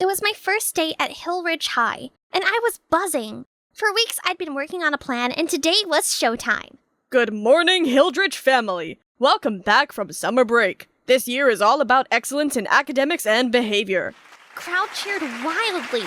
It was my first day at Hill Ridge High, and I was buzzing. For weeks, I'd been working on a plan, and today was showtime. Good morning, Hildrich family. Welcome back from summer break. This year is all about excellence in academics and behavior. Crowd cheered wildly.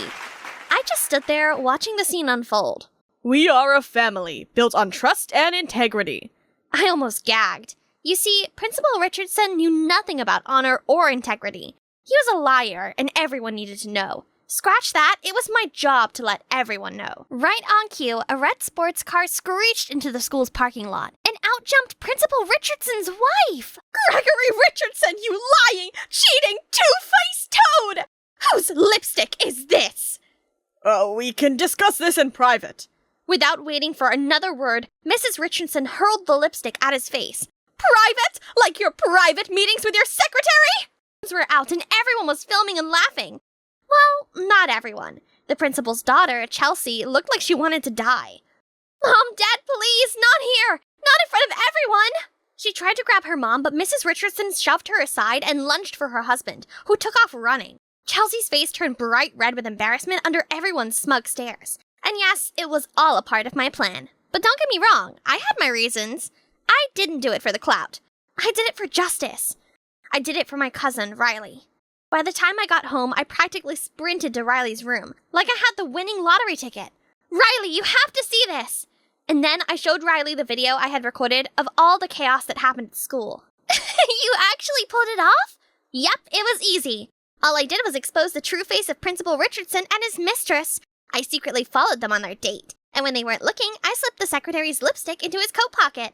I just stood there watching the scene unfold. We are a family built on trust and integrity. I almost gagged. You see, Principal Richardson knew nothing about honor or integrity. He was a liar, and everyone needed to know. Scratch that, it was my job to let everyone know. Right on cue, a red sports car screeched into the school's parking lot, and out jumped Principal Richardson's wife! Gregory Richardson, you lying, cheating, two-faced toad! Whose lipstick is this? Oh, we can discuss this in private. Without waiting for another word, Mrs. Richardson hurled the lipstick at his face. Private? Like your private meetings with your secretary? Were out and everyone was filming and laughing. Well, not everyone. The principal's daughter, Chelsea, looked like she wanted to die. Mom, Dad, please, not here! Not in front of everyone! She tried to grab her mom, but Mrs. Richardson shoved her aside and lunged for her husband, who took off running. Chelsea's face turned bright red with embarrassment under everyone's smug stares. And yes, it was all a part of my plan. But don't get me wrong, I had my reasons. I didn't do it for the clout. I did it for justice. I did it for my cousin, Riley. By the time I got home, I practically sprinted to Riley's room, like I had the winning lottery ticket. Riley, you have to see this! And then I showed Riley the video I had recorded of all the chaos that happened at school. You actually pulled it off? Yep, it was easy. All I did was expose the true face of Principal Richardson and his mistress. I secretly followed them on their date, and when they weren't looking, I slipped the secretary's lipstick into his coat pocket.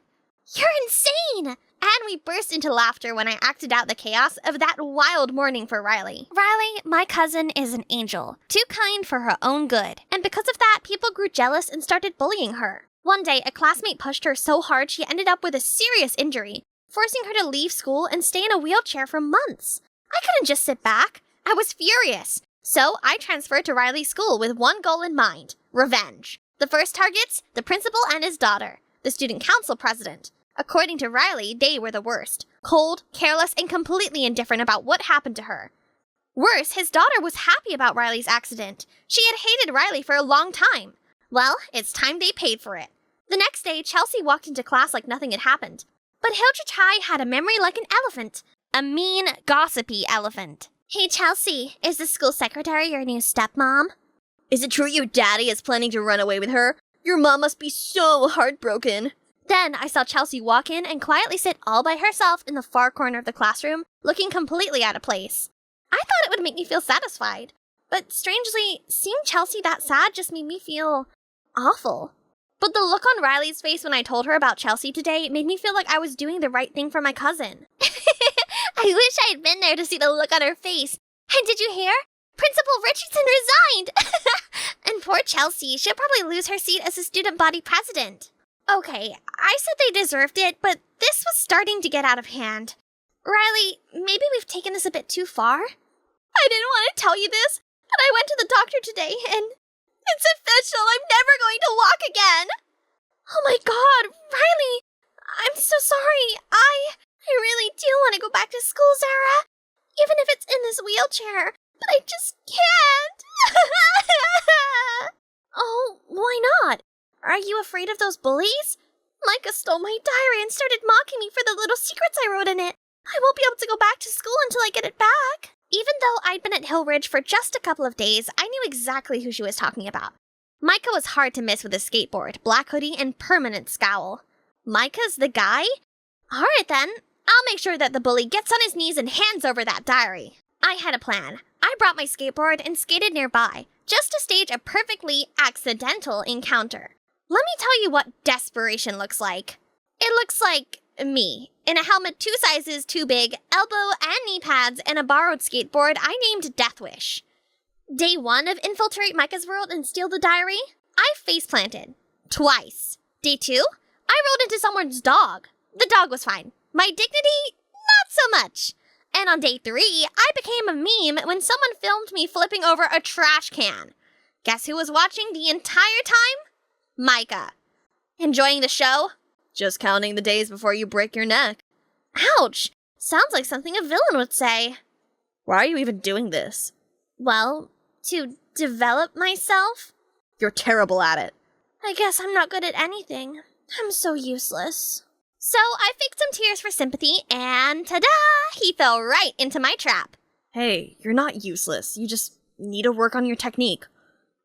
You're insane! And we burst into laughter when I acted out the chaos of that wild morning for Riley. Riley, my cousin, is an angel, too kind for her own good. And because of that, people grew jealous and started bullying her. One day, a classmate pushed her so hard she ended up with a serious injury, forcing her to leave school and stay in a wheelchair for months. I couldn't just sit back. I was furious. So I transferred to Riley's school with one goal in mind: revenge. The first targets, the principal and his daughter, the student council president. According to Riley, they were the worst. Cold, careless, and completely indifferent about what happened to her. Worse, his daughter was happy about Riley's accident. She had hated Riley for a long time. Well, it's time they paid for it. The next day, Chelsea walked into class like nothing had happened. But Hildrich High had a memory like an elephant. A mean, gossipy elephant. Hey, Chelsea, is the school secretary your new stepmom? Is it true your daddy is planning to run away with her? Your mom must be so heartbroken. Then I saw Chelsea walk in and quietly sit all by herself in the far corner of the classroom, looking completely out of place. I thought it would make me feel satisfied. But strangely, seeing Chelsea that sad just made me feel awful. But the look on Riley's face when I told her about Chelsea today made me feel like I was doing the right thing for my cousin. I wish I had been there to see the look on her face. And did you hear? Principal Richardson resigned! And poor Chelsea, she'll probably lose her seat as the student body president. Okay, I said they deserved it, but this was starting to get out of hand. Riley, maybe we've taken this a bit too far? I didn't want to tell you this, but I went to the doctor today, and it's official, I'm never going to walk again! Oh my god, Riley! I'm so sorry, I really do want to go back to school, Sarah. Even if it's in this wheelchair, but I just can't! Oh, why not? Are you afraid of those bullies? Micah stole my diary and started mocking me for the little secrets I wrote in it. I won't be able to go back to school until I get it back. Even though I'd been at Hill Ridge for just a couple of days, I knew exactly who she was talking about. Micah was hard to miss with his skateboard, black hoodie, and permanent scowl. Micah's the guy? Alright then, I'll make sure that the bully gets on his knees and hands over that diary. I had a plan. I brought my skateboard and skated nearby, just to stage a perfectly accidental encounter. Let me tell you what desperation looks like. It looks like me, in a helmet 2 sizes too big, elbow and knee pads, and a borrowed skateboard I named Death Wish. Day 1 of Infiltrate Micah's world and steal the diary, I face-planted. Twice. Day 2, I rolled into someone's dog. The dog was fine. My dignity, not so much. And on day 3, I became a meme when someone filmed me flipping over a trash can. Guess who was watching the entire time? Micah. Enjoying the show? Just counting the days before you break your neck. Ouch! Sounds like something a villain would say. Why are you even doing this? Well, to develop myself? You're terrible at it. I guess I'm not good at anything. I'm so useless. So I faked some tears for sympathy, and ta-da! He fell right into my trap. Hey, you're not useless. You just need to work on your technique.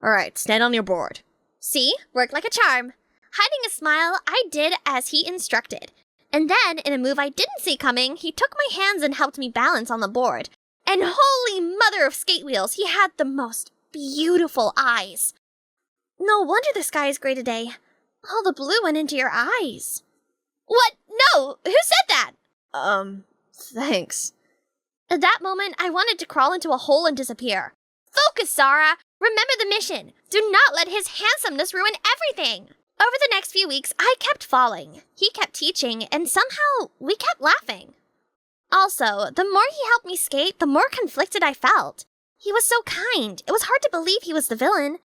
Alright, stand on your board. See? Worked like a charm. Hiding a smile, I did as he instructed. And then, in a move I didn't see coming, he took my hands and helped me balance on the board. And holy mother of skate wheels, he had the most beautiful eyes. No wonder the sky is gray today. All the blue went into your eyes. What? No! Who said that? Thanks. At that moment, I wanted to crawl into a hole and disappear. Focus, Zara! Remember the mission. Do not let his handsomeness ruin everything. Over the next few weeks, I kept falling. He kept teaching, and somehow we kept laughing. Also, the more he helped me skate, the more conflicted I felt. He was so kind. It was hard to believe he was the villain.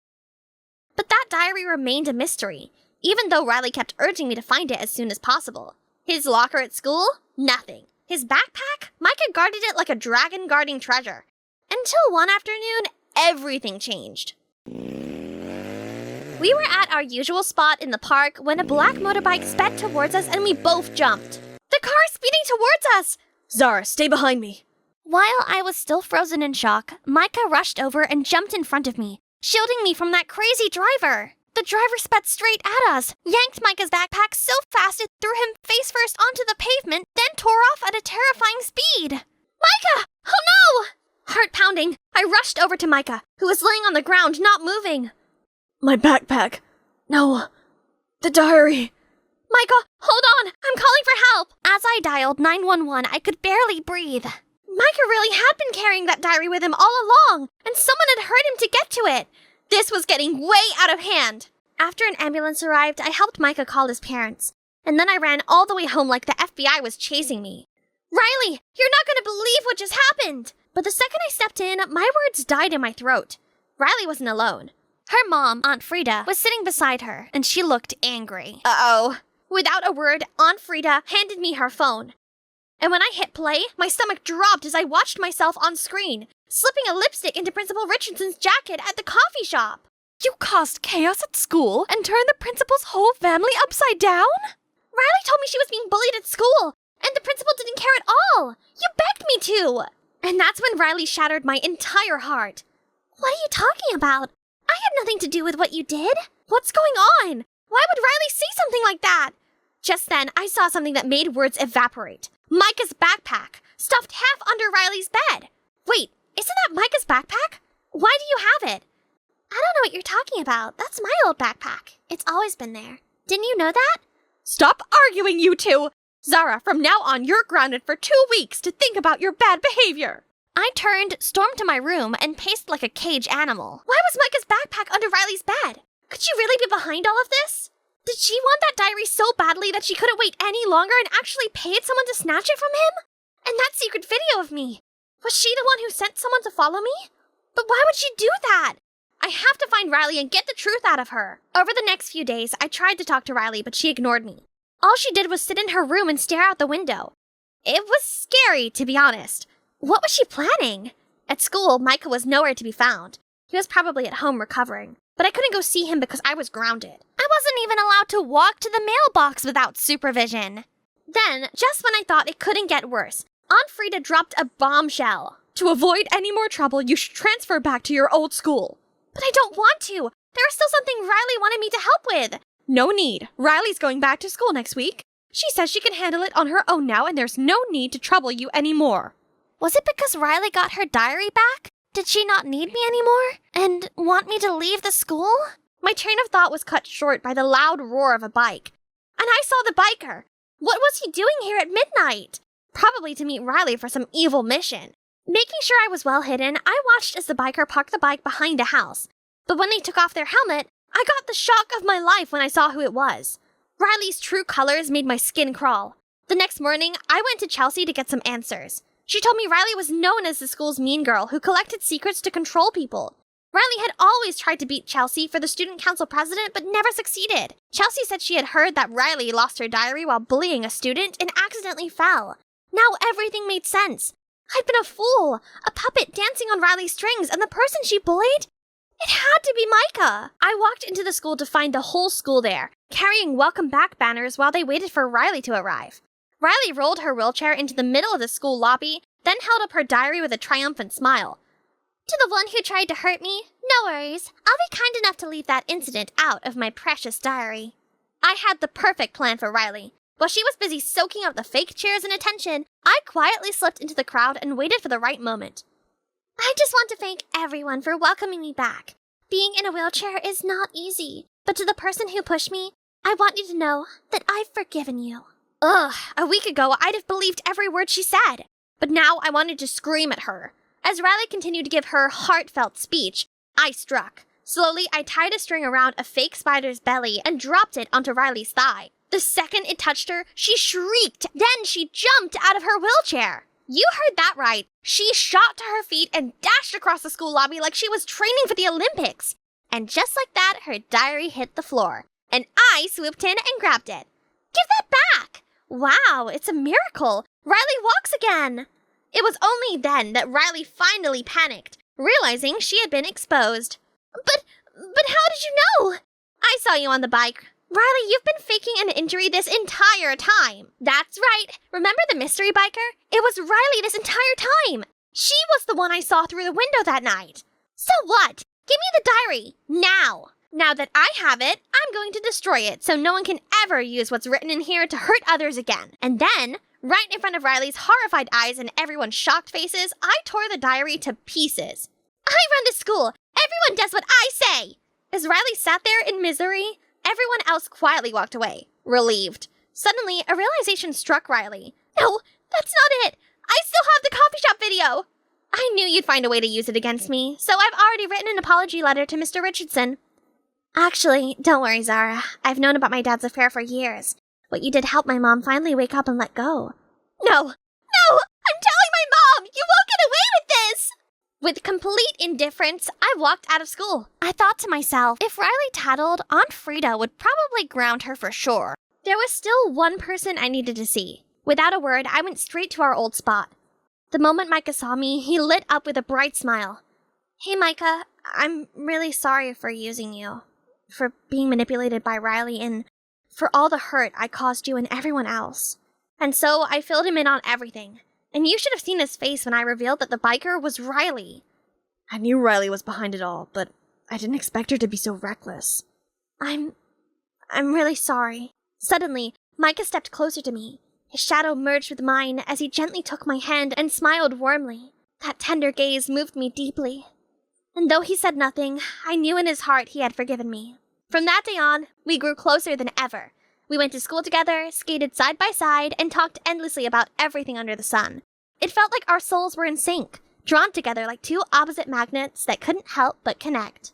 But that diary remained a mystery, even though Riley kept urging me to find it as soon as possible. His locker at school? Nothing. His backpack? Micah guarded it like a dragon guarding treasure. Until one afternoon, everything changed. We were at our usual spot in the park when a black motorbike sped towards us and we both jumped. The car is speeding towards us! Zara, stay behind me. While I was still frozen in shock, Micah rushed over and jumped in front of me, shielding me from that crazy driver. The driver sped straight at us, yanked Micah's backpack so fast it threw him face first onto the pavement, then tore off at a terrifying speed. Micah! Oh no! Heart pounding, I rushed over to Micah, who was laying on the ground, not moving. My backpack. No. The diary. Micah, hold on! I'm calling for help! As I dialed 911, I could barely breathe. Micah really had been carrying that diary with him all along, and someone had heard him to get to it. This was getting way out of hand. After an ambulance arrived, I helped Micah call his parents, and then I ran all the way home like the FBI was chasing me. Riley, you're not going to believe what just happened! But the second I stepped in, my words died in my throat. Riley wasn't alone. Her mom, Aunt Frida, was sitting beside her, and she looked angry. Uh-oh. Without a word, Aunt Frida handed me her phone. And when I hit play, my stomach dropped as I watched myself on screen, slipping a lipstick into Principal Richardson's jacket at the coffee shop. You caused chaos at school and turned the principal's whole family upside down? Riley told me she was being bullied at school, and the principal didn't care at all. You begged me to. And that's when Riley shattered my entire heart. What are you talking about? I had nothing to do with what you did. What's going on? Why would Riley say something like that? Just then, I saw something that made words evaporate. Micah's backpack, stuffed half under Riley's bed. Wait, isn't that Micah's backpack? Why do you have it? I don't know what you're talking about. That's my old backpack. It's always been there. Didn't you know that? Stop arguing, you two! Zara, from now on, you're grounded for 2 weeks to think about your bad behavior. I turned, stormed to my room, and paced like a caged animal. Why was Micah's backpack under Riley's bed? Could she really be behind all of this? Did she want that diary so badly that she couldn't wait any longer and actually paid someone to snatch it from him? And that secret video of me, was she the one who sent someone to follow me? But why would she do that? I have to find Riley and get the truth out of her. Over the next few days, I tried to talk to Riley, but she ignored me. All she did was sit in her room and stare out the window. It was scary, to be honest. What was she planning? At school, Micah was nowhere to be found. He was probably at home recovering, but I couldn't go see him because I was grounded. I wasn't even allowed to walk to the mailbox without supervision. Then, just when I thought it couldn't get worse, Aunt Frida dropped a bombshell. To avoid any more trouble, you should transfer back to your old school. But I don't want to. There was still something Riley wanted me to help with. No need. Riley's going back to school next week. She says she can handle it on her own now, and there's no need to trouble you anymore. Was it because Riley got her diary back? Did she not need me anymore? And want me to leave the school? My train of thought was cut short by the loud roar of a bike. And I saw the biker. What was he doing here at midnight? Probably to meet Riley for some evil mission. Making sure I was well hidden, I watched as the biker parked the bike behind a house. But when they took off their helmet, I got the shock of my life when I saw who it was. Riley's true colors made my skin crawl. The next morning, I went to Chelsea to get some answers. She told me Riley was known as the school's mean girl who collected secrets to control people. Riley had always tried to beat Chelsea for the student council president, but never succeeded. Chelsea said she had heard that Riley lost her diary while bullying a student and accidentally fell. Now everything made sense. I'd been a fool, a puppet dancing on Riley's strings, and the person she bullied? It had to be Micah. I walked into the school to find the whole school there, carrying welcome back banners while they waited for Riley to arrive. Riley rolled her wheelchair into the middle of the school lobby, then held up her diary with a triumphant smile. To the one who tried to hurt me, no worries. I'll be kind enough to leave that incident out of my precious diary. I had the perfect plan for Riley. While she was busy soaking up the fake cheers and attention, I quietly slipped into the crowd and waited for the right moment. I just want to thank everyone for welcoming me back. Being in a wheelchair is not easy, but to the person who pushed me, I want you to know that I've forgiven you. A week ago I'd have believed every word she said, but now I wanted to scream at her. As Riley continued to give her heartfelt speech, I struck. Slowly, I tied a string around a fake spider's belly and dropped it onto Riley's thigh. The second it touched her, she shrieked. Then she jumped out of her wheelchair. You heard that right. She shot to her feet and dashed across the school lobby like she was training for the Olympics. And just like that, her diary hit the floor. And I swooped in and grabbed it. Give that back! Wow, it's a miracle. Riley walks again. It was only then that Riley finally panicked, realizing she had been exposed. But how did you know? I saw you on the bike. Riley, you've been faking an injury this entire time. That's right. Remember the mystery biker? It was Riley this entire time. She was the one I saw through the window that night. So what? Give me the diary. Now. Now that I have it, I'm going to destroy it so no one can ever use what's written in here to hurt others again. And then, right in front of Riley's horrified eyes and everyone's shocked faces, I tore the diary to pieces. I run this school. Everyone does what I say. As Riley sat there in misery, everyone else quietly walked away, relieved. Suddenly, a realization struck Riley. No, that's not it. I still have the coffee shop video. I knew you'd find a way to use it against me, so I've already written an apology letter to Mr. Richardson. Actually, don't worry, Zara. I've known about my dad's affair for years. What you did helped my mom finally wake up and let go. No! I'm telling my mom! You won't get away with this! With complete indifference, I walked out of school. I thought to myself, if Riley tattled, Aunt Frida would probably ground her for sure. There was still one person I needed to see. Without a word, I went straight to our old spot. The moment Micah saw me, he lit up with a bright smile. Hey, Micah, I'm really sorry for using you. For being manipulated by Riley and for all the hurt I caused you and everyone else. And so I filled him in on everything. And you should have seen his face when I revealed that the biker was Riley. I knew Riley was behind it all, but I didn't expect her to be so reckless. I'm really sorry. Suddenly, Micah stepped closer to me. His shadow merged with mine as he gently took my hand and smiled warmly. That tender gaze moved me deeply. And though he said nothing, I knew in his heart he had forgiven me. From that day on, we grew closer than ever. We went to school together, skated side by side, and talked endlessly about everything under the sun. It felt like our souls were in sync, drawn together like two opposite magnets that couldn't help but connect.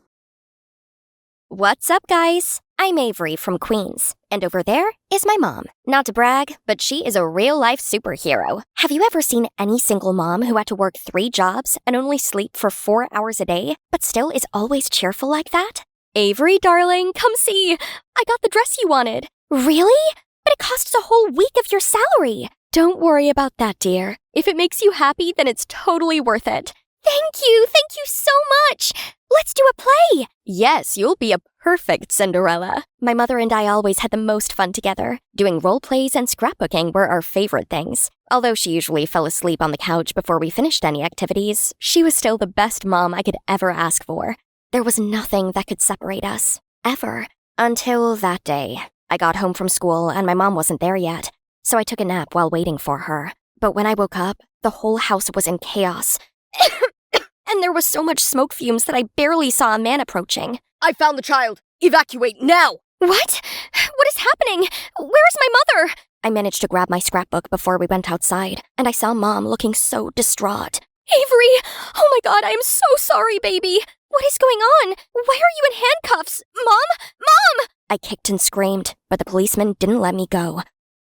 What's up, guys? I'm Avery from Queens, and over there is my mom. Not to brag, but she is a real-life superhero. Have you ever seen any single mom who had to work 3 jobs and only sleep for 4 hours a day, but still is always cheerful like that? Avery, darling, come see. I got the dress you wanted. Really? But it costs a whole week of your salary. Don't worry about that, dear. If it makes you happy, then it's totally worth it. Thank you so much. Let's do a play. Yes, you'll be a perfect Cinderella. My mother and I always had the most fun together. Doing role plays and scrapbooking were our favorite things. Although she usually fell asleep on the couch before we finished any activities, she was still the best mom I could ever ask for. There was nothing that could separate us. Ever. Until that day. I got home from school and my mom wasn't there yet, so I took a nap while waiting for her. But when I woke up, the whole house was in chaos. And there was so much smoke fumes that I barely saw a man approaching. I found the child! Evacuate now! What? What is happening? Where is my mother? I managed to grab my scrapbook before we went outside, and I saw Mom looking so distraught. Avery! Oh my god, I am so sorry, baby! What is going on? Why are you in handcuffs? Mom! I kicked and screamed, but the policeman didn't let me go.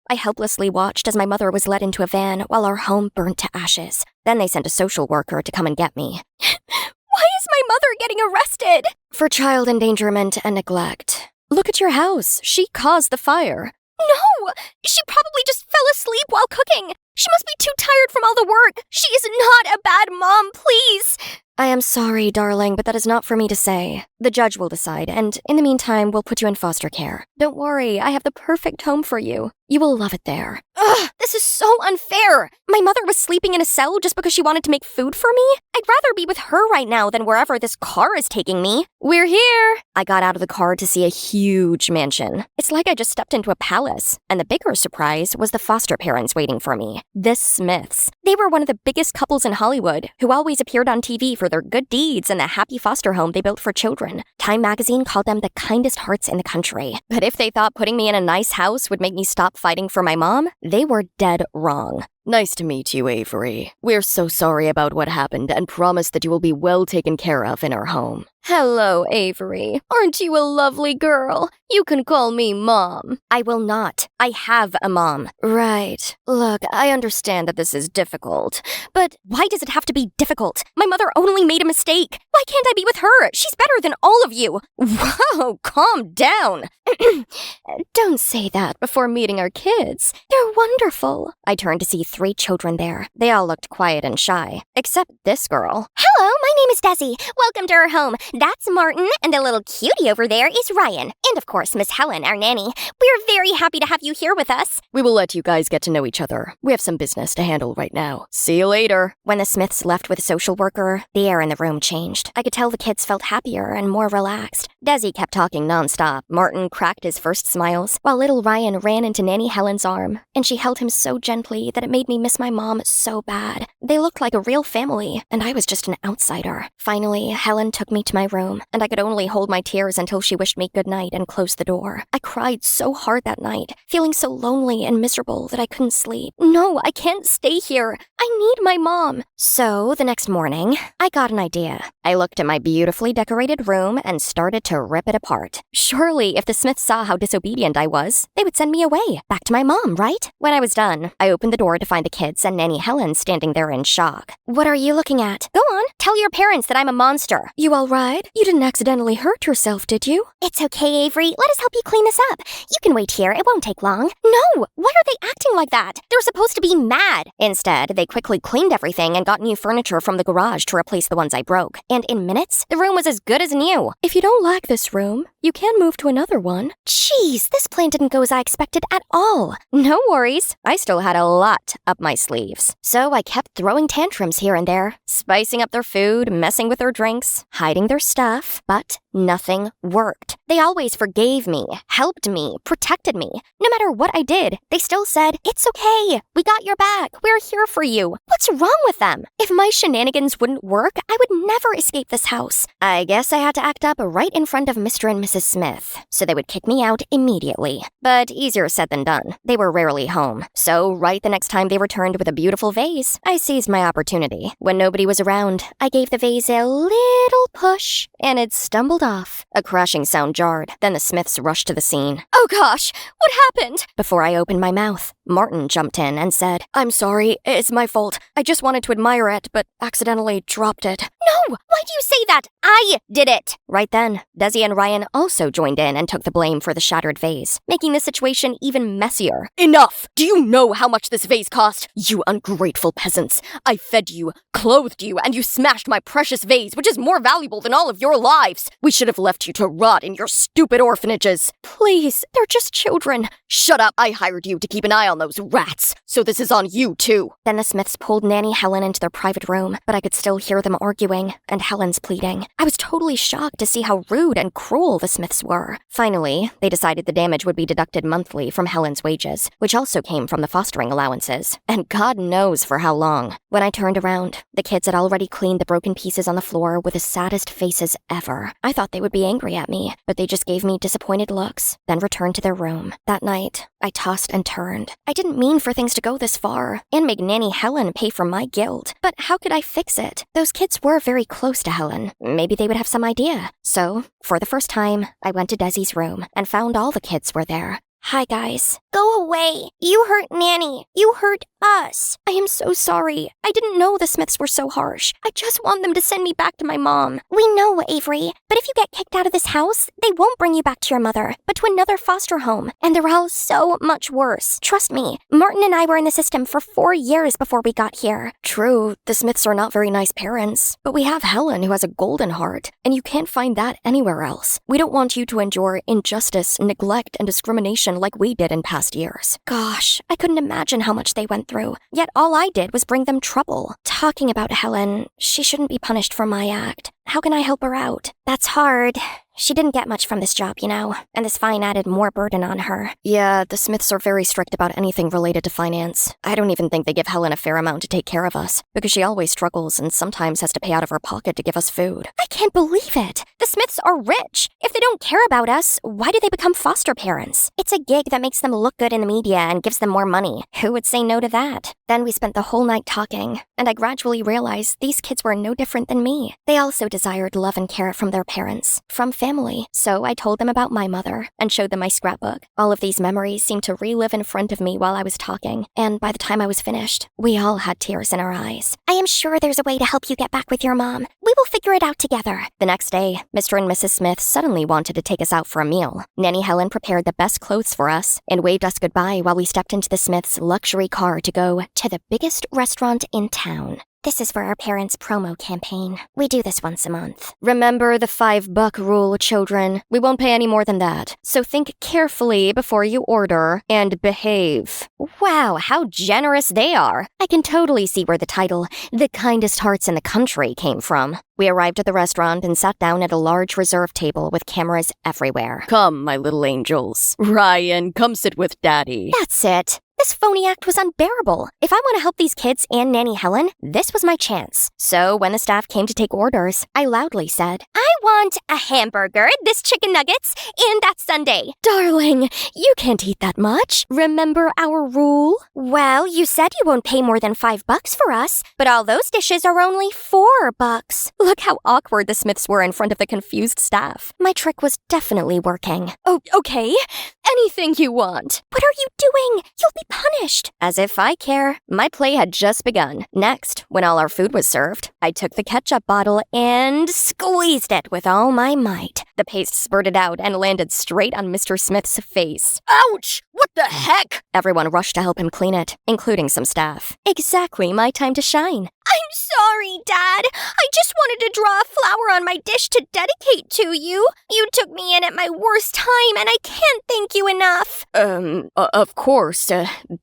I helplessly watched as my mother was led into a van while our home burned to ashes. Then they sent a social worker to come and get me. Why is my mother getting arrested? For child endangerment and neglect. Look at your house. She caused the fire. No! She probably just fell asleep while cooking. She must be too tired from all the work. She is not a bad mom, please. I am sorry, darling, but that is not for me to say. The judge will decide, and in the meantime, we'll put you in foster care. Don't worry, I have the perfect home for you. You will love it there. Ugh, this is so unfair. My mother was sleeping in a cell just because she wanted to make food for me? I'd rather be with her right now than wherever this car is taking me. We're here. I got out of the car to see a huge mansion. It's like I just stepped into a palace. And the bigger surprise was the foster parents waiting for me. The Smiths. They were one of the biggest couples in Hollywood, who always appeared on TV for their good deeds and the happy foster home they built for children. Time magazine called them the kindest hearts in the country. But if they thought putting me in a nice house would make me stop fighting for my mom, they were dead wrong. Nice to meet you, Avery. We're so sorry about what happened and promise that you will be well taken care of in our home. Hello, Avery. Aren't you a lovely girl? You can call me Mom. I will not. I have a mom. Right. Look, I understand that this is difficult, but why does it have to be difficult? My mother only made a mistake. Why can't I be with her? She's better than all of you. Whoa, calm down. Don't say that before meeting our kids. They're wonderful. I turned to see 3 children there. They all looked quiet and shy, except this girl. Hello, my name is Desi. Welcome to our home. That's Martin, and the little cutie over there is Ryan. And of course, Miss Helen, our nanny. We're very happy to have you here with us. We will let you guys get to know each other. We have some business to handle right now. See you later. When the Smiths left with a social worker, the air in the room changed. I could tell the kids felt happier and more relaxed. Desi kept talking nonstop. Martin cracked his first smiles, while little Ryan ran into Nanny Helen's arm, and she held him so gently that it made me miss my mom so bad. They looked like a real family, and I was just an outsider. Finally, Helen took me to my room, and I could only hold my tears until she wished me good night and closed the door. I cried so hard that night, feeling so lonely and miserable that I couldn't sleep. No, I can't stay here. I need my mom. So, the next morning, I got an idea. I looked at my beautifully decorated room and started to rip it apart. Surely, if the Smiths saw how disobedient I was, they would send me away, back to my mom, right? When I was done, I opened the door to find the kids and Nanny Helen standing there in shock. What are you looking at? Go on, tell your parents that I'm a monster. You all right? You didn't accidentally hurt yourself, did you? It's okay, Avery. Let us help you clean this up. You can wait here. It won't take long. No! Why are they acting like that? They're supposed to be mad. Instead, they quickly cleaned everything and got new furniture from the garage to replace the ones I broke. And in minutes, the room was as good as new. If you don't like this room, you can move to another one. Jeez, this plan didn't go as I expected at all. No worries. I still had a lot up my sleeves. So I kept throwing tantrums here and there, spicing up their food, messing with their drinks, hiding their stuff, but nothing worked. They always forgave me, helped me, protected me. No matter what I did, they still said, "It's okay. We got your back. We're here for you." What's wrong with them? If my shenanigans wouldn't work, I would never escape this house. I guess I had to act up right in front of Mr. and Mrs. Smith, so they would kick me out immediately. But easier said than done. They were rarely home. So right the next time they returned with a beautiful vase, I seized my opportunity. When nobody was around, I gave the vase a little push, and it stumbled off. A crashing sound jarred. Then the Smiths rushed to the scene. Oh gosh, what happened? Before I opened my mouth, Martin jumped in and said, "I'm sorry, it's my fault. I just wanted to admire it, but accidentally dropped it." No! Why do you say that? I did it! Right then, Desi and Ryan also joined in and took the blame for the shattered vase, making the situation even messier. Enough! Do you know how much this vase cost? You ungrateful peasants. I fed you, clothed you, and you smashed my precious vase, which is more valuable than all of your lives. We should have left you to rot in your stupid orphanages. Please, they're just children. Shut up! I hired you to keep an eye on those rats, so this is on you too. Then the Smiths pulled Nanny Helen into their private room, but I could still hear them arguing, and Helen's pleading. I was totally shocked to see how rude and cruel the Smiths were. Finally, they decided the damage would be deducted monthly from Helen's wages, which also came from the fostering allowances, and God knows for how long. When I turned around, the kids had already cleaned the broken pieces on the floor with the saddest faces ever. I thought they would be angry at me, but they just gave me disappointed looks, then returned to their room. That night, I tossed and turned. I didn't mean for things to go this far, and make Nanny Helen pay for my guilt. But how could I fix it? Those kids were very close to Helen. Maybe they would have some idea. So, for the first time, I went to Desi's room and found all the kids were there. Hi, guys. Go away. You hurt Nanny. You hurt us. I am so sorry. I didn't know the Smiths were so harsh. I just want them to send me back to my mom. We know, Avery, but if you get kicked out of this house, they won't bring you back to your mother, but to another foster home, and they're all so much worse. Trust me, Martin and I were in the system for 4 years before we got here. True, the Smiths are not very nice parents, but we have Helen who has a golden heart, and you can't find that anywhere else. We don't want you to endure injustice, neglect, and discrimination like we did in past years. Gosh, I couldn't imagine how much they went through, yet all I did was bring them trouble. Talking about Helen, she shouldn't be punished for my act. How can I help her out? That's hard. She didn't get much from this job, you know, and this fine added more burden on her. Yeah, the Smiths are very strict about anything related to finance. I don't even think they give Helen a fair amount to take care of us, because she always struggles and sometimes has to pay out of her pocket to give us food. I can't believe it! The Smiths are rich! If they don't care about us, why do they become foster parents? It's a gig that makes them look good in the media and gives them more money. Who would say no to that? Then we spent the whole night talking, and I gradually realized these kids were no different than me. They also desired love and care from their parents, from family. So I told them about my mother and showed them my scrapbook. All of these memories seemed to relive in front of me while I was talking, and by the time I was finished, we all had tears in our eyes. I am sure there's a way to help you get back with your mom. We will figure it out together. The next day, Mr. and Mrs. Smith suddenly wanted to take us out for a meal. Nanny Helen prepared the best clothes for us and waved us goodbye while we stepped into the Smiths' luxury car to go to the biggest restaurant in town. This is for our parents' promo campaign. We do this once a month. Remember the $5 rule, children. We won't pay any more than that. So think carefully before you order and behave. Wow, how generous they are. I can totally see where the title, The Kindest Hearts in the Country, came from. We arrived at the restaurant and sat down at a large reserve table with cameras everywhere. Come, my little angels. Ryan, come sit with Daddy. That's it. This phony act was unbearable. If I want to help these kids and Nanny Helen, this was my chance. So when the staff came to take orders, I loudly said, I want a hamburger, this chicken nuggets, and that sundae. Darling, you can't eat that much. Remember our rule? Well, you said you won't pay more than $5 for us, but all those dishes are only $4. Look how awkward the Smiths were in front of the confused staff. My trick was definitely working. Oh, okay. Anything you want. What are you doing? You'll be punished. As if I care. My play had just begun. Next, when all our food was served, I took the ketchup bottle and squeezed it with all my might. The paste spurted out and landed straight on Mr. Smith's face. Ouch! What the heck? Everyone rushed to help him clean it, including some staff. Exactly my time to shine. I'm sorry, Dad. I just wanted to draw a flower on my dish to dedicate to you. You took me in at my worst time, and I can't thank you enough. Of course.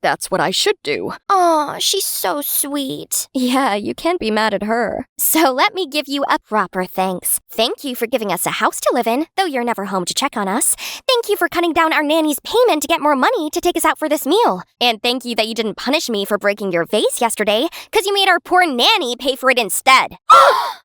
That's what I should do. Aw, she's so sweet. Yeah, you can't be mad at her. So let me give you a proper thanks. Thank you for giving us a house to live in, though you're never home to check on us. Thank you for cutting down our nanny's payment to get more money to take us out for this meal. And thank you that you didn't punish me for breaking your vase yesterday, because you made our poor nanny pay for it instead.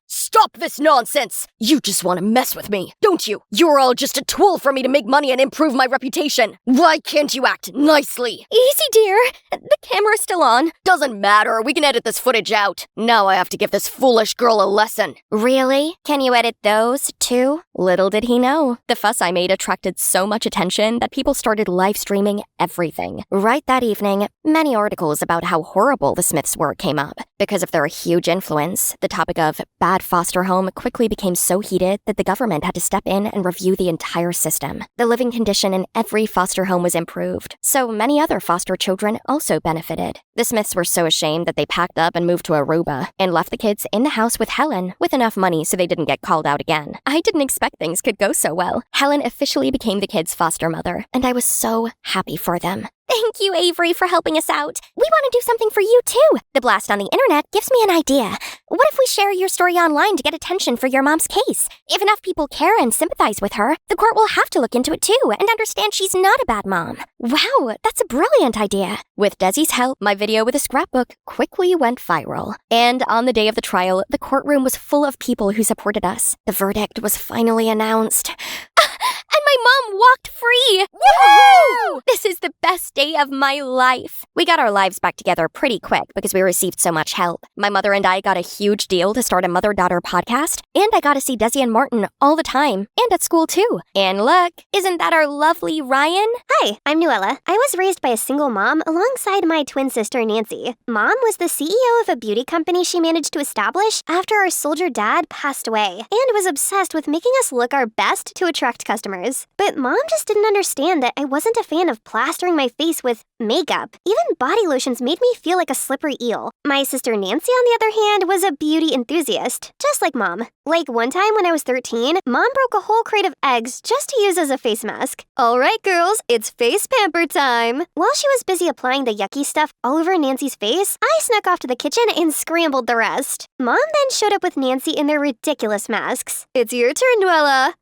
Stop this nonsense! You just want to mess with me, don't you? You're all just a tool for me to make money and improve my reputation. Why can't you act nicely? Easy, dear. The camera's still on. Doesn't matter. We can edit this footage out. Now I have to give this foolish girl a lesson. Really? Can you edit those, too? Little did he know. The fuss I made attracted so much attention that people started live streaming everything. Right that evening, many articles about how horrible the Smiths were came up. Because of their huge influence, the topic of bad foster home quickly became so heated that the government had to step in and review the entire system. The living condition in every foster home was improved, so many other foster children also benefited. The Smiths were so ashamed that they packed up and moved to Aruba and left the kids in the house with Helen with enough money so they didn't get called out again. I didn't expect things could go so well. Helen officially became the kids' foster mother, and I was so happy for them. Thank you, Avery, for helping us out. We want to do something for you, too. The blast on the internet gives me an idea. What if we share your story online to get attention for your mom's case? If enough people care and sympathize with her, the court will have to look into it, too, and understand she's not a bad mom. Wow, that's a brilliant idea. With Desi's help, my video with a scrapbook quickly went viral. And on the day of the trial, the courtroom was full of people who supported us. The verdict was finally announced. And My mom walked free! Woohoo! This is the best day of my life. We got our lives back together pretty quick because we received so much help. My mother and I got a huge deal to start a mother-daughter podcast, and I got to see Desi and Martin all the time, and at school too. And look, isn't that our lovely Ryan? Hi, I'm Nella. I was raised by a single mom alongside my twin sister Nancy. Mom was the CEO of a beauty company she managed to establish after our soldier dad passed away, and was obsessed with making us look our best to attract customers. But Mom just didn't understand that I wasn't a fan of plastering my face with makeup. Even body lotions made me feel like a slippery eel. My sister Nancy, on the other hand, was a beauty enthusiast, just like Mom. Like one time when I was 13, Mom broke a whole crate of eggs just to use as a face mask. All right, girls, it's face pamper time. While she was busy applying the yucky stuff all over Nancy's face, I snuck off to the kitchen and scrambled the rest. Mom then showed up with Nancy in their ridiculous masks. It's your turn, Nella.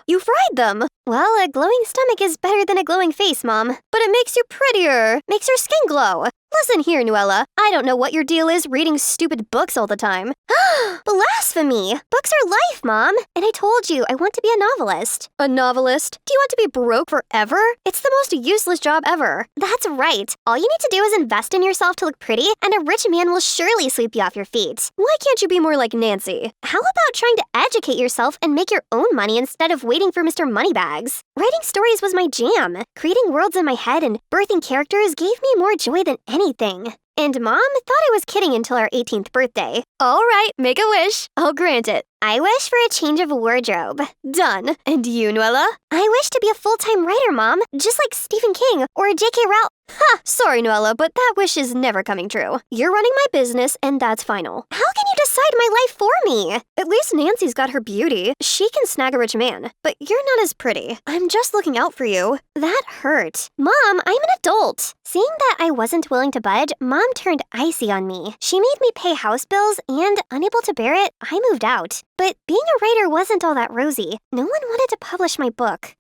You fried them. Well, a glowing stomach is better than a glowing face, Mom. But it makes you prettier. Makes your skin glow. Listen here, Nella. I don't know what your deal is reading stupid books all the time. Blasphemy! Books are life, Mom. And I told you I want to be a novelist. A novelist? Do you want to be broke forever? It's the most useless job ever. That's right. All you need to do is invest in yourself to look pretty, and a rich man will surely sweep you off your feet. Why can't you be more like Nancy? How about trying to educate yourself and make your own money instead of waiting for Mr. Moneybags? Writing stories was my jam. Creating worlds in my head and birthing characters gave me more joy than anything. And Mom thought I was kidding until our 18th birthday. All right, make a wish. I'll grant it. I wish for a change of wardrobe. Done. And you, Nella? I wish to be a full-time writer, Mom, just like Stephen King or J.K. Rowling. Ha! Sorry, Nella, but that wish is never coming true. You're running my business, and that's final. How can you decide my life for me? At least Nancy's got her beauty. She can snag a rich man. But you're not as pretty. I'm just looking out for you. That hurt. Mom, I'm an adult. Seeing that I wasn't willing to budge, Mom turned icy on me. She made me pay house bills, and, unable to bear it, I moved out. But being a writer wasn't all that rosy. No one wanted to publish my book.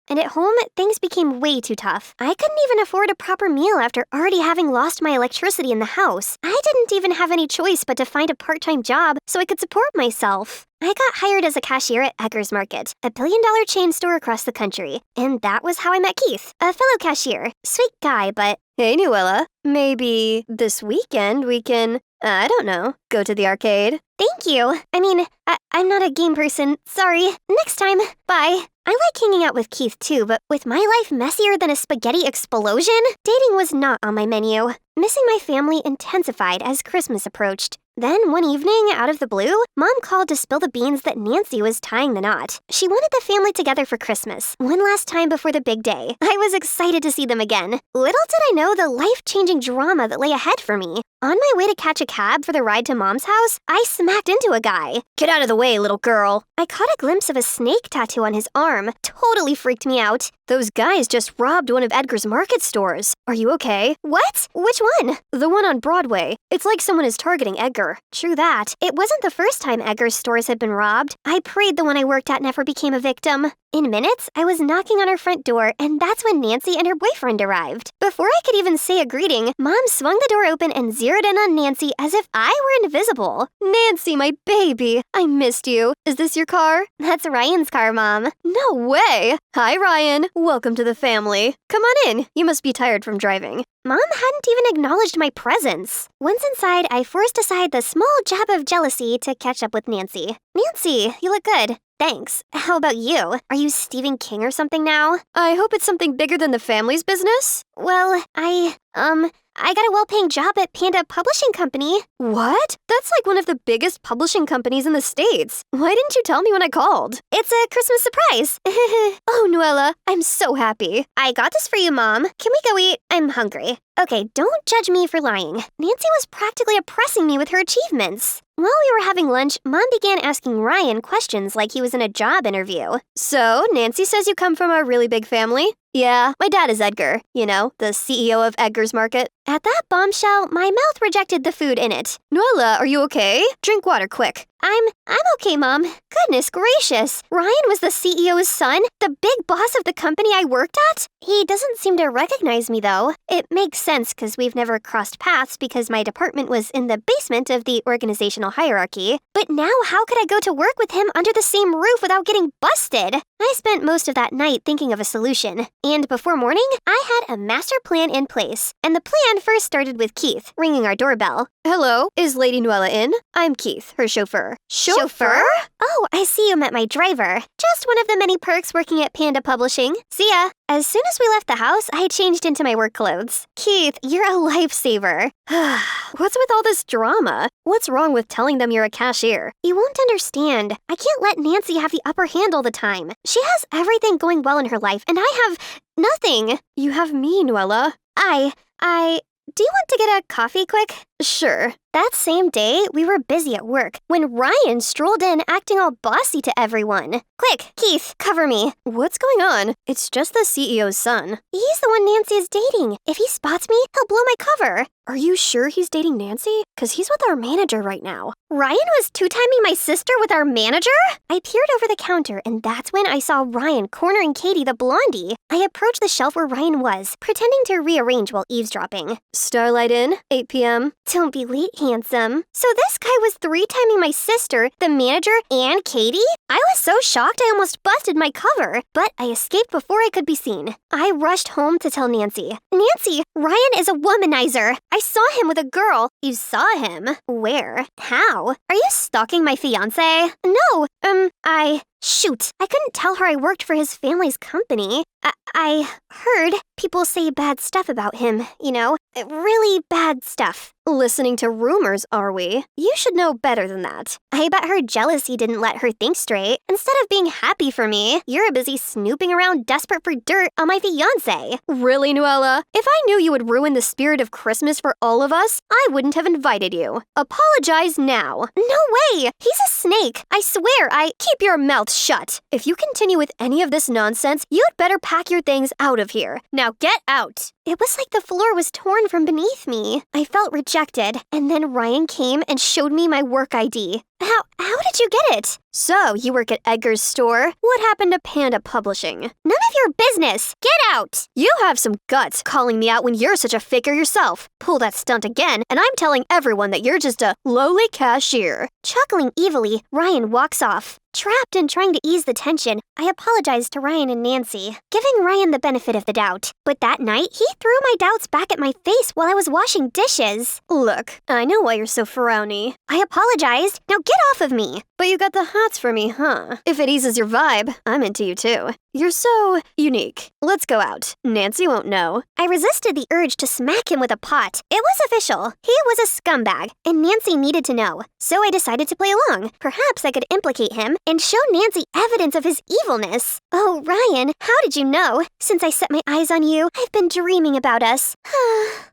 And at home, things became way too tough. I couldn't even afford a proper meal after already having lost my electricity in the house. I didn't even have any choice but to find a part-time job so I could support myself. I got hired as a cashier at Edgar's Market, a billion-dollar chain store across the country. And that was how I met Keith, a fellow cashier. Sweet guy, but... Hey, Nella, maybe this weekend we can, I don't know, go to the arcade? Thank you. I mean, I'm not a game person. Sorry. Next time. Bye. I like hanging out with Keith too, but with my life messier than a spaghetti explosion, dating was not on my menu. Missing my family intensified as Christmas approached. Then, one evening, out of the blue, Mom called to spill the beans that Nancy was tying the knot. She wanted the family together for Christmas, one last time before the big day. I was excited to see them again. Little did I know the life-changing drama that lay ahead for me. On my way to catch a cab for the ride to Mom's house, I smacked into a guy. Get out of the way, little girl. I caught a glimpse of a snake tattoo on his arm. Totally freaked me out. Those guys just robbed one of Edgar's Market stores. Are you okay? What? Which one? The one on Broadway. It's like someone is targeting Edgar. True that. It wasn't the first time Edgar's stores had been robbed. I prayed the one I worked at never became a victim. In minutes, I was knocking on her front door, and that's when Nancy and her boyfriend arrived. Before I could even say a greeting, Mom swung the door open and zeroed in on Nancy as if I were invisible. Nancy, my baby, I missed you. Is this your car? That's Ryan's car, Mom. No way! Hi, Ryan. Welcome to the family. Come on in. You must be tired from driving. Mom hadn't even acknowledged my presence. Once inside, I forced aside the small jab of jealousy to catch up with Nancy. Nancy, you look good. Thanks. How about you? Are you Stephen King or something now? I hope it's something bigger than the family's business. Well, I got a well-paying job at Panda Publishing Company. What? That's like one of the biggest publishing companies in the States. Why didn't you tell me when I called? It's a Christmas surprise. Oh, Nella, I'm so happy. I got this for you, Mom. Can we go eat? I'm hungry. Okay, don't judge me for lying. Nancy was practically oppressing me with her achievements. While we were having lunch, Mom began asking Ryan questions like he was in a job interview. So, Nancy says you come from a really big family? Yeah, my dad is Edgar, you know, the CEO of Edgar's Market. At that bombshell, my mouth rejected the food in it. Nella, are you okay? Drink water quick. I'm okay, Mom. Goodness gracious. Ryan was the CEO's son, the big boss of the company I worked at? He doesn't seem to recognize me, though. It makes sense because we've never crossed paths because my department was in the basement of the organizational hierarchy. But now how could I go to work with him under the same roof without getting busted? I spent most of that night thinking of a solution. And before morning, I had a master plan in place. And the plan first started with Keith ringing our doorbell. Hello, is Lady Nella in? I'm Keith, her chauffeur. Chauffeur? Oh, I see you met my driver. Just one of the many perks working at Panda Publishing. See ya. As soon as we left the house, I changed into my work clothes. Keith, you're a lifesaver. What's with all this drama? What's wrong with telling them you're a cashier? You won't understand. I can't let Nancy have the upper hand all the time. She has everything going well in her life, and I have nothing. You have me, Nella. Do you want to get a coffee quick? Sure. That same day, we were busy at work when Ryan strolled in acting all bossy to everyone. Quick, Keith, cover me. What's going on? It's just the CEO's son. He's the one Nancy is dating. If he spots me, he'll blow my cover. Are you sure he's dating Nancy? Because he's with our manager right now. Ryan was two-timing my sister with our manager? I peered over the counter, and that's when I saw Ryan cornering Katie the blondie. I approached the shelf where Ryan was, pretending to rearrange while eavesdropping. Starlight in, 8 p.m. Don't be late, handsome. So this guy was three-timing my sister, the manager, and Katie? I was so shocked I almost busted my cover, but I escaped before I could be seen. I rushed home to tell Nancy. Nancy, Ryan is a womanizer. I saw him with a girl. You saw him? Where? How? Are you stalking my fiancé? No, Shoot, I couldn't tell her I worked for his family's company. I heard people say bad stuff about him, you know? Really bad stuff. Listening to rumors, are we? You should know better than that. I bet her jealousy didn't let her think straight. Instead of being happy for me, you're busy snooping around desperate for dirt on my fiancé. Really, Nella? If I knew you would ruin the spirit of Christmas for all of us, I wouldn't have invited you. Apologize now. No way! He's a snake. I swear, Keep your mouth shut. If you continue with any of this nonsense, you'd better pack your things out of here. Now get out. It was like the floor was torn from beneath me. I felt rejected, and then Ryan came and showed me my work ID. How did you get it? So, you work at Edgar's store? What happened to Panda Publishing? None of your business! Get out! You have some guts calling me out when you're such a faker yourself. Pull that stunt again, and I'm telling everyone that you're just a lowly cashier. Chuckling evilly, Ryan walks off. Trapped and trying to ease the tension, I apologized to Ryan and Nancy, giving Ryan the benefit of the doubt. But that night, he threw my doubts back at my face while I was washing dishes. Look, I know why you're so frowny. I apologized. Now get off of me. But you got the hots for me, huh? If it eases your vibe, I'm into you too. You're so unique. Let's go out. Nancy won't know. I resisted the urge to smack him with a pot. It was official. He was a scumbag, and Nancy needed to know. So I decided to play along. Perhaps I could implicate him and show Nancy evidence of his evilness. Oh, Ryan, how did you know? Since I set my eyes on you, I've been dreaming about us.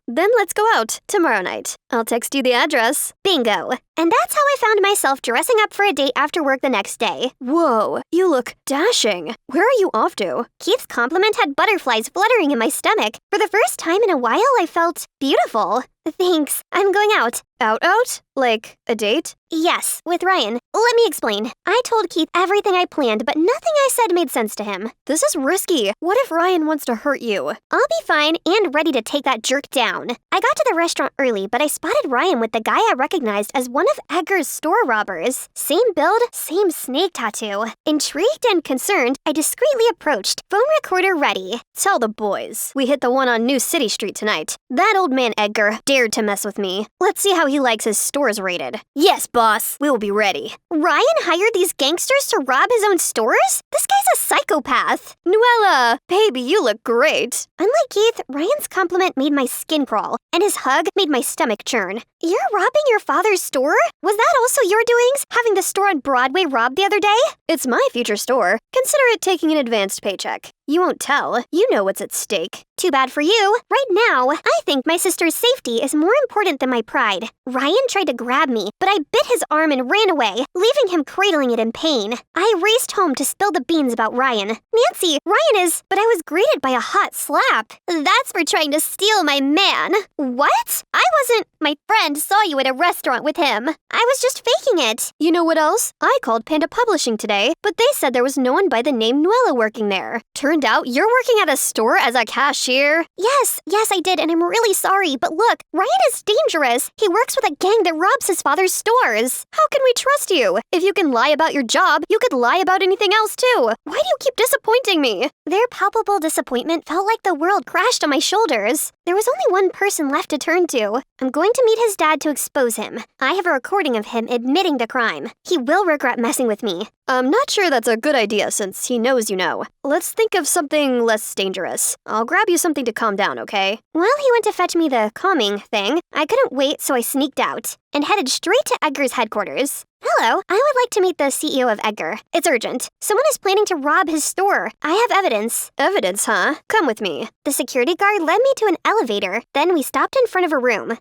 Then let's go out tomorrow night. I'll text you the address. Bingo. And that's how I found myself dressing up for a date after work the next day. Whoa, you look dashing. Where are you off to? Keith's compliment had butterflies fluttering in my stomach. For the first time in a while, I felt beautiful. Thanks. I'm going out. Out? Like a date? Yes, with Ryan. Let me explain. I told Keith everything I planned, but nothing I said made sense to him. This is risky. What if Ryan wants to hurt you? I'll be fine and ready to take that jerk down. I got to the restaurant early, but I spotted Ryan with the guy I recognized as one of Edgar's store robbers. Same build, same snake tattoo. Intrigued and concerned, I discreetly approached, phone recorder ready. Tell the boys. We hit the one on New City Street tonight. That old man Edgar dared to mess with me. Let's see how he likes his stores rated. Yes, boss. We will be ready. Ryan hired these gangsters to rob his own stores? This guy's a psychopath. Nella, baby, you look great. Unlike Keith, Ryan's compliment made my skin crawl, and his hug made my stomach churn. You're robbing your father's store? Was that also your doings? Having the store on Broadway robbed the other day? It's my future store. Consider it taking an advanced paycheck. You won't tell. You know what's at stake. Too bad for you. Right now, I think my sister's safety is more important than my pride. Ryan tried to grab me, but I bit his arm and ran away, leaving him cradling it in pain. I raced home to spill the beans about Ryan. Nancy, Ryan is... But I was greeted by a hot slap. That's for trying to steal my man. What? I wasn't... My friend saw you at a restaurant with him. I was just faking it. You know what else? I called Panda Publishing today, but they said there was no one by the name Nella working there. Turned out you're working at a store as a cashier? cashier? Yes, I did, and I'm really sorry. But look, Ryan is dangerous. He works with a gang that robs his father's stores. How can we trust you? If you can lie about your job, you could lie about anything else too. Why do you keep disappointing me? Their palpable disappointment felt like the world crashed on my shoulders. There was only one person left to turn to. I'm going to meet his dad to expose him. I have a recording of him admitting the crime. He will regret messing with me. I'm not sure that's a good idea since he knows you know. Let's think of something less dangerous. I'll grab you something to calm down, okay? While he went to fetch me the calming thing, I couldn't wait, so I sneaked out and headed straight to Edgar's headquarters. Hello, I would like to meet the CEO of Edgar. It's urgent. Someone is planning to rob his store. I have evidence. Evidence, huh? Come with me. The security guard led me to an elevator. Then we stopped in front of a room.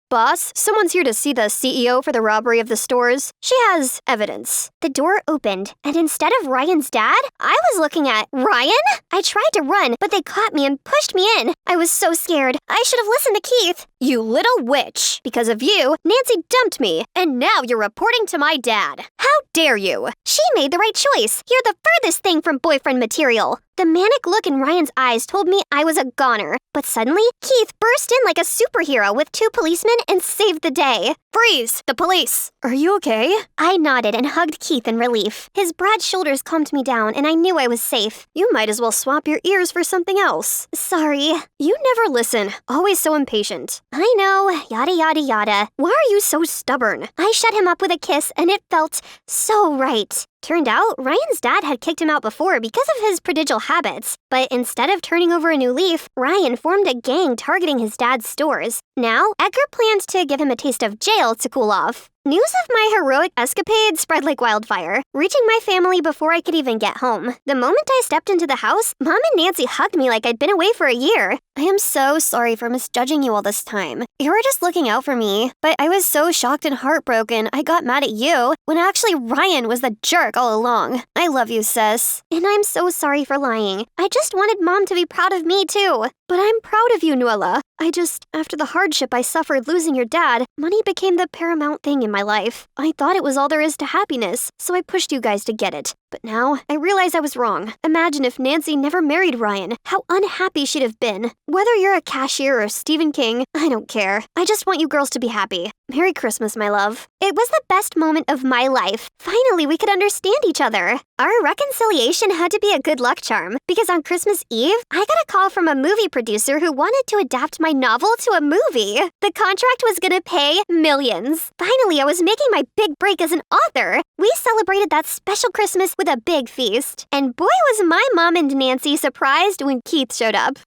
Boss, someone's here to see the CEO for the robbery of the stores. She has evidence. The door opened, and instead of Ryan's dad, I was looking at Ryan? I tried to run, but they caught me and pushed me in. I was so scared. I should have listened to Keith. You little witch. Because of you, Nancy dumped me, and now you're reporting to my dad. How dare you? She made the right choice. You're the furthest thing from boyfriend material. The manic look in Ryan's eyes told me I was a goner. But suddenly, Keith burst in like a superhero with 2 policemen and saved the day. Freeze! The police! Are you okay? I nodded and hugged Keith in relief. His broad shoulders calmed me down and I knew I was safe. You might as well swap your ears for something else. Sorry. You never listen. Always so impatient. I know. Yada yada yada. Why are you so stubborn? I shut him up with a kiss and it felt so right. Turned out, Ryan's dad had kicked him out before because of his prodigal habits. But instead of turning over a new leaf, Ryan formed a gang targeting his dad's stores. Now, Edgar plans to give him a taste of jail to cool off. News of my heroic escapade spread like wildfire, reaching my family before I could even get home. The moment I stepped into the house, Mom and Nancy hugged me like I'd been away for a year. I am so sorry for misjudging you all this time. You were just looking out for me, but I was so shocked and heartbroken I got mad at you when actually Ryan was the jerk all along. I love you, sis. And I'm so sorry for lying. I just wanted Mom to be proud of me too. But I'm proud of you, Nella. After the hardship I suffered losing your dad, money became the paramount thing in my life. I thought it was all there is to happiness, so I pushed you guys to get it. But now, I realize I was wrong. Imagine if Nancy never married Ryan, how unhappy she'd have been. Whether you're a cashier or Stephen King, I don't care. I just want you girls to be happy. Merry Christmas, my love. It was the best moment of my life. Finally, we could understand each other. Our reconciliation had to be a good luck charm, because on Christmas Eve, I got a call from a movie producer who wanted to adapt my novel to a movie. The contract was gonna pay millions. Finally, I was making my big break as an author. We celebrated that special Christmas with a big feast. And boy was my mom and Nancy surprised when Keith showed up.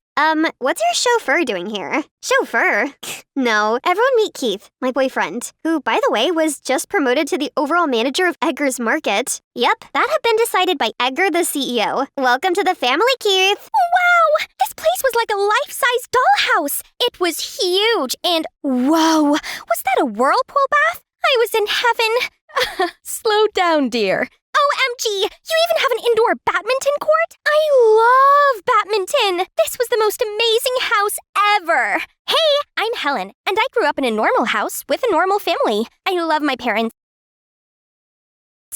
What's your chauffeur doing here? Chauffeur? No, everyone meet Keith, my boyfriend, who, by the way, was just promoted to the overall manager of Edgar's Market. Yep, that had been decided by Edgar, the CEO. Welcome to the family, Keith. Wow! This place was like a life-size dollhouse. It was huge and whoa! Was that a whirlpool bath? I was in heaven. Slow down, dear. OMG! You even have an indoor badminton court? I love badminton! This was the most amazing house ever! Hey, I'm Helen, and I grew up in a normal house with a normal family. I love my parents,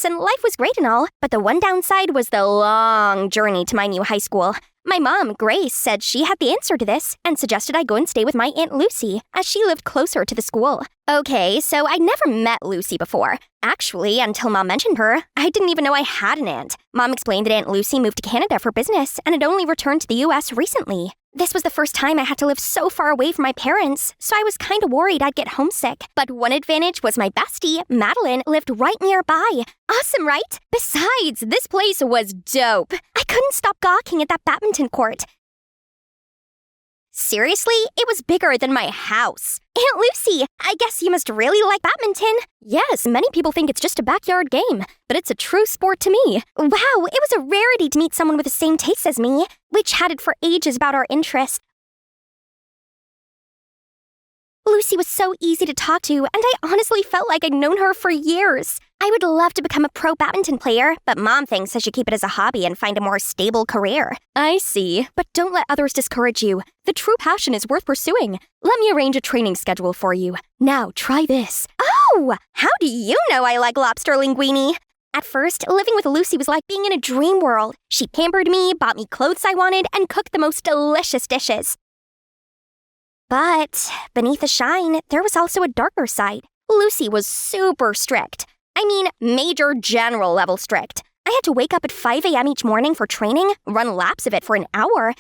and life was great and all, but the one downside was the long journey to my new high school. My mom, Grace, said she had the answer to this and suggested I go and stay with my Aunt Lucy, as she lived closer to the school. Okay, so I'd never met Lucy before. Actually, until Mom mentioned her, I didn't even know I had an aunt. Mom explained that Aunt Lucy moved to Canada for business and had only returned to the US recently. This was the first time I had to live so far away from my parents, so I was kind of worried I'd get homesick. But one advantage was my bestie, Madeline, lived right nearby. Awesome, right? Besides, this place was dope. I couldn't stop gawking at that badminton court. Seriously, it was bigger than my house. Aunt Lucy, I guess you must really like badminton. Yes, many people think it's just a backyard game, but it's a true sport to me. Wow, it was a rarity to meet someone with the same taste as me. We chatted for ages about our interests. Lucy was so easy to talk to, and I honestly felt like I'd known her for years. I would love to become a pro badminton player, but Mom thinks I should keep it as a hobby and find a more stable career. I see, but don't let others discourage you. The true passion is worth pursuing. Let me arrange a training schedule for you. Now, try this. Oh! How do you know I like lobster linguine? At first, living with Lucy was like being in a dream world. She pampered me, bought me clothes I wanted, and cooked the most delicious dishes. But beneath the shine, there was also a darker side. Lucy was super strict. I mean, major general level strict. I had to wake up at 5 a.m. each morning for training, run laps of it for an hour,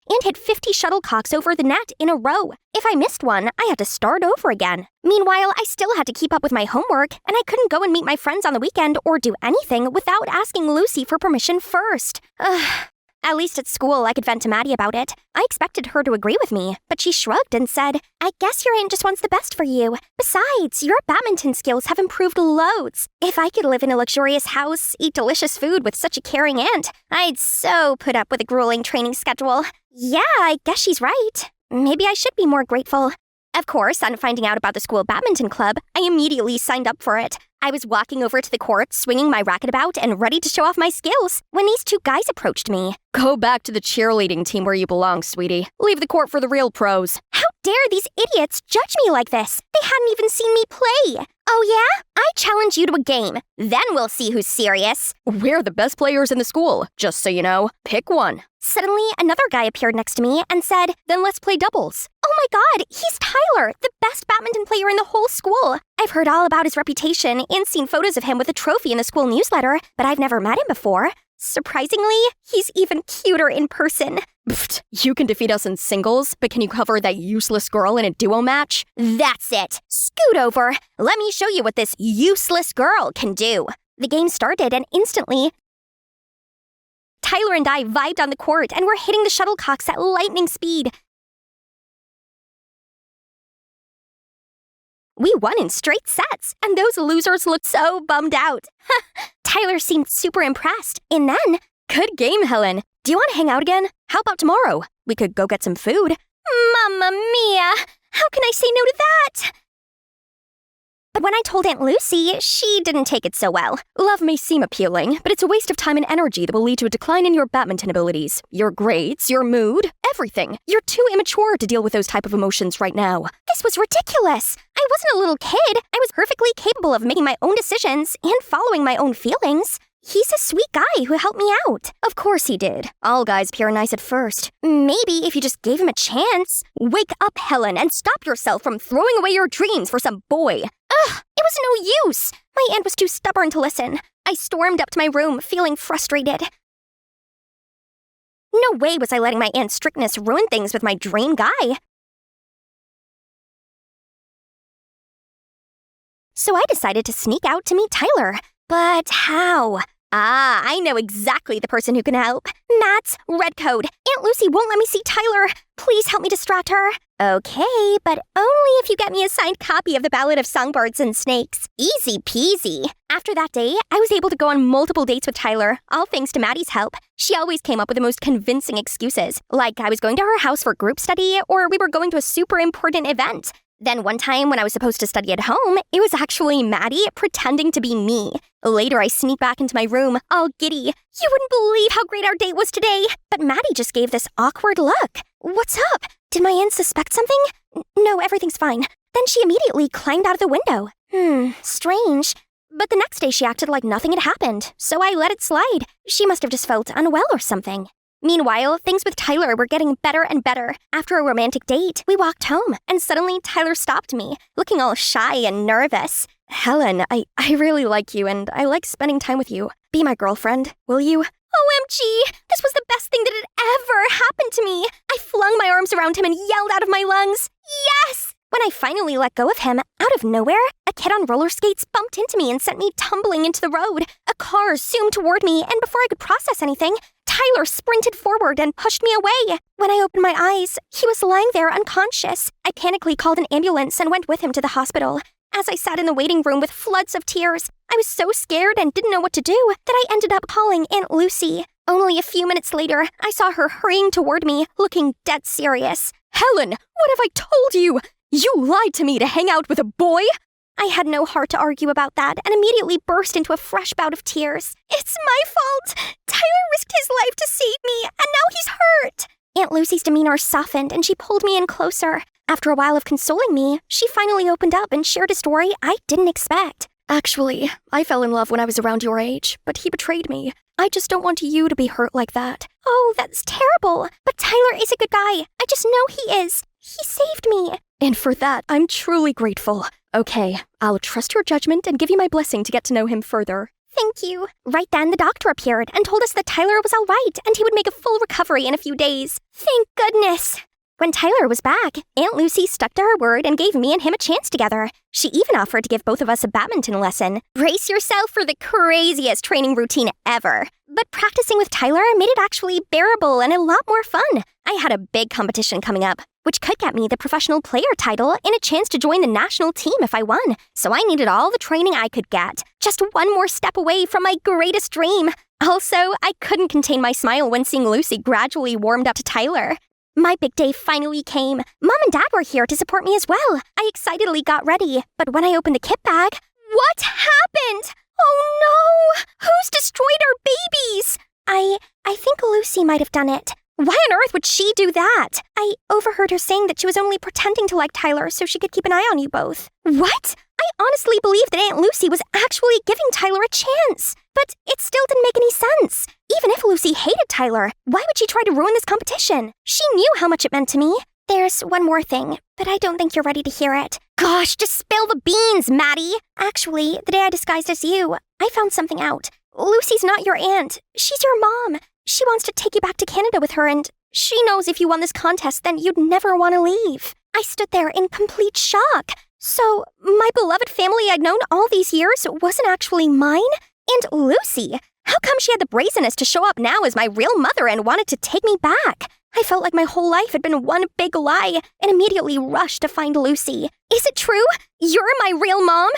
and hit 50 shuttlecocks over the net in a row. If I missed one, I had to start over again. Meanwhile, I still had to keep up with my homework, and I couldn't go and meet my friends on the weekend or do anything without asking Lucy for permission first. At least at school, I could vent to Maddie about it. I expected her to agree with me, but she shrugged and said, "I guess your aunt just wants the best for you. Besides, your badminton skills have improved loads. If I could live in a luxurious house, eat delicious food with such a caring aunt, I'd so put up with a grueling training schedule." Yeah, I guess she's right. Maybe I should be more grateful. Of course, on finding out about the school badminton club, I immediately signed up for it. I was walking over to the court, swinging my racket about, and ready to show off my skills, when these two guys approached me. "Go back to the cheerleading team where you belong, sweetie. Leave the court for the real pros." How dare these idiots judge me like this? They hadn't even seen me play. "Oh yeah? I challenge you to a game. Then we'll see who's serious." "We're the best players in the school, just so you know. Pick one." Suddenly, another guy appeared next to me and said, "Then let's play doubles." Oh my god, he's Tyler, the best badminton player in the whole school. I've heard all about his reputation and seen photos of him with a trophy in the school newsletter, but I've never met him before. Surprisingly, he's even cuter in person. Pfft, you can defeat us in singles, but can you cover that useless girl in a duo match? That's it. Scoot over. Let me show you what this useless girl can do. The game started, and instantly, Tyler and I vibed on the court and were hitting the shuttlecocks at lightning speed. We won in straight sets, and those losers looked so bummed out. Tyler seemed super impressed, and then, "Good game, Helen. Do you want to hang out again? How about tomorrow? We could go get some food." Mamma mia! How can I say no to that? But when I told Aunt Lucy, she didn't take it so well. Love may seem appealing, but it's a waste of time and energy that will lead to a decline in your badminton abilities, your grades, your mood, everything. You're too immature to deal with those type of emotions right now. This was ridiculous. I wasn't a little kid. I was perfectly capable of making my own decisions and following my own feelings. He's a sweet guy who helped me out. Of course he did. All guys appear nice at first. Maybe if you just gave him a chance. Wake up, Helen, and stop yourself from throwing away your dreams for some boy. Ugh, it was no use. My aunt was too stubborn to listen. I stormed up to my room, feeling frustrated. No way was I letting my aunt's strictness ruin things with my dream guy. So I decided to sneak out to meet Tyler. But how? I know exactly the person who can help. Matt's red code. Aunt Lucy won't let me see Tyler. Please help me distract her. Okay, but only if you get me a signed copy of the Ballad of Songbirds and Snakes. Easy peasy. After that day, I was able to go on multiple dates with Tyler, all thanks to Maddie's help. She always came up with the most convincing excuses, like I was going to her house for group study, or we were going to a super important event. Then one time when I was supposed to study at home, it was actually Maddie pretending to be me. Later, I sneaked back into my room, all giddy. You wouldn't believe how great our date was today. But Maddie just gave this awkward look. What's up? Did my aunt suspect something? No, everything's fine. Then she immediately climbed out of the window. Strange. But the next day she acted like nothing had happened, so I let it slide. She must have just felt unwell or something. Meanwhile, things with Tyler were getting better and better. After a romantic date, we walked home, and suddenly Tyler stopped me, looking all shy and nervous. "Helen, I really like you, and I like spending time with you. Be my girlfriend, will you?" OMG! This was the best thing that had ever happened to me! I flung my arms around him and yelled out of my lungs, "Yes!" When I finally let go of him, out of nowhere, a kid on roller skates bumped into me and sent me tumbling into the road. A car zoomed toward me, and before I could process anything, Tyler sprinted forward and pushed me away. When I opened my eyes, he was lying there unconscious. I panically called an ambulance and went with him to the hospital. As I sat in the waiting room with floods of tears, I was so scared and didn't know what to do that I ended up calling Aunt Lucy. Only a few minutes later, I saw her hurrying toward me, looking dead serious. "Helen, what have I told you? You lied to me to hang out with a boy?" I had no heart to argue about that and immediately burst into a fresh bout of tears. "It's my fault! Tyler risked his life to save me, and now he's hurt!" Aunt Lucy's demeanor softened and she pulled me in closer. After a while of consoling me, she finally opened up and shared a story I didn't expect. Actually, I fell in love when I was around your age, but he betrayed me. I just don't want you to be hurt like that. Oh, that's terrible. But Tyler is a good guy. I just know he is. He saved me. And for that, I'm truly grateful. Okay, I'll trust your judgment and give you my blessing to get to know him further. Thank you. Right then, the doctor appeared and told us that Tyler was all right and he would make a full recovery in a few days. Thank goodness. When Tyler was back, Aunt Lucy stuck to her word and gave me and him a chance together. She even offered to give both of us a badminton lesson. Brace yourself for the craziest training routine ever. But practicing with Tyler made it actually bearable and a lot more fun. I had a big competition coming up, which could get me the professional player title and a chance to join the national team if I won. So I needed all the training I could get. Just one more step away from my greatest dream. Also, I couldn't contain my smile when seeing Lucy gradually warmed up to Tyler. My big day finally came. Mom and Dad were here to support me as well. I excitedly got ready, but when I opened the kit bag, what happened? Oh no! Who's destroyed our babies? I think Lucy might have done it. Why on earth would she do that? I overheard her saying that she was only pretending to like Tyler so she could keep an eye on you both. What? I honestly believe that Aunt Lucy was actually giving Tyler a chance. But it still didn't make any sense. Even if Lucy hated Tyler, why would she try to ruin this competition? She knew how much it meant to me. There's one more thing, but I don't think you're ready to hear it. Gosh, just spill the beans, Maddie. Actually, the day I disguised as you, I found something out. Lucy's not your aunt. She's your mom. She wants to take you back to Canada with her, and she knows if you won this contest, then you'd never want to leave. I stood there in complete shock. So, my beloved family I'd known all these years wasn't actually mine? And Lucy? How come she had the brazenness to show up now as my real mother and wanted to take me back? I felt like my whole life had been one big lie and immediately rushed to find Lucy. Is it true? You're my real mom?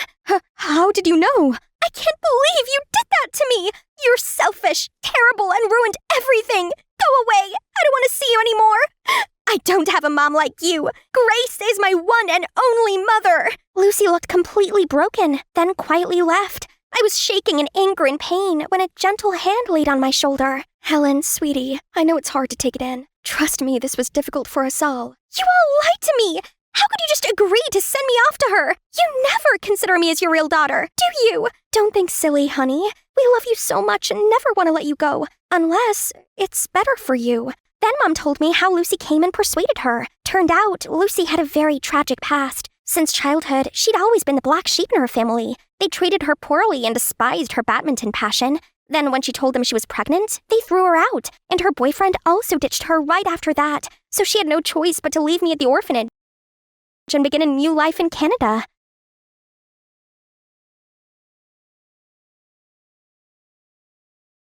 How did you know? I can't believe you did that to me! You're selfish, terrible, and ruined everything! Go away! I don't want to see you anymore! I don't have a mom like you! Grace is my one and only mother! Lucy looked completely broken, then quietly left. I was shaking in anger and pain when a gentle hand laid on my shoulder. Helen, sweetie, I know it's hard to take it in. Trust me, this was difficult for us all. You all lied to me! How could you just agree to send me off to her? You never consider me as your real daughter, do you? Don't think silly, honey. We love you so much and never want to let you go, unless it's better for you. Then Mom told me how Lucy came and persuaded her. Turned out, Lucy had a very tragic past. Since childhood, she'd always been the black sheep in her family. They treated her poorly and despised her badminton passion. Then when she told them she was pregnant, they threw her out, and her boyfriend also ditched her right after that. So she had no choice but to leave me at the orphanage and begin a new life in Canada.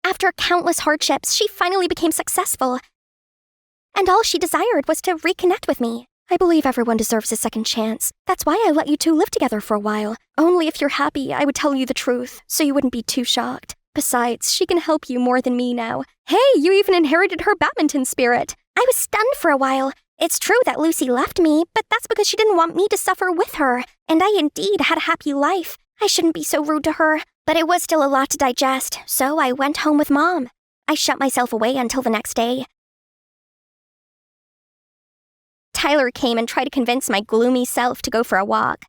After countless hardships, she finally became successful, and all she desired was to reconnect with me. I believe everyone deserves a second chance. That's why I let you two live together for a while. Only if you're happy, I would tell you the truth, so you wouldn't be too shocked. Besides, she can help you more than me now. Hey, you even inherited her badminton spirit. I was stunned for a while. It's true that Lucy left me, but that's because she didn't want me to suffer with her. And I indeed had a happy life. I shouldn't be so rude to her. But it was still a lot to digest, so I went home with Mom. I shut myself away until the next day. Tyler came and tried to convince my gloomy self to go for a walk.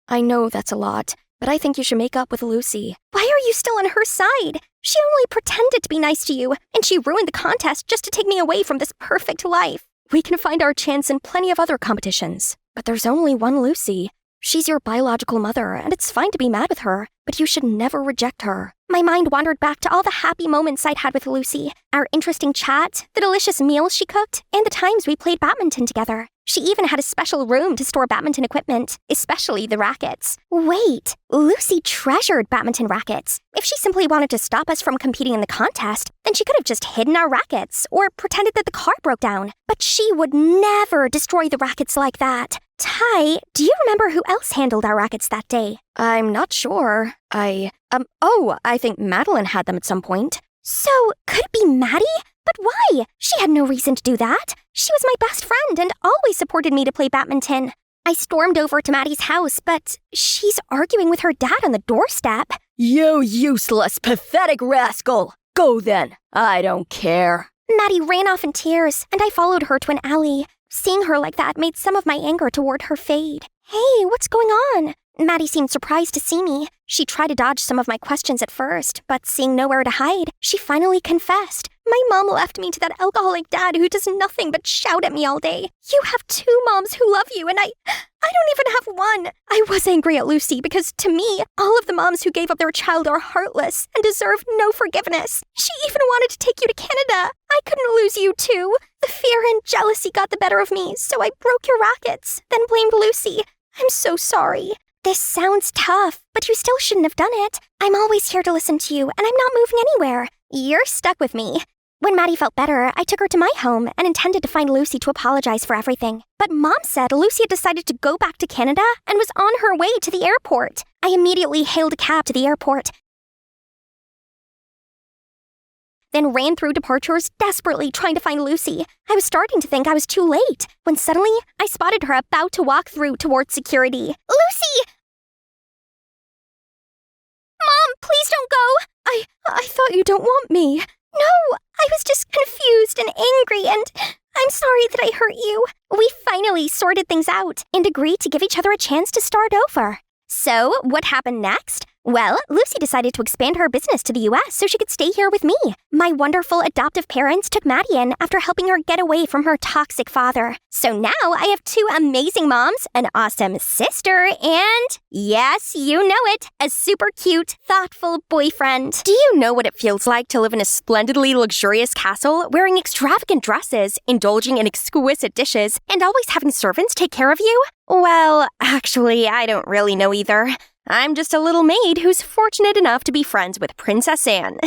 I know that's a lot, but I think you should make up with Lucy. Why are you still on her side? She only pretended to be nice to you, and she ruined the contest just to take me away from this perfect life. We can find our chance in plenty of other competitions, but there's only one Lucy. She's your biological mother, and it's fine to be mad with her, but you should never reject her. My mind wandered back to all the happy moments I'd had with Lucy, our interesting chat, the delicious meals she cooked, and the times we played badminton together. She even had a special room to store badminton equipment, especially the rackets. Wait, Lucy treasured badminton rackets. If she simply wanted to stop us from competing in the contest, then she could have just hidden our rackets or pretended that the car broke down. But she would never destroy the rackets like that. Ty, do you remember who else handled our rackets that day? I'm not sure. I think Madeline had them at some point. So, could it be Maddie? But why? She had no reason to do that. She was my best friend and always supported me to play badminton. I stormed over to Maddie's house, but she's arguing with her dad on the doorstep. You useless, pathetic rascal! Go then. I don't care. Maddie ran off in tears, and I followed her to an alley. Seeing her like that made some of my anger toward her fade. Hey, what's going on? Maddie seemed surprised to see me. She tried to dodge some of my questions at first, but seeing nowhere to hide, she finally confessed. My mom left me to that alcoholic dad who does nothing but shout at me all day. You have 2 moms who love you, and I don't even have one. I was angry at Lucy because, to me, all of the moms who gave up their child are heartless and deserve no forgiveness. She even wanted to take you to Canada. I couldn't lose you too. The fear and jealousy got the better of me, so I broke your rackets, then blamed Lucy. I'm so sorry. This sounds tough, but you still shouldn't have done it. I'm always here to listen to you, and I'm not moving anywhere. You're stuck with me. When Maddie felt better, I took her to my home and intended to find Lucy to apologize for everything. But Mom said Lucy had decided to go back to Canada and was on her way to the airport. I immediately hailed a cab to the airport, then ran through departures, desperately trying to find Lucy. I was starting to think I was too late, when suddenly I spotted her about to walk through towards security. Lucy! Mom, please don't go! I thought you don't want me. No, I was just confused and angry, and I'm sorry that I hurt you. We finally sorted things out and agreed to give each other a chance to start over. So, what happened next? Well, Lucy decided to expand her business to the US so she could stay here with me. My wonderful adoptive parents took Maddie in after helping her get away from her toxic father. So now I have 2 amazing moms, an awesome sister, and, yes, you know it, a super cute, thoughtful boyfriend. Do you know what it feels like to live in a splendidly luxurious castle, wearing extravagant dresses, indulging in exquisite dishes, and always having servants take care of you? Well, actually, I don't really know either. I'm just a little maid who's fortunate enough to be friends with Princess Anne.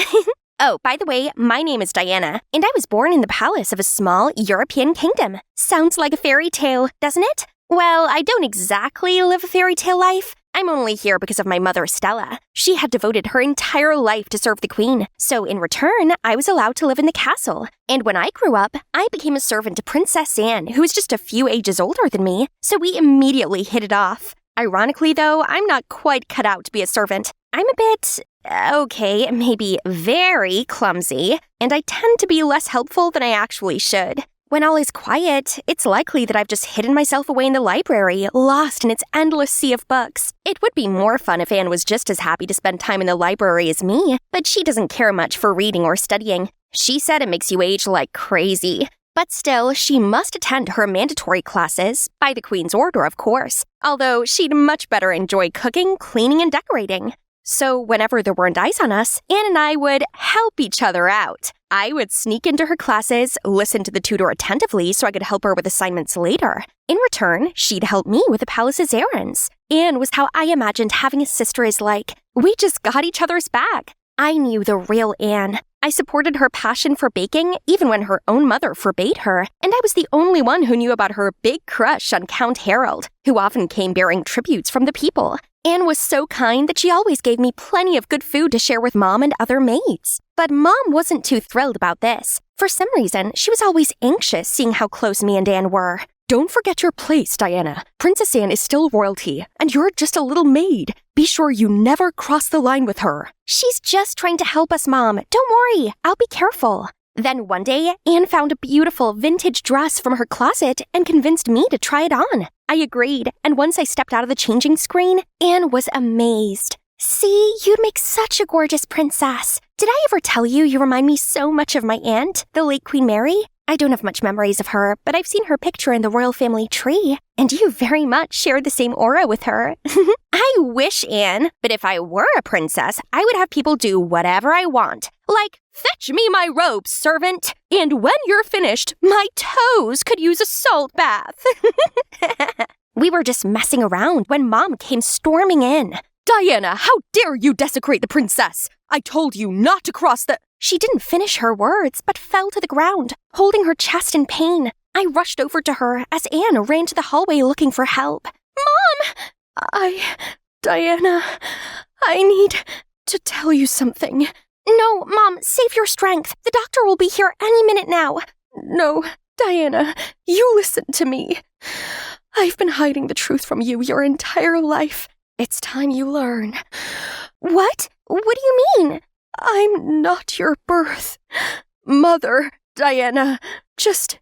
Oh, by the way, my name is Diana, and I was born in the palace of a small European kingdom. Sounds like a fairy tale, doesn't it? Well, I don't exactly live a fairy tale life. I'm only here because of my mother, Stella. She had devoted her entire life to serve the queen, so in return, I was allowed to live in the castle. And when I grew up, I became a servant to Princess Anne, who was just a few ages older than me, so we immediately hit it off. Ironically, though, I'm not quite cut out to be a servant. I'm a bit, okay, maybe very clumsy, and I tend to be less helpful than I actually should. When all is quiet, it's likely that I've just hidden myself away in the library, lost in its endless sea of books. It would be more fun if Anne was just as happy to spend time in the library as me, but she doesn't care much for reading or studying. She said it makes you age like crazy. But still, she must attend her mandatory classes, by the Queen's order, of course, although she'd much better enjoy cooking, cleaning, and decorating. So whenever there weren't eyes on us, Anne and I would help each other out. I would sneak into her classes, listen to the tutor attentively so I could help her with assignments later. In return, she'd help me with the palace's errands. Anne was how I imagined having a sister is like. We just got each other's back. I knew the real Anne. I supported her passion for baking even when her own mother forbade her, and I was the only one who knew about her big crush on Count Harold, who often came bearing tributes from the people. Anne was so kind that she always gave me plenty of good food to share with Mom and other maids. But Mom wasn't too thrilled about this. For some reason, she was always anxious seeing how close me and Anne were. Don't forget your place, Diana. Princess Anne is still royalty, and you're just a little maid. Be sure you never cross the line with her. She's just trying to help us, Mom. Don't worry, I'll be careful. Then one day, Anne found a beautiful vintage dress from her closet and convinced me to try it on. I agreed, and once I stepped out of the changing screen, Anne was amazed. See, you'd make such a gorgeous princess. Did I ever tell you you remind me so much of my aunt, the late Queen Mary? I don't have much memories of her, but I've seen her picture in the royal family tree, and you very much share the same aura with her. I wish, Anne, but if I were a princess, I would have people do whatever I want. Like, fetch me my robes, servant, and when you're finished, my toes could use a salt bath. We were just messing around when Mom came storming in. Diana, how dare you desecrate the princess? I told you not to cross the... She didn't finish her words, but fell to the ground, holding her chest in pain. I rushed over to her as Anne ran to the hallway looking for help. Mom! Diana, I need to tell you something. No, Mom, save your strength. The doctor will be here any minute now. No, Diana, you listen to me. I've been hiding the truth from you your entire life. It's time you learn. What? What do you mean? I'm not your birth mother, Diana. Just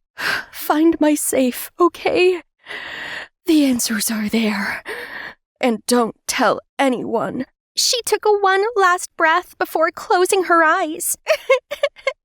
Find my safe, okay? The answers are there. And don't tell anyone. She took one last breath before closing her eyes.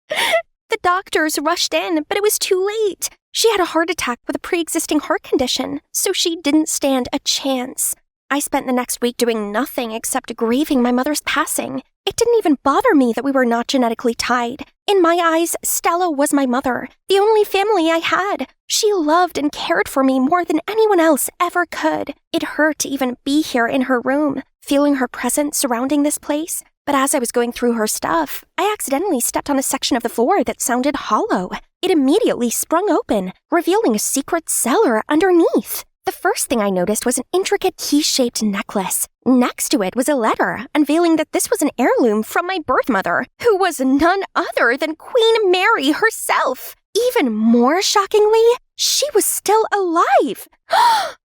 The doctors rushed in, but it was too late. She had a heart attack with a pre-existing heart condition, so she didn't stand a chance. I spent the next week doing nothing except grieving my mother's passing. It didn't even bother me that we were not genetically tied. In my eyes, Stella was my mother, the only family I had. She loved and cared for me more than anyone else ever could. It hurt to even be here in her room, feeling her presence surrounding this place. But as I was going through her stuff, I accidentally stepped on a section of the floor that sounded hollow. It immediately sprung open, revealing a secret cellar underneath. The first thing I noticed was an intricate key-shaped necklace. Next to it was a letter, unveiling that this was an heirloom from my birth mother, who was none other than Queen Mary herself. Even more shockingly, she was still alive.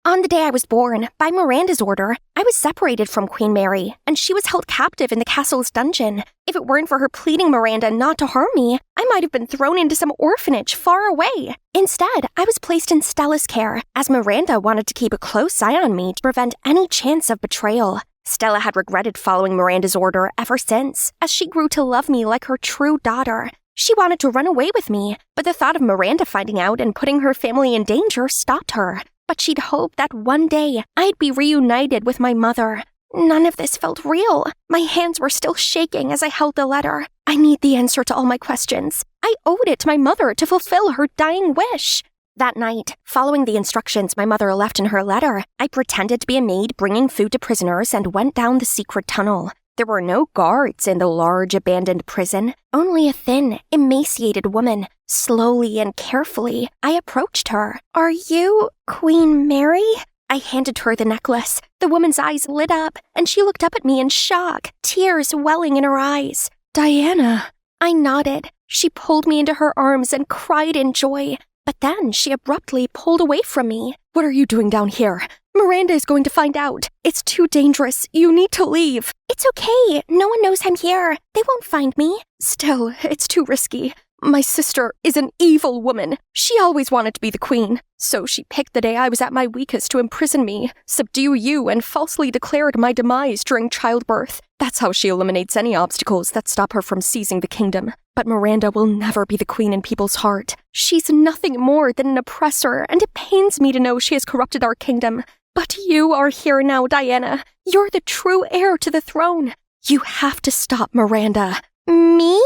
On the day I was born, by Miranda's order, I was separated from Queen Mary, and she was held captive in the castle's dungeon. If it weren't for her pleading Miranda not to harm me, I might have been thrown into some orphanage far away. Instead, I was placed in Stella's care, as Miranda wanted to keep a close eye on me to prevent any chance of betrayal. Stella had regretted following Miranda's order ever since, as she grew to love me like her true daughter. She wanted to run away with me, but the thought of Miranda finding out and putting her family in danger stopped her. But she'd hoped that one day I'd be reunited with my mother. None of this felt real. My hands were still shaking as I held the letter. I need the answer to all my questions. I owed it to my mother to fulfill her dying wish. That night, following the instructions my mother left in her letter, I pretended to be a maid bringing food to prisoners and went down the secret tunnel. There were no guards in the large abandoned prison, only a thin, emaciated woman. Slowly and carefully, I approached her. "Are you Queen Mary?" I handed her the necklace. The woman's eyes lit up, and she looked up at me in shock, tears welling in her eyes. "Diana." I nodded. She pulled me into her arms and cried in joy. But then she abruptly pulled away from me. "What are you doing down here? Miranda is going to find out. It's too dangerous. You need to leave." "It's okay. No one knows I'm here. They won't find me." "Still, it's too risky. My sister is an evil woman. She always wanted to be the queen. So she picked the day I was at my weakest to imprison me, subdue you, and falsely declared my demise during childbirth. That's how she eliminates any obstacles that stop her from seizing the kingdom. But Miranda will never be the queen in people's heart. She's nothing more than an oppressor, and it pains me to know she has corrupted our kingdom. But you are here now, Diana. You're the true heir to the throne. You have to stop Miranda." "Me?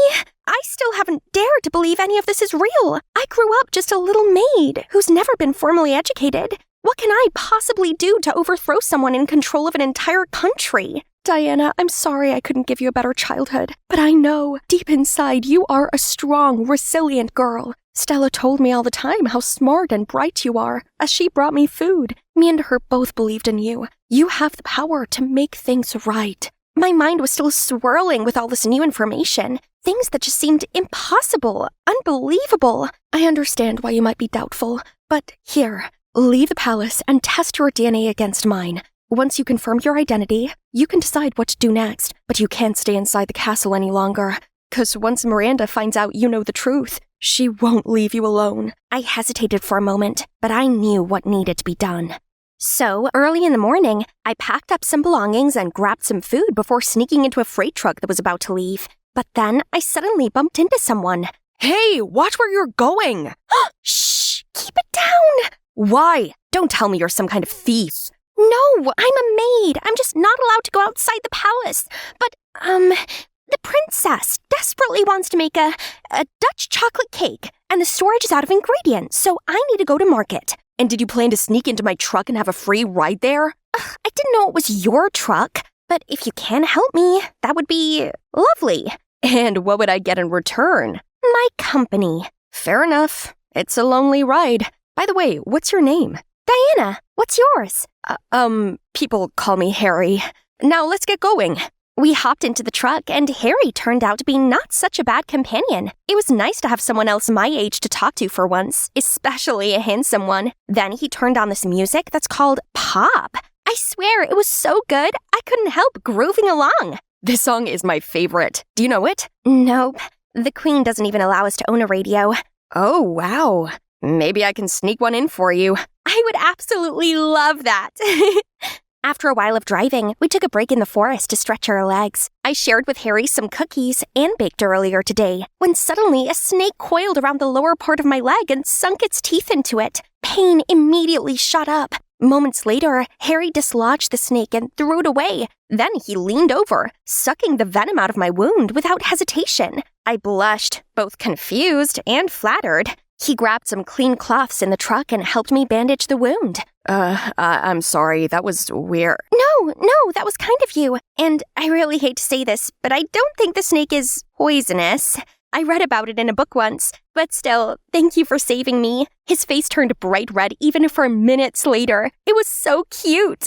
I still haven't dared to believe any of this is real. I grew up just a little maid who's never been formally educated. What can I possibly do to overthrow someone in control of an entire country?" "Diana, I'm sorry I couldn't give you a better childhood, but I know, deep inside, you are a strong, resilient girl. Stella told me all the time how smart and bright you are, as she brought me food. Me and her both believed in you. You have the power to make things right." My mind was still swirling with all this new information, things that just seemed impossible, unbelievable. "I understand why you might be doubtful, but here, leave the palace and test your DNA against mine. Once you confirm your identity, you can decide what to do next, but you can't stay inside the castle any longer. 'Cause once Miranda finds out you know the truth, she won't leave you alone." I hesitated for a moment, but I knew what needed to be done. So, early in the morning, I packed up some belongings and grabbed some food before sneaking into a freight truck that was about to leave. But then I suddenly bumped into someone. "Hey, watch where you're going!" "Shh! Keep it down!" "Why? Don't tell me you're some kind of thief." "No, I'm a maid. I'm just not allowed to go outside the palace. But, the princess desperately wants to make a Dutch chocolate cake, and the storage is out of ingredients, so I need to go to market." "And did you plan to sneak into my truck and have a free ride there?" I didn't know it was your truck, but if you can help me, that would be lovely." "And what would I get in return?" "My company." "Fair enough. It's a lonely ride. By the way, what's your name?" "Diana. What's yours?" People call me Harry. Now let's get going." We hopped into the truck, and Harry turned out to be not such a bad companion. It was nice to have someone else my age to talk to for once, especially a handsome one. Then he turned on this music that's called pop. I swear, it was so good, I couldn't help grooving along. "This song is my favorite. Do you know it?" Nope. The Queen doesn't even allow us to own a radio. "Oh, wow. Maybe I can sneak one in for you. I would absolutely love that. After a while of driving, we took a break in the forest to stretch our legs. I shared with Harry some cookies and baked earlier today, when suddenly a snake coiled around the lower part of my leg and sunk its teeth into it. Pain immediately shot up. Moments later, Harry dislodged the snake and threw it away. Then he leaned over, sucking the venom out of my wound without hesitation. I blushed, both confused and flattered. He grabbed some clean cloths in the truck and helped me bandage the wound. I'm sorry, that was weird. No, that was kind of you. And I really hate to say this, but I don't think the snake is poisonous. I read about it in a book once, but still, thank you for saving me. His face turned bright red even for minutes later. It was so cute.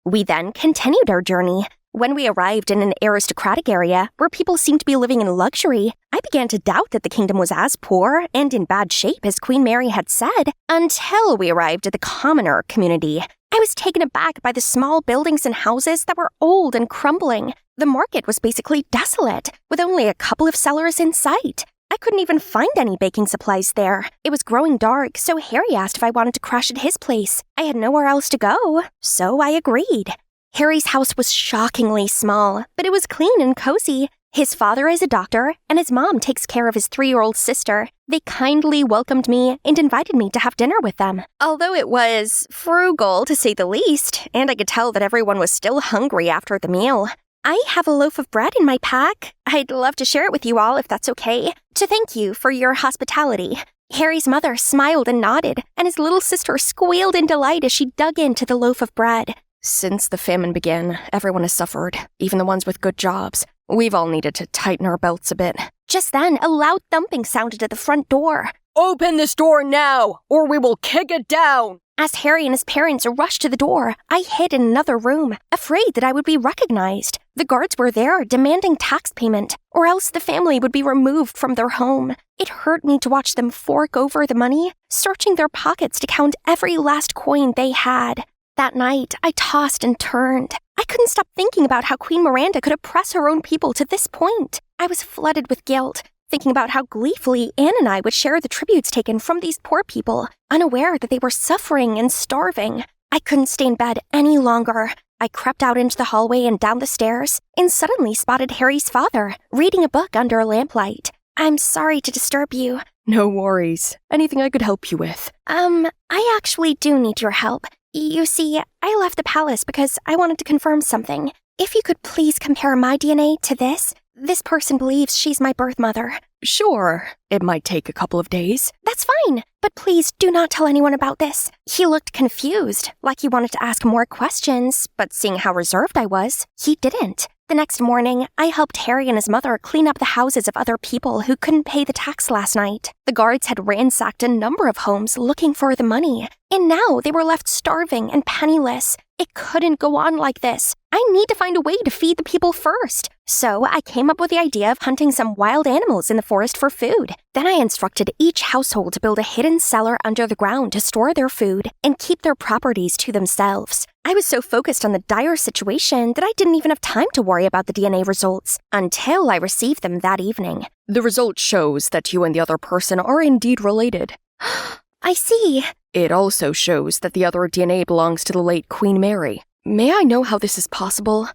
We then continued our journey. When we arrived in an aristocratic area where people seemed to be living in luxury, I began to doubt that the kingdom was as poor and in bad shape as Queen Mary had said, until we arrived at the commoner community. I was taken aback by the small buildings and houses that were old and crumbling. The market was basically desolate, with only a couple of sellers in sight. I couldn't even find any baking supplies there. It was growing dark, so Harry asked if I wanted to crash at his place. I had nowhere else to go, so I agreed. Harry's house was shockingly small, but it was clean and cozy. His father is a doctor, and his mom takes care of his 3-year-old sister. They kindly welcomed me and invited me to have dinner with them. Although it was frugal, to say the least, and I could tell that everyone was still hungry after the meal. I have a loaf of bread in my pack. I'd love to share it with you all if that's okay, to thank you for your hospitality. Harry's mother smiled and nodded, and his little sister squealed in delight as she dug into the loaf of bread. Since the famine began, everyone has suffered, even the ones with good jobs. We've all needed to tighten our belts a bit. Just then, a loud thumping sounded at the front door. Open this door now, or we will kick it down! As Harry and his parents rushed to the door, I hid in another room, afraid that I would be recognized. The guards were there, demanding tax payment, or else the family would be removed from their home. It hurt me to watch them fork over the money, searching their pockets to count every last coin they had. That night, I tossed and turned. I couldn't stop thinking about how Queen Miranda could oppress her own people to this point. I was flooded with guilt, thinking about how gleefully Anne and I would share the tributes taken from these poor people, unaware that they were suffering and starving. I couldn't stay in bed any longer. I crept out into the hallway and down the stairs, and suddenly spotted Harry's father, reading a book under a lamplight. I'm sorry to disturb you. No worries. Anything I could help you with? I actually do need your help. You see, I left the palace because I wanted to confirm something. If you could please compare my DNA to this person believes she's my birth mother. Sure. It might take a couple of days. That's fine, but please do not tell anyone about this. He looked confused, like he wanted to ask more questions, but seeing how reserved I was, he didn't. The next morning, I helped Harry and his mother clean up the houses of other people who couldn't pay the tax last night. The guards had ransacked a number of homes looking for the money, and now they were left starving and penniless. It couldn't go on like this. I need to find a way to feed the people first. So I came up with the idea of hunting some wild animals in the forest for food. Then I instructed each household to build a hidden cellar under the ground to store their food and keep their properties to themselves. I was so focused on the dire situation that I didn't even have time to worry about the DNA results until I received them that evening. The result shows that you and the other person are indeed related. I see. It also shows that the other DNA belongs to the late Queen Mary. May I know how this is possible?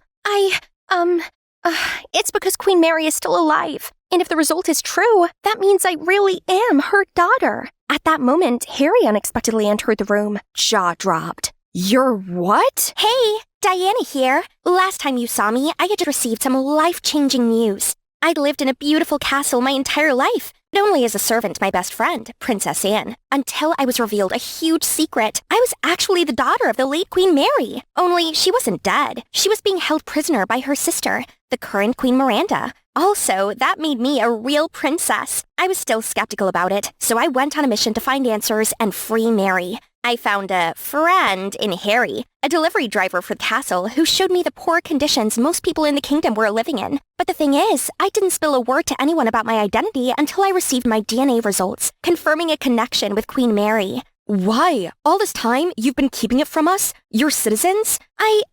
It's because Queen Mary is still alive. And if the result is true, that means I really am her daughter. At that moment, Harry unexpectedly entered the room. Jaw dropped. You're what? Hey, Diana here. Last time you saw me, I had just received some life-changing news. I'd lived in a beautiful castle my entire life, but only as a servant to my best friend, Princess Anne, until I was revealed a huge secret. I was actually the daughter of the late Queen Mary. Only she wasn't dead. She was being held prisoner by her sister, the current Queen Miranda. Also, that made me a real princess. I was still skeptical about it, so I went on a mission to find answers and free Mary. I found a friend in Harry, a delivery driver for the castle who showed me the poor conditions most people in the kingdom were living in. But the thing is, I didn't spill a word to anyone about my identity until I received my DNA results, confirming a connection with Queen Mary. Why? All this time, you've been keeping it from us? Your citizens? I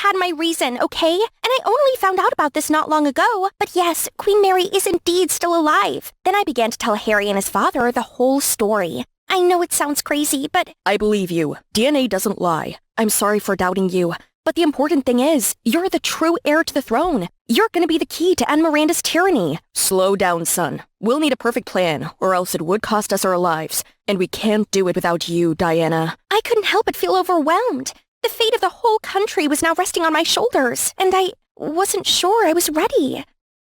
had my reason, okay? And I only found out about this not long ago. But yes, Queen Mary is indeed still alive. Then I began to tell Harry and his father the whole story. I know it sounds crazy, but I believe you. DNA doesn't lie. I'm sorry for doubting you. But the important thing is, you're the true heir to the throne. You're gonna be the key to end Miranda's tyranny. Slow down, son. We'll need a perfect plan, or else it would cost us our lives. And we can't do it without you, Diana. I couldn't help but feel overwhelmed. The fate of the whole country was now resting on my shoulders, and I wasn't sure I was ready.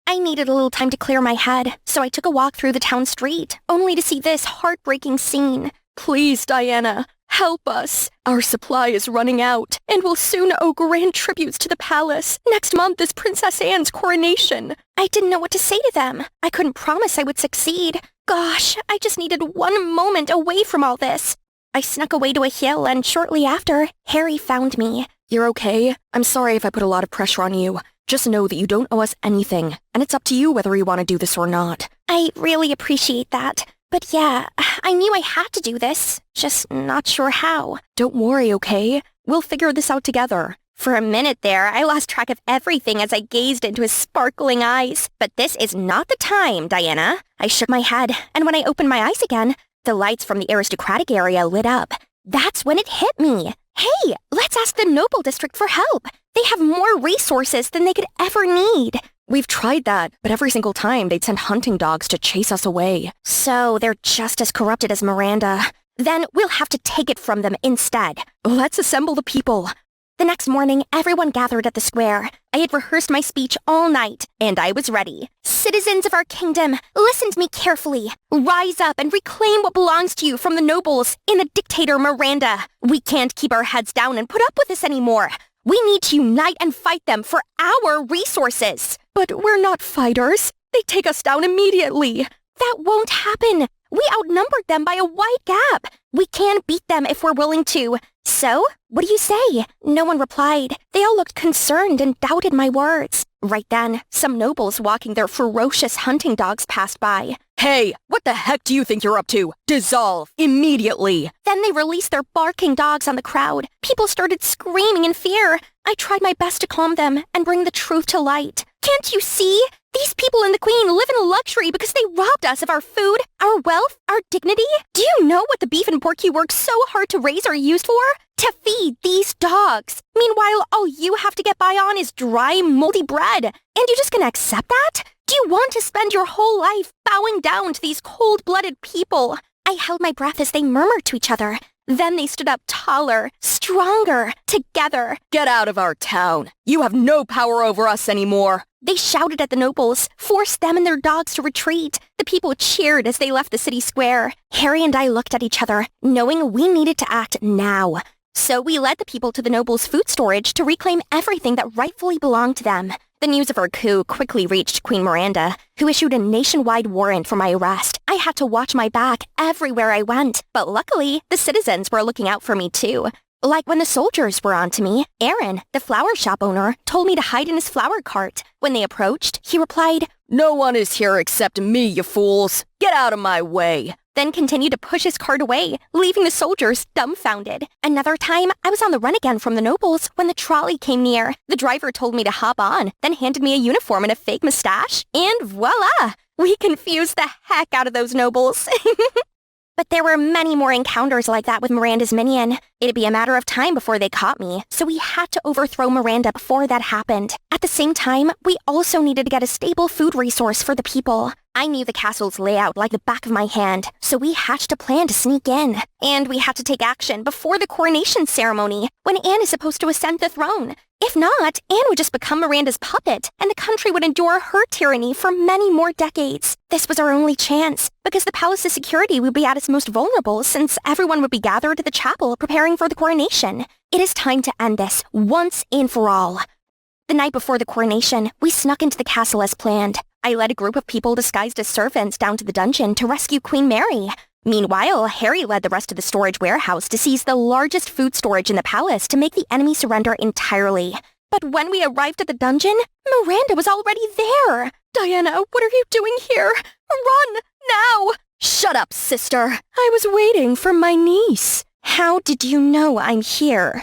I needed a little time to clear my head, so I took a walk through the town street, only to see this heartbreaking scene. Please, Diana, help us. Our supply is running out, and we'll soon owe grand tributes to the palace. Next month is Princess Anne's coronation. I didn't know what to say to them. I couldn't promise I would succeed. Gosh, I just needed one moment away from all this. I snuck away to a hill, and shortly after, Harry found me. You're okay? I'm sorry if I put a lot of pressure on you. Just know that you don't owe us anything, and it's up to you whether you want to do this or not. I really appreciate that. But yeah, I knew I had to do this, just not sure how. Don't worry, okay? We'll figure this out together. For a minute there, I lost track of everything as I gazed into his sparkling eyes. But this is not the time, Diana. I shook my head, and when I opened my eyes again, the lights from the aristocratic area lit up. That's when it hit me. Hey, let's ask the Noble District for help. They have more resources than they could ever need. We've tried that, but every single time they'd send hunting dogs to chase us away. So they're just as corrupted as Miranda. Then we'll have to take it from them instead. Let's assemble the people. The next morning, everyone gathered at the square. I had rehearsed my speech all night, and I was ready. Citizens of our kingdom, listen to me carefully. Rise up and reclaim what belongs to you from the nobles and the dictator Miranda. We can't keep our heads down and put up with this anymore. We need to unite and fight them for our resources. But we're not fighters. They take us down immediately. That won't happen. We outnumbered them by a wide gap. We can beat them if we're willing to. So, what do you say? No one replied. They all looked concerned and doubted my words. Right then, some nobles walking their ferocious hunting dogs passed by. Hey, what the heck do you think you're up to? Dissolve, immediately. Then they released their barking dogs on the crowd. People started screaming in fear. I tried my best to calm them and bring the truth to light. Can't you see? These people and the Queen live in luxury because they robbed us of our food, our wealth, our dignity. Do you know what the beef and pork you work so hard to raise are used for? To feed these dogs. Meanwhile, all you have to get by on is dry, moldy bread. And you're just gonna accept that? Do you want to spend your whole life bowing down to these cold-blooded people? I held my breath as they murmured to each other. Then they stood up taller, stronger, together. Get out of our town. You have no power over us anymore. They shouted at the nobles, forced them and their dogs to retreat. The people cheered as they left the city square. Harry and I looked at each other, knowing we needed to act now. So we led the people to the nobles' food storage to reclaim everything that rightfully belonged to them. The news of our coup quickly reached Queen Miranda, who issued a nationwide warrant for my arrest. I had to watch my back everywhere I went, but luckily, the citizens were looking out for me too. Like when the soldiers were on to me, Aaron, the flower shop owner, told me to hide in his flower cart. When they approached, he replied, "No one is here except me, you fools. Get out of my way." Then continued to push his cart away, leaving the soldiers dumbfounded. Another time, I was on the run again from the nobles when the trolley came near. The driver told me to hop on, then handed me a uniform and a fake mustache, and voila! We confused the heck out of those nobles. But there were many more encounters like that with Miranda's minion. It'd be a matter of time before they caught me, so we had to overthrow Miranda before that happened. At the same time, we also needed to get a stable food resource for the people. I knew the castle's layout like the back of my hand, so we hatched a plan to sneak in. And we had to take action before the coronation ceremony, when Anne is supposed to ascend the throne. If not, Anne would just become Miranda's puppet, and the country would endure her tyranny for many more decades. This was our only chance, because the palace's security would be at its most vulnerable since everyone would be gathered at the chapel preparing for the coronation. It is time to end this, once and for all. The night before the coronation, we snuck into the castle as planned. I led a group of people disguised as servants down to the dungeon to rescue Queen Mary. Meanwhile, Harry led the rest of the storage warehouse to seize the largest food storage in the palace to make the enemy surrender entirely. But when we arrived at the dungeon, Miranda was already there. Diana, what are you doing here? Run, now! Shut up, sister. I was waiting for my niece. How did you know I'm here?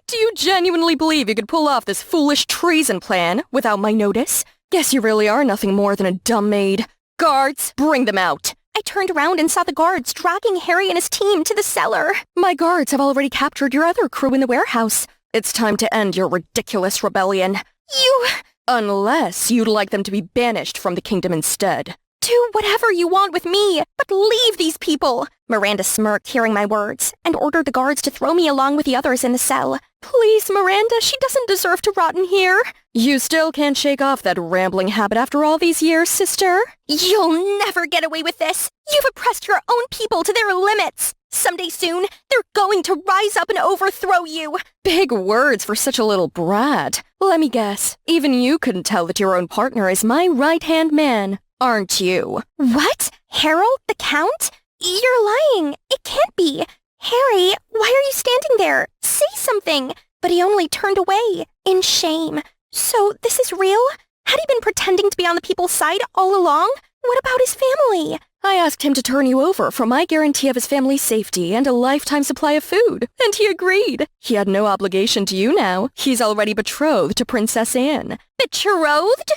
Do you genuinely believe you could pull off this foolish treason plan without my notice? Guess you really are nothing more than a dumb maid. Guards, bring them out. I turned around and saw the guards dragging Harry and his team to the cellar. My guards have already captured your other crew in the warehouse. It's time to end your ridiculous rebellion. You... Unless you'd like them to be banished from the kingdom instead. Do whatever you want with me, but leave these people. Miranda smirked, hearing my words, and ordered the guards to throw me along with the others in the cell. Please, Miranda, she doesn't deserve to rot in here. You still can't shake off that rambling habit after all these years, sister? You'll never get away with this. You've oppressed your own people to their limits. Someday soon, they're going to rise up and overthrow you. Big words for such a little brat. Let me guess, even you couldn't tell that your own partner is my right-hand man, aren't you? What? Harold, the Count? You're lying. It can't be. Harry, why are you standing there? Say something. But he only turned away, in shame. So this is real? Had he been pretending to be on the people's side all along? What about his family? I asked him to turn you over for my guarantee of his family's safety and a lifetime supply of food, and he agreed. He had no obligation to you now. He's already betrothed to Princess Anne. Betrothed?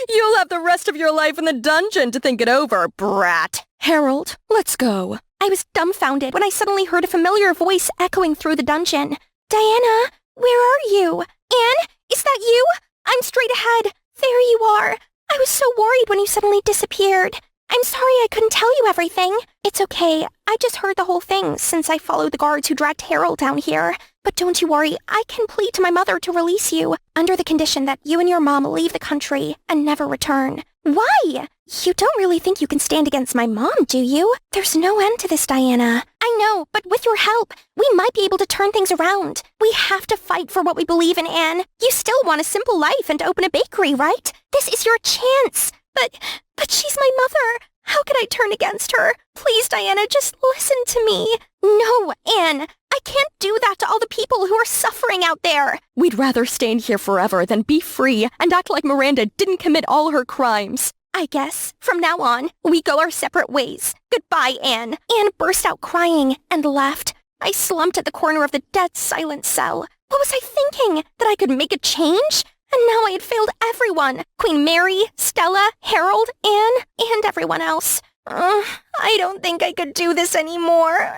You'll have the rest of your life in the dungeon to think it over, brat. Harold, let's go. I was dumbfounded when I suddenly heard a familiar voice echoing through the dungeon. Diana, where are you? Anne, is that you? I'm straight ahead. There you are. I was so worried when you suddenly disappeared. I'm sorry I couldn't tell you everything. It's okay. I just heard the whole thing since I followed the guards who dragged Harold down here. But don't you worry, I can plead to my mother to release you, under the condition that you and your mom leave the country and never return. Why? You don't really think you can stand against my mom, do you? There's no end to this, Diana. I know, but with your help, we might be able to turn things around. We have to fight for what we believe in, Anne. You still want a simple life and open a bakery, right? This is your chance. But she's my mother. How could I turn against her? Please, Diana, just listen to me. No, Anne, I can't do that to all the people who are suffering out there. We'd rather stay in here forever than be free and act like Miranda didn't commit all her crimes. I guess, from now on, we go our separate ways. Goodbye, Anne. Anne burst out crying and left. I slumped at the corner of the dead silent cell. What was I thinking? That I could make a change? And now I had failed everyone. Queen Mary, Stella, Harold, Anne, and everyone else. I don't think I could do this anymore.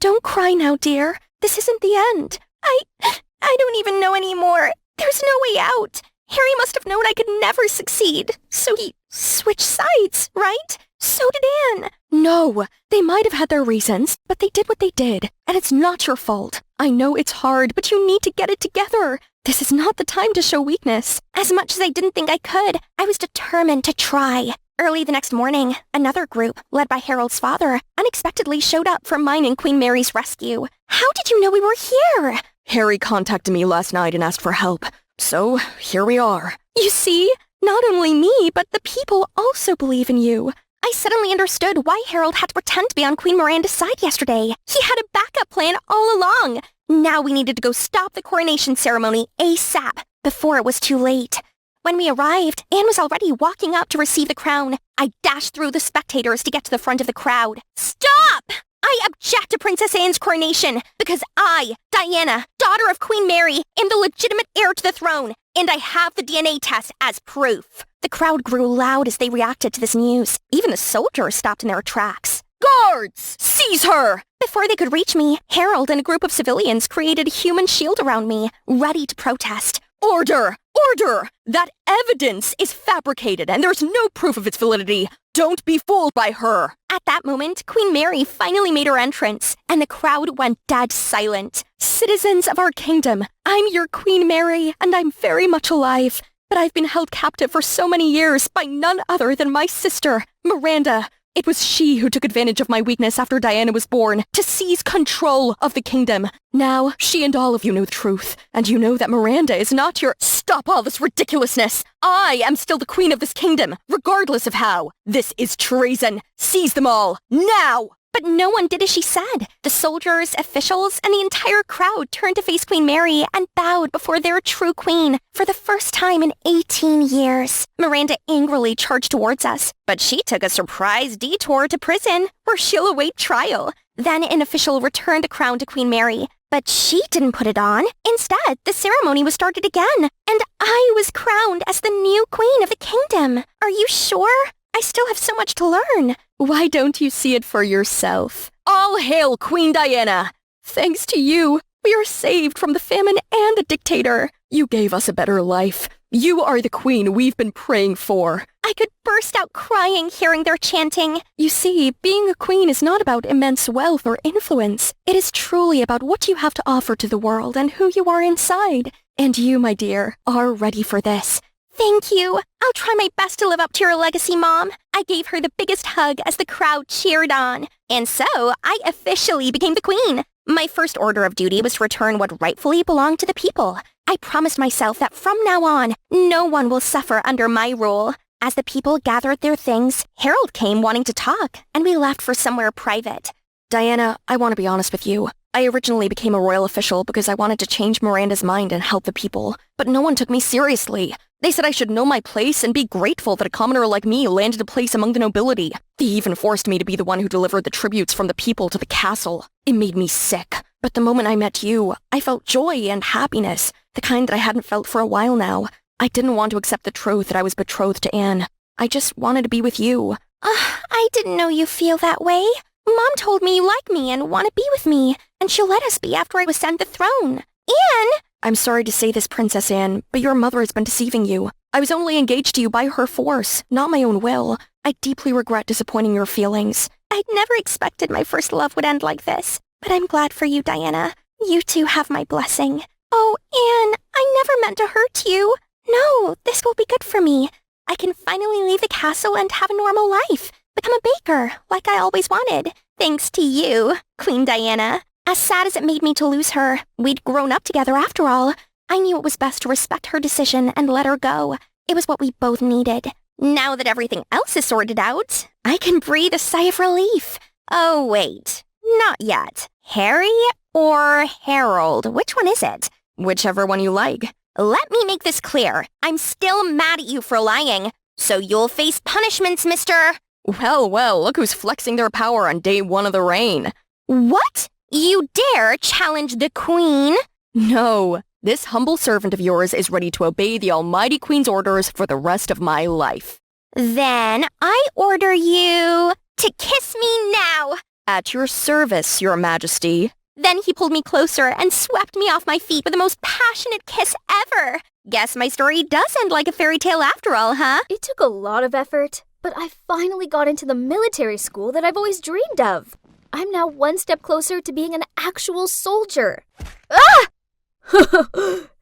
Don't cry now, dear. This isn't the end. I don't even know anymore. There's no way out. Harry must have known I could never succeed. So he switched sides, right? So did Anne. No, they might have had their reasons, but they did what they did, and it's not your fault. I know it's hard, but you need to get it together. This is not the time to show weakness. As much as I didn't think I could, I was determined to try. Early the next morning, another group, led by Harold's father, unexpectedly showed up for mine and Queen Mary's rescue. How did you know we were here? Harry contacted me last night and asked for help. So, here we are. You see? Not only me, but the people also believe in you. I suddenly understood why Harold had to pretend to be on Queen Miranda's side yesterday. He had a backup plan all along. Now we needed to go stop the coronation ceremony ASAP, before it was too late. When we arrived, Anne was already walking up to receive the crown. I dashed through the spectators to get to the front of the crowd. Stop! I object to Princess Anne's coronation because I, Diana, daughter of Queen Mary, am the legitimate heir to the throne, and I have the DNA test as proof. The crowd grew loud as they reacted to this news. Even the soldiers stopped in their tracks. Guards! Seize her! Before they could reach me, Harold and a group of civilians created a human shield around me, ready to protest. Order! Order! That evidence is fabricated and there's no proof of its validity. Don't be fooled by her. At that moment, Queen Mary finally made her entrance, and the crowd went dead silent. Citizens of our kingdom, I'm your Queen Mary, and I'm very much alive. But I've been held captive for so many years by none other than my sister, Miranda. It was she who took advantage of my weakness after Diana was born to seize control of the kingdom. Now, she and all of you know the truth, and you know that Miranda is not your— Stop all this ridiculousness! I am still the queen of this kingdom, regardless of how. This is treason. Seize them all, now! But no one did as she said. The soldiers, officials, and the entire crowd turned to face Queen Mary and bowed before their true queen for the first time in 18 years. Miranda angrily charged towards us, but she took a surprise detour to prison, where she'll await trial. Then an official returned the crown to Queen Mary. But she didn't put it on. Instead, the ceremony was started again, and I was crowned as the new queen of the kingdom. Are you sure? I still have so much to learn. Why don't you see it for yourself? All hail Queen Diana! Thanks to you, we are saved from the famine and the dictator. You gave us a better life. You are the queen we've been praying for. I could burst out crying hearing their chanting. You see, being a queen is not about immense wealth or influence. It is truly about what you have to offer to the world and who you are inside. And you, my dear, are ready for this. Thank you. I'll try my best to live up to your legacy, Mom. I gave her the biggest hug as the crowd cheered on. And so, I officially became the queen. My first order of duty was to return what rightfully belonged to the people. I promised myself that from now on, no one will suffer under my rule. As the people gathered their things, Harold came wanting to talk, and we left for somewhere private. Diana, I want to be honest with you. I originally became a royal official because I wanted to change Miranda's mind and help the people, but no one took me seriously. They said I should know my place and be grateful that a commoner like me landed a place among the nobility. They even forced me to be the one who delivered the tributes from the people to the castle. It made me sick. But the moment I met you, I felt joy and happiness, the kind that I hadn't felt for a while now. I didn't want to accept the truth that I was betrothed to Anne. I just wanted to be with you. I didn't know you feel that way. Mom told me you like me and want to be with me, and she'll let us be after I was sent the throne. Anne! I'm sorry to say this, Princess Anne, but your mother has been deceiving you. I was only engaged to you by her force, not my own will. I deeply regret disappointing your feelings. I'd never expected my first love would end like this, but I'm glad for you, Diana. You two have my blessing. Oh, Anne, I never meant to hurt you. No, this will be good for me. I can finally leave the castle and have a normal life. Become a baker, like I always wanted. Thanks to you, Queen Diana. As sad as it made me to lose her, we'd grown up together after all. I knew it was best to respect her decision and let her go. It was what we both needed. Now that everything else is sorted out, I can breathe a sigh of relief. Oh, wait. Not yet. Harry or Harold? Which one is it? Whichever one you like. Let me make this clear. I'm still mad at you for lying. So you'll face punishments, mister. Well, look who's flexing their power on day one of the reign. What? You dare challenge the queen? No, this humble servant of yours is ready to obey the almighty queen's orders for the rest of my life. Then I order you to kiss me now. At your service, your majesty. Then he pulled me closer and swept me off my feet with the most passionate kiss ever. Guess my story does end like a fairy tale after all, huh? It took a lot of effort, but I finally got into the military school that I've always dreamed of. I'm now one step closer to being an actual soldier. Ah!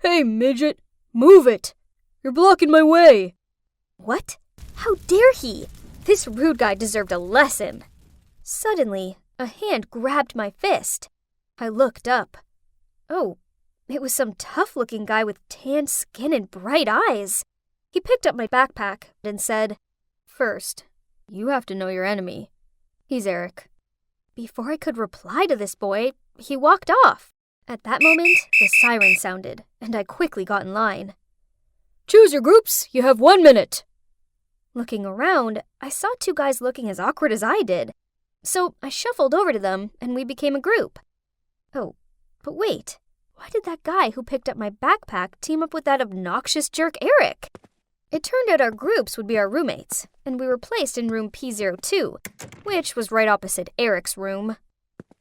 Hey, midget, move it. You're blocking my way. What? How dare he? This rude guy deserved a lesson. Suddenly, a hand grabbed my fist. I looked up. Oh, it was some tough-looking guy with tanned skin and bright eyes. He picked up my backpack and said, "First, you have to know your enemy. He's Eric." Before I could reply to this boy, he walked off. At that moment, the siren sounded, and I quickly got in line. Choose your groups. You have 1 minute. Looking around, I saw two guys looking as awkward as I did. So I shuffled over to them, and we became a group. Oh, but wait. Why did that guy who picked up my backpack team up with that obnoxious jerk Eric? It turned out our groups would be our roommates, and we were placed in room P02, which was right opposite Eric's room.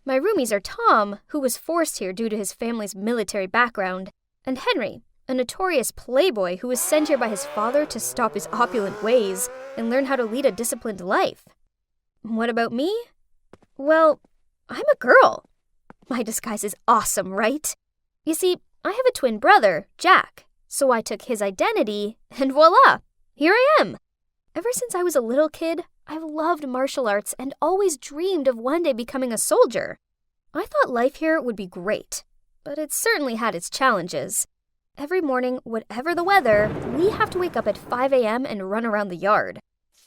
My roomies are Tom, who was forced here due to his family's military background, and Henry, a notorious playboy who was sent here by his father to stop his opulent ways and learn how to lead a disciplined life. What about me? Well, I'm a girl. My disguise is awesome, right? You see, I have a twin brother, Jack, so I took his identity, and voila, here I am. Ever since I was a little kid, I've loved martial arts and always dreamed of one day becoming a soldier. I thought life here would be great, but it certainly had its challenges. Every morning, whatever the weather, we have to wake up at 5 a.m. and run around the yard.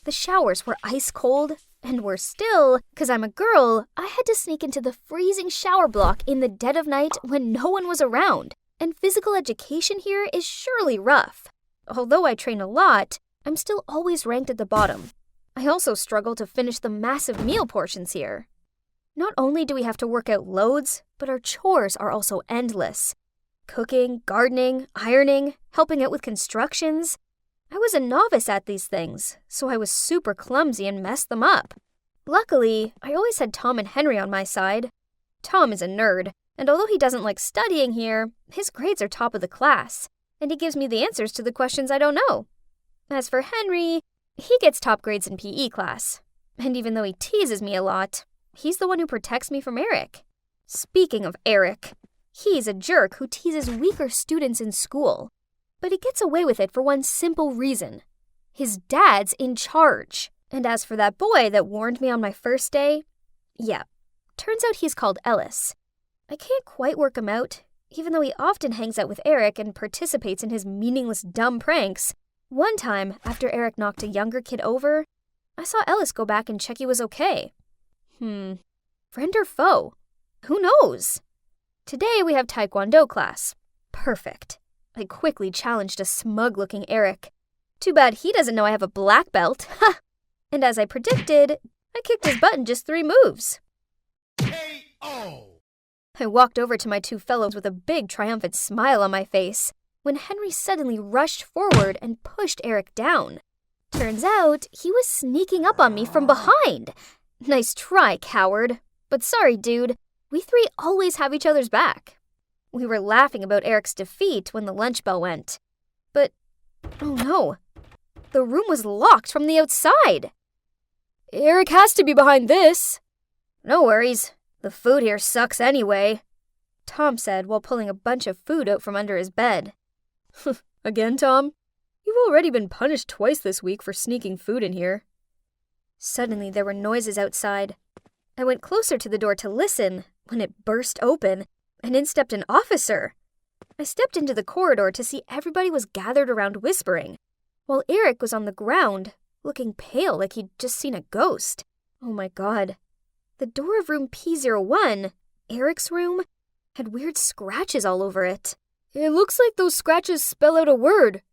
The showers were ice cold, and worse still, because I'm a girl, I had to sneak into the freezing shower block in the dead of night when no one was around. And physical education here is surely rough. Although I train a lot, I'm still always ranked at the bottom. I also struggle to finish the massive meal portions here. Not only do we have to work out loads, but our chores are also endless. Cooking, gardening, ironing, helping out with constructions. I was a novice at these things, so I was super clumsy and messed them up. Luckily, I always had Tom and Henry on my side. Tom is a nerd, and although he doesn't like studying here, his grades are top of the class, and he gives me the answers to the questions I don't know. As for Henry, he gets top grades in PE class, and even though he teases me a lot, he's the one who protects me from Eric. Speaking of Eric, he's a jerk who teases weaker students in school, but he gets away with it for one simple reason. His dad's in charge. And as for that boy that warned me on my first day, yeah, turns out he's called Ellis. I can't quite work him out, even though he often hangs out with Eric and participates in his meaningless dumb pranks. One time, after Eric knocked a younger kid over, I saw Ellis go back and check he was okay. Friend or foe? Who knows? Today we have Taekwondo class. Perfect. I quickly challenged a smug-looking Eric. Too bad he doesn't know I have a black belt. Ha! And as I predicted, I kicked his butt in just 3 moves. K.O. I walked over to my 2 fellows with a big triumphant smile on my face when Henry suddenly rushed forward and pushed Eric down. Turns out he was sneaking up on me from behind. Nice try, coward. But sorry, dude. We 3 always have each other's back. We were laughing about Eric's defeat when the lunch bell went. But, oh no, the room was locked from the outside. Eric has to be behind this. No worries. The food here sucks anyway, Tom said while pulling a bunch of food out from under his bed. Again, Tom? You've already been punished twice this week for sneaking food in here. Suddenly there were noises outside. I went closer to the door to listen when it burst open, and in stepped an officer. I stepped into the corridor to see everybody was gathered around whispering, while Eric was on the ground, looking pale like he'd just seen a ghost. Oh my god. The door of room P01, Eric's room, had weird scratches all over it. It looks like those scratches spell out a word.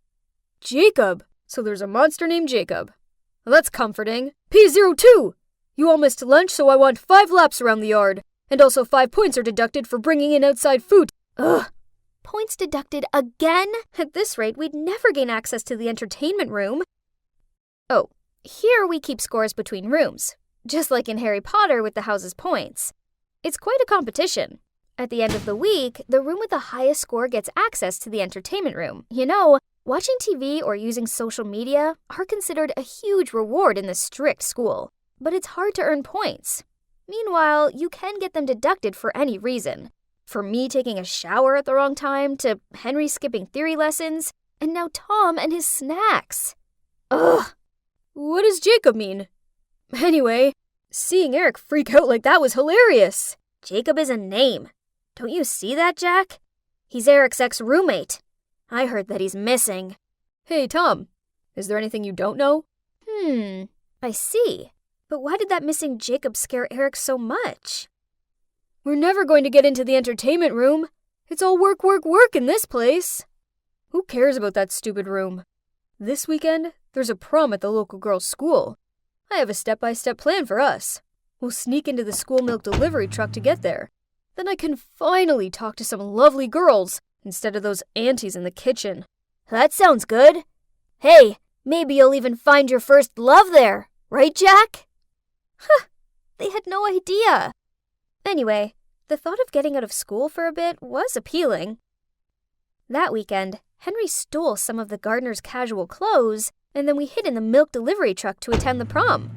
Jacob. So there's a monster named Jacob. Well, that's comforting. P02! You all missed lunch, so I want 5 laps around the yard. And also 5 points are deducted for bringing in outside food. Ugh. Points deducted again? At this rate, we'd never gain access to the entertainment room. Oh, here we keep scores between rooms, just like in Harry Potter with the house's points. It's quite a competition. At the end of the week, the room with the highest score gets access to the entertainment room. You know, watching TV or using social media are considered a huge reward in this strict school, but it's hard to earn points. Meanwhile, you can get them deducted for any reason. For me taking a shower at the wrong time, to Henry skipping theory lessons, and now Tom and his snacks. Ugh! What does Jacob mean? Anyway, seeing Eric freak out like that was hilarious. Jacob is a name. Don't you see that, Jack? He's Eric's ex-roommate. I heard that he's missing. Hey, Tom, is there anything you don't know? I see. But why did that missing Jacob scare Eric so much? We're never going to get into the entertainment room. It's all work, work, work in this place. Who cares about that stupid room? This weekend, there's a prom at the local girls' school. I have a step-by-step plan for us. We'll sneak into the school milk delivery truck to get there. Then I can finally talk to some lovely girls instead of those aunties in the kitchen. That sounds good. Hey, maybe you'll even find your first love there, right, Jack? Huh, they had no idea. Anyway, the thought of getting out of school for a bit was appealing. That weekend, Henry stole some of the gardener's casual clothes, and then we hid in the milk delivery truck to attend the prom.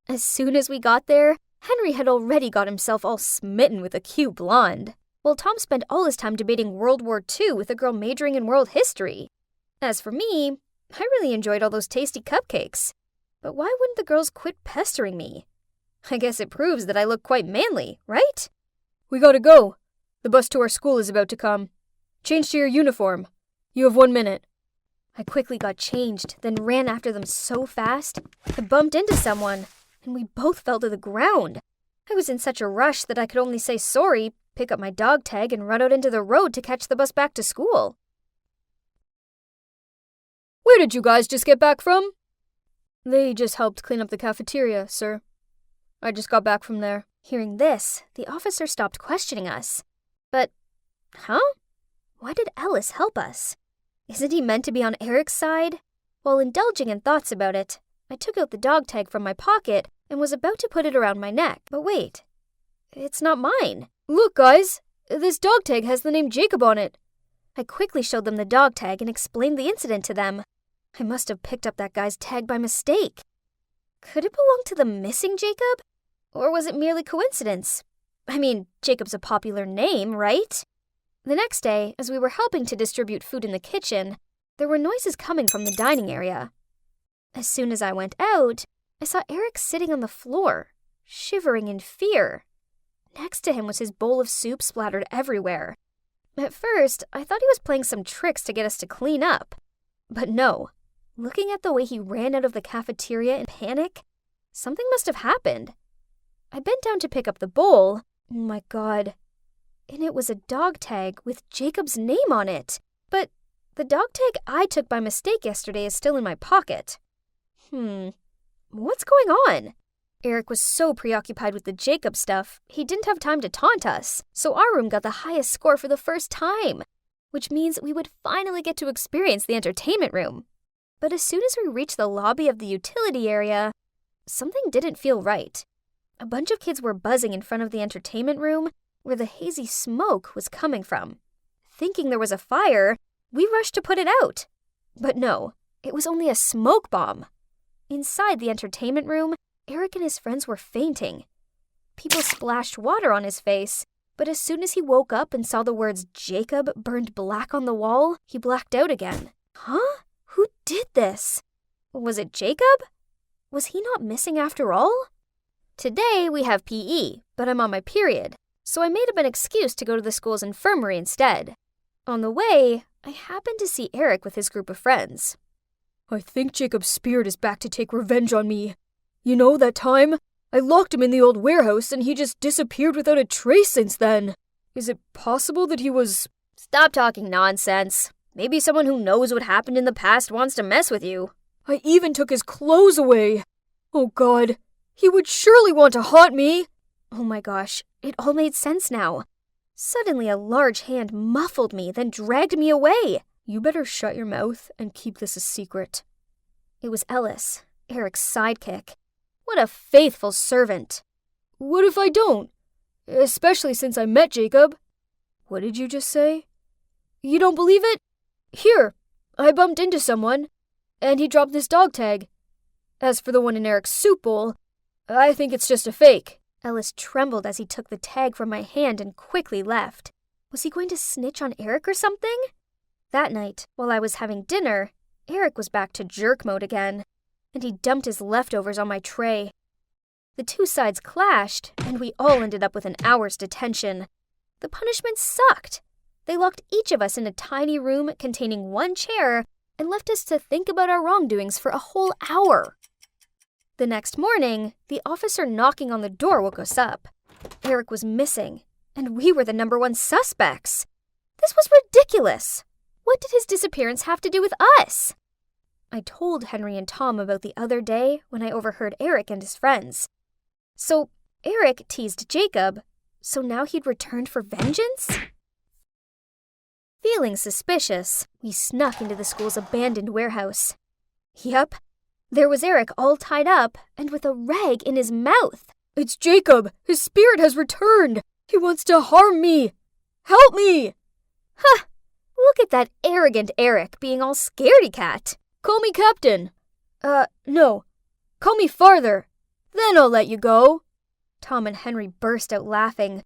As soon as we got there, Henry had already got himself all smitten with a cute blonde, while Tom spent all his time debating World War II with a girl majoring in world history. As for me, I really enjoyed all those tasty cupcakes. But why wouldn't the girls quit pestering me? I guess it proves that I look quite manly, right? We gotta go. The bus to our school is about to come. Change to your uniform. You have 1 minute. I quickly got changed, then ran after them so fast, I bumped into someone, and we both fell to the ground. I was in such a rush that I could only say sorry, pick up my dog tag, and run out into the road to catch the bus back to school. Where did you guys just get back from? They just helped clean up the cafeteria, sir. I just got back from there. Hearing this, the officer stopped questioning us. But, huh? Why did Ellis help us? Isn't he meant to be on Eric's side? While indulging in thoughts about it, I took out the dog tag from my pocket and was about to put it around my neck. But wait, it's not mine. Look, guys, this dog tag has the name Jacob on it. I quickly showed them the dog tag and explained the incident to them. I must have picked up that guy's tag by mistake. Could it belong to the missing Jacob? Or was it merely coincidence? I mean, Jacob's a popular name, right? The next day, as we were helping to distribute food in the kitchen, there were noises coming from the dining area. As soon as I went out, I saw Eric sitting on the floor, shivering in fear. Next to him was his bowl of soup splattered everywhere. At first, I thought he was playing some tricks to get us to clean up. But no, looking at the way he ran out of the cafeteria in panic, something must have happened. I bent down to pick up the bowl. Oh my God. And it was a dog tag with Jacob's name on it. But the dog tag I took by mistake yesterday is still in my pocket. What's going on? Eric was so preoccupied with the Jacob stuff, he didn't have time to taunt us, so our room got the highest score for the first time, which means we would finally get to experience the entertainment room. But as soon as we reached the lobby of the utility area, something didn't feel right. A bunch of kids were buzzing in front of the entertainment room where the hazy smoke was coming from. Thinking there was a fire, we rushed to put it out. But no, it was only a smoke bomb. Inside the entertainment room, Eric and his friends were fainting. People splashed water on his face, but as soon as he woke up and saw the words Jacob burned black on the wall, he blacked out again. Huh? Who did this? Was it Jacob? Was he not missing after all? Today we have PE, but I'm on my period, so I made up an excuse to go to the school's infirmary instead. On the way, I happened to see Eric with his group of friends. I think Jacob's spirit is back to take revenge on me. You know, that time? I locked him in the old warehouse and he just disappeared without a trace since then. Is it possible that he was... Stop talking nonsense. Maybe someone who knows what happened in the past wants to mess with you. I even took his clothes away. Oh God, he would surely want to haunt me. Oh my gosh, it all made sense now. Suddenly a large hand muffled me, then dragged me away. You better shut your mouth and keep this a secret. It was Ellis, Eric's sidekick. What a faithful servant. What if I don't? Especially since I met Jacob. What did you just say? You don't believe it? Here, I bumped into someone, and he dropped this dog tag. As for the one in Eric's soup bowl, I think it's just a fake. Ellis trembled as he took the tag from my hand and quickly left. Was he going to snitch on Eric or something? That night, while I was having dinner, Eric was back to jerk mode again, and he dumped his leftovers on my tray. The two sides clashed, and we all ended up with an hour's detention. The punishment sucked. They locked each of us in a tiny room containing one chair and left us to think about our wrongdoings for a whole hour. The next morning, the officer knocking on the door woke us up. Eric was missing, and we were the #1 suspects. This was ridiculous. What did his disappearance have to do with us? I told Henry and Tom about the other day when I overheard Eric and his friends. So Eric teased Jacob, so now he'd returned for vengeance? Feeling suspicious, we snuck into the school's abandoned warehouse. Yup, there was Eric all tied up and with a rag in his mouth. It's Jacob! His spirit has returned! He wants to harm me! Help me! Huh! Look at that arrogant Eric being all scaredy-cat. Call me Captain. No. Call me Farther. Then I'll let you go. Tom and Henry burst out laughing.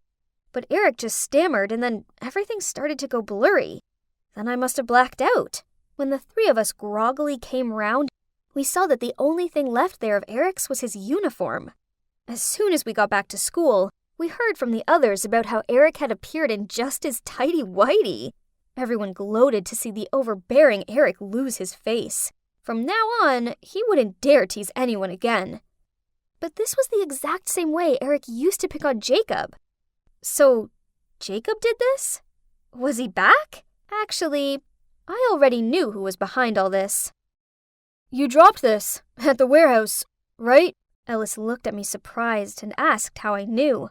But Eric just stammered and then everything started to go blurry. Then I must have blacked out. When the three of us groggily came round, we saw that the only thing left there of Eric's was his uniform. As soon as we got back to school, we heard from the others about how Eric had appeared in just his tighty-whitey. Everyone gloated to see the overbearing Eric lose his face. From now on, he wouldn't dare tease anyone again. But this was the exact same way Eric used to pick on Jacob. So, Jacob did this? Was he back? Actually, I already knew who was behind all this. You dropped this at the warehouse, right? Ellis looked at me surprised and asked how I knew.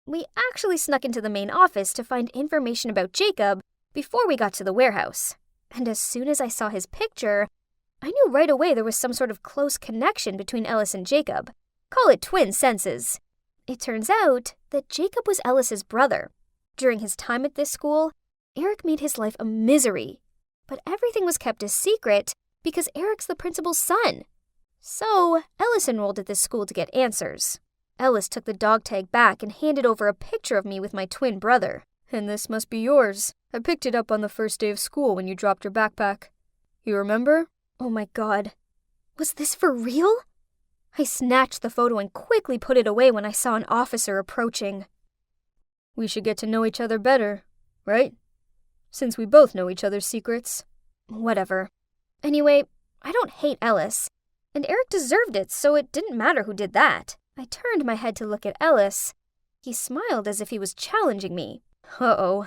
We actually snuck into the main office to find information about Jacob before we got to the warehouse. And as soon as I saw his picture, I knew right away there was some sort of close connection between Ellis and Jacob. Call it twin senses. It turns out that Jacob was Ellis's brother. During his time at this school, Eric made his life a misery. But everything was kept a secret because Eric's the principal's son. So, Ellis enrolled at this school to get answers. Ellis took the dog tag back and handed over a picture of me with my twin brother. And this must be yours. I picked it up on the first day of school when you dropped your backpack. You remember? Oh my God. Was this for real? I snatched the photo and quickly put it away when I saw an officer approaching. We should get to know each other better, right? Since we both know each other's secrets. Whatever. Anyway, I don't hate Ellis. And Eric deserved it, so it didn't matter who did that. I turned my head to look at Ellis. He smiled as if he was challenging me. Uh-oh.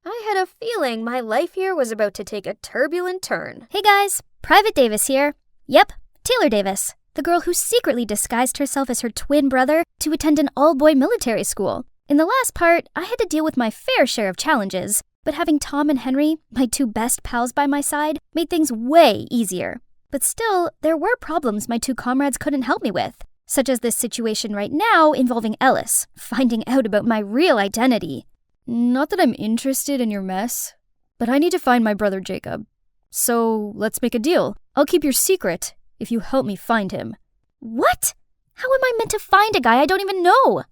I had a feeling my life here was about to take a turbulent turn. Hey guys, Private Davis here. Yep, Taylor Davis, the girl who secretly disguised herself as her twin brother to attend an all-boy military school. In the last part, I had to deal with my fair share of challenges, but having Tom and Henry, my two best pals by my side, made things way easier. But still, there were problems my two comrades couldn't help me with, such as this situation right now involving Ellis, finding out about my real identity. Not that I'm interested in your mess, but I need to find my brother Jacob. So let's make a deal. I'll keep your secret if you help me find him. What? How am I meant to find a guy I don't even know?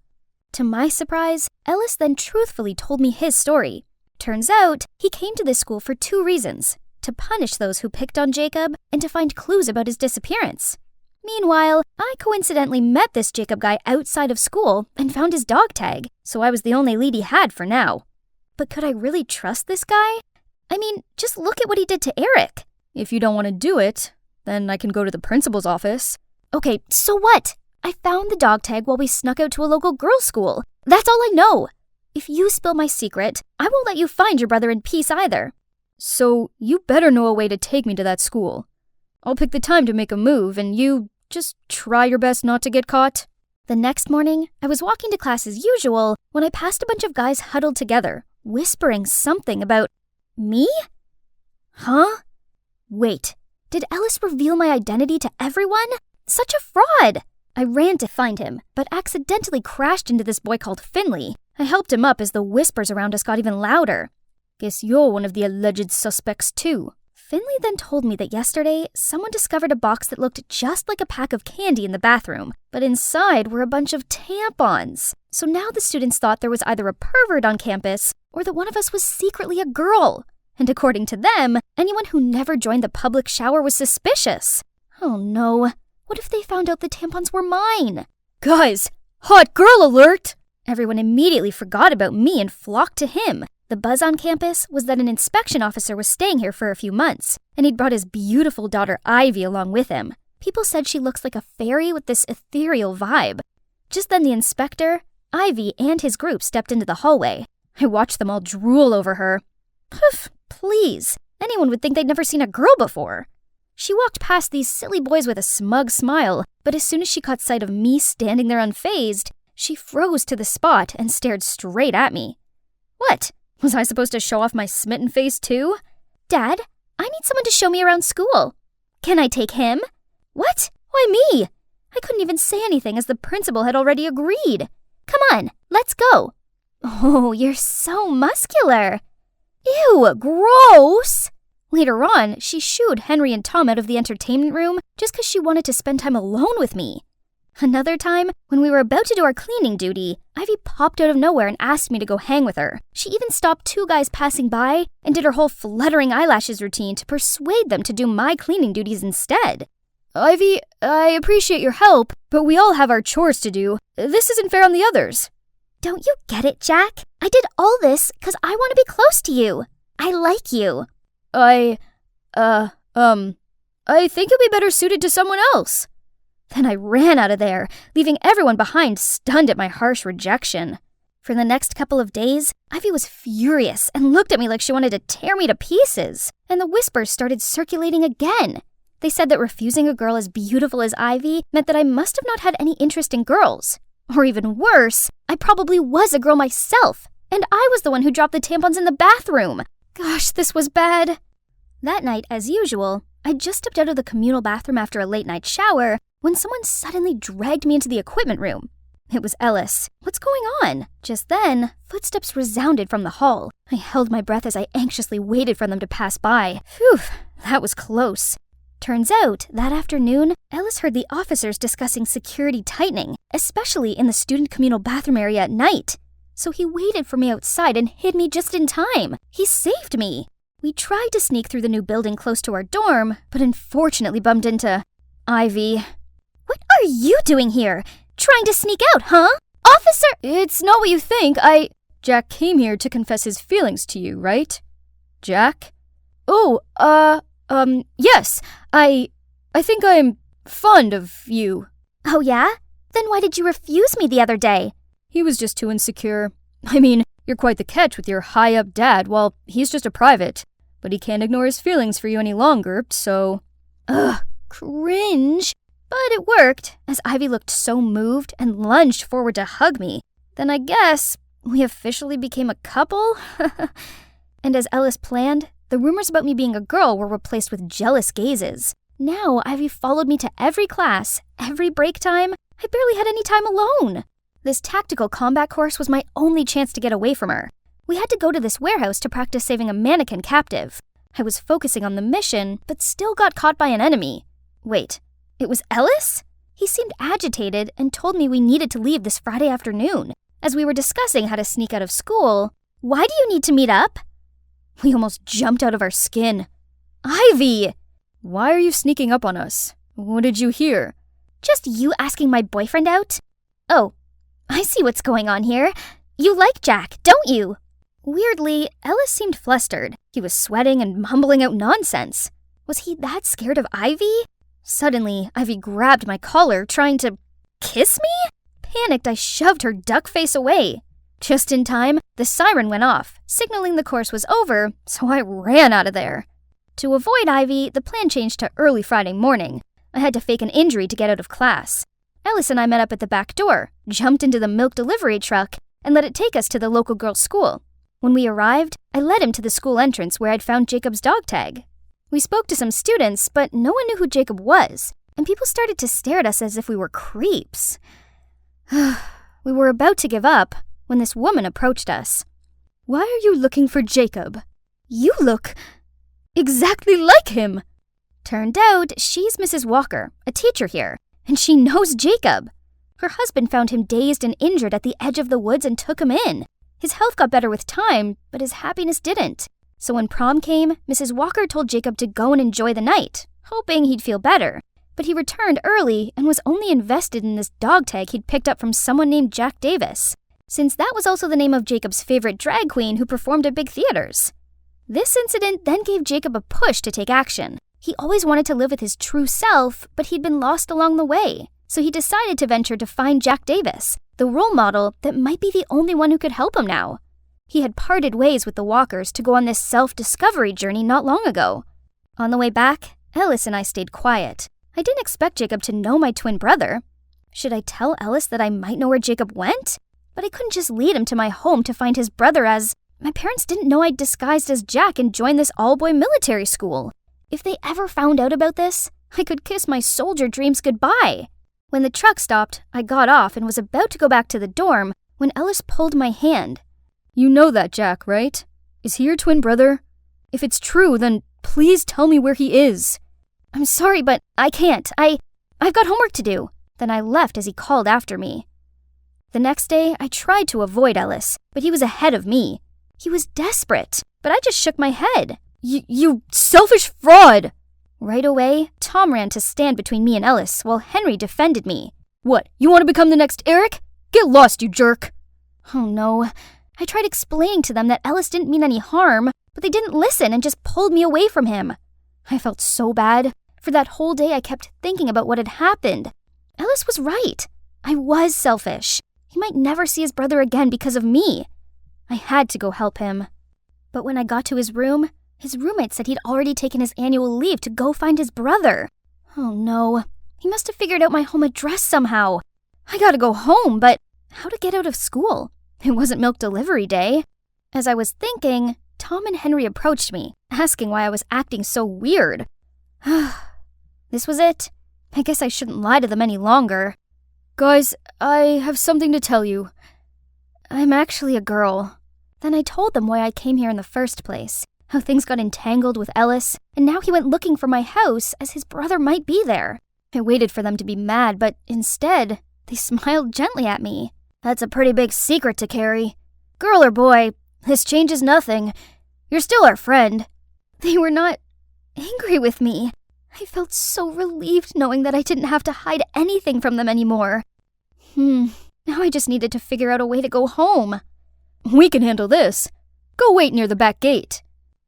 To my surprise, Ellis then truthfully told me his story. Turns out, he came to this school for two reasons: to punish those who picked on Jacob and to find clues about his disappearance. Meanwhile, I coincidentally met this Jacob guy outside of school and found his dog tag, so I was the only lead he had for now. But could I really trust this guy? I mean, just look at what he did to Eric. If you don't want to do it, then I can go to the principal's office. Okay, so what? I found the dog tag while we snuck out to a local girls' school. That's all I know. If you spill my secret, I won't let you find your brother in peace either. So you better know a way to take me to that school. I'll pick the time to make a move, and you just try your best not to get caught. The next morning, I was walking to class as usual when I passed a bunch of guys huddled together, whispering something about me? Huh? Wait, did Ellis reveal my identity to everyone? Such a fraud! I ran to find him, but accidentally crashed into this boy called Finley. I helped him up as the whispers around us got even louder. Guess you're one of the alleged suspects too. Finley then told me that yesterday, someone discovered a box that looked just like a pack of candy in the bathroom, but inside were a bunch of tampons. So now the students thought there was either a pervert on campus or that one of us was secretly a girl. And according to them, anyone who never joined the public shower was suspicious. Oh no, what if they found out the tampons were mine? Guys, hot girl alert! Everyone immediately forgot about me and flocked to him. The buzz on campus was that an inspection officer was staying here for a few months, and he'd brought his beautiful daughter Ivy along with him. People said she looks like a fairy with this ethereal vibe. Just then the inspector, Ivy, and his group stepped into the hallway. I watched them all drool over her. Poof, please. Anyone would think they'd never seen a girl before. She walked past these silly boys with a smug smile, but as soon as she caught sight of me standing there unfazed, she froze to the spot and stared straight at me. What? Was I supposed to show off my smitten face too? Dad, I need someone to show me around school. Can I take him? What? Why me? I couldn't even say anything as the principal had already agreed. Come on, let's go. Oh, you're so muscular. Ew, gross. Later on, she shooed Henry and Tom out of the entertainment room just because she wanted to spend time alone with me. Another time, when we were about to do our cleaning duty, Ivy popped out of nowhere and asked me to go hang with her. She even stopped two guys passing by and did her whole fluttering eyelashes routine to persuade them to do my cleaning duties instead. Ivy, I appreciate your help, but we all have our chores to do. This isn't fair on the others. Don't you get it, Jack? I did all this because I want to be close to you. I like you. I think you'll be better suited to someone else. Then I ran out of there, leaving everyone behind stunned at my harsh rejection. For the next couple of days, Ivy was furious and looked at me like she wanted to tear me to pieces, and the whispers started circulating again. They said that refusing a girl as beautiful as Ivy meant that I must have not had any interest in girls. Or even worse, I probably was a girl myself, and I was the one who dropped the tampons in the bathroom. Gosh, this was bad. That night, as usual, I just stepped out of the communal bathroom after a late night shower when someone suddenly dragged me into the equipment room. It was Ellis. What's going on? Just then, footsteps resounded from the hall. I held my breath as I anxiously waited for them to pass by. Phew, that was close. Turns out, that afternoon, Ellis heard the officers discussing security tightening, especially in the student communal bathroom area at night. So he waited for me outside and hid me just in time. He saved me. We tried to sneak through the new building close to our dorm, but unfortunately bumped into Ivy. What are you doing here? Trying to sneak out, huh? Officer! It's not what you think. Jack came here to confess his feelings to you, right? Jack? Oh, yes. I think I'm fond of you. Oh yeah? Then why did you refuse me the other day? He was just too insecure. I mean, you're quite the catch with your high-up dad, while he's just a private. But he can't ignore his feelings for you any longer, so... Ugh, cringe. But it worked, as Ivy looked so moved and lunged forward to hug me. Then I guess we officially became a couple? And as Ellis planned, the rumors about me being a girl were replaced with jealous gazes. Now Ivy followed me to every class, every break time. I barely had any time alone. This tactical combat course was my only chance to get away from her. We had to go to this warehouse to practice saving a mannequin captive. I was focusing on the mission, but still got caught by an enemy. Wait, it was Ellis? He seemed agitated and told me we needed to leave this Friday afternoon. As we were discussing how to sneak out of school, why do you need to meet up? We almost jumped out of our skin. Ivy! Why are you sneaking up on us? What did you hear? Just you asking my boyfriend out? Oh, I see what's going on here. You like Jack, don't you? Weirdly, Ellis seemed flustered. He was sweating and mumbling out nonsense. Was he that scared of Ivy? Suddenly, Ivy grabbed my collar, trying to kiss me? Panicked, I shoved her duck face away. Just in time, the siren went off, signaling the course was over, so I ran out of there. To avoid Ivy, the plan changed to early Friday morning. I had to fake an injury to get out of class. Ellis and I met up at the back door, jumped into the milk delivery truck, and let it take us to the local girls' school. When we arrived, I led him to the school entrance where I'd found Jacob's dog tag. We spoke to some students, but no one knew who Jacob was, and people started to stare at us as if we were creeps. We were about to give up when this woman approached us. Why are you looking for Jacob? You look exactly like him. Turned out she's Mrs. Walker, a teacher here, and she knows Jacob. Her husband found him dazed and injured at the edge of the woods and took him in. His health got better with time, but his happiness didn't. So when prom came, Mrs. Walker told Jacob to go and enjoy the night, hoping he'd feel better. But he returned early and was only invested in this dog tag he'd picked up from someone named Jack Davis, since that was also the name of Jacob's favorite drag queen who performed at big theaters. This incident then gave Jacob a push to take action. He always wanted to live with his true self, but he'd been lost along the way. So he decided to venture to find Jack Davis, the role model that might be the only one who could help him now. He had parted ways with the Walkers to go on this self-discovery journey not long ago. On the way back, Ellis and I stayed quiet. I didn't expect Jacob to know my twin brother. Should I tell Ellis that I might know where Jacob went? But I couldn't just lead him to my home to find his brother, as my parents didn't know I'd disguised as Jack and joined this all-boy military school. If they ever found out about this, I could kiss my soldier dreams goodbye. When the truck stopped, I got off and was about to go back to the dorm when Ellis pulled my hand. You know that Jack, right? Is he your twin brother? If it's true, then please tell me where he is. I'm sorry, but I can't. I've got homework to do. Then I left as he called after me. The next day, I tried to avoid Ellis, but he was ahead of me. He was desperate, but I just shook my head. You selfish fraud! Right away, Tom ran to stand between me and Ellis while Henry defended me. What, you want to become the next Eric? Get lost, you jerk! Oh no. I tried explaining to them that Ellis didn't mean any harm, but they didn't listen and just pulled me away from him. I felt so bad. For that whole day, I kept thinking about what had happened. Ellis was right. I was selfish. He might never see his brother again because of me. I had to go help him. But when I got to his room, His roommate said he'd already taken his annual leave to go find his brother. Oh no, he must have figured out my home address somehow. I gotta go home, but how to get out of school? It wasn't milk delivery day. As I was thinking, Tom and Henry approached me, asking why I was acting so weird. This was it. I guess I shouldn't lie to them any longer. Guys, I have something to tell you. I'm actually a girl. Then I told them why I came here in the first place, how things got entangled with Ellis, and now he went looking for my house as his brother might be there. I waited for them to be mad, but instead, they smiled gently at me. That's a pretty big secret to carry. Girl or boy, this changes nothing. You're still our friend. They were not angry with me. I felt so relieved knowing that I didn't have to hide anything from them anymore. Now I just needed to figure out a way to go home. We can handle this. Go wait near the back gate.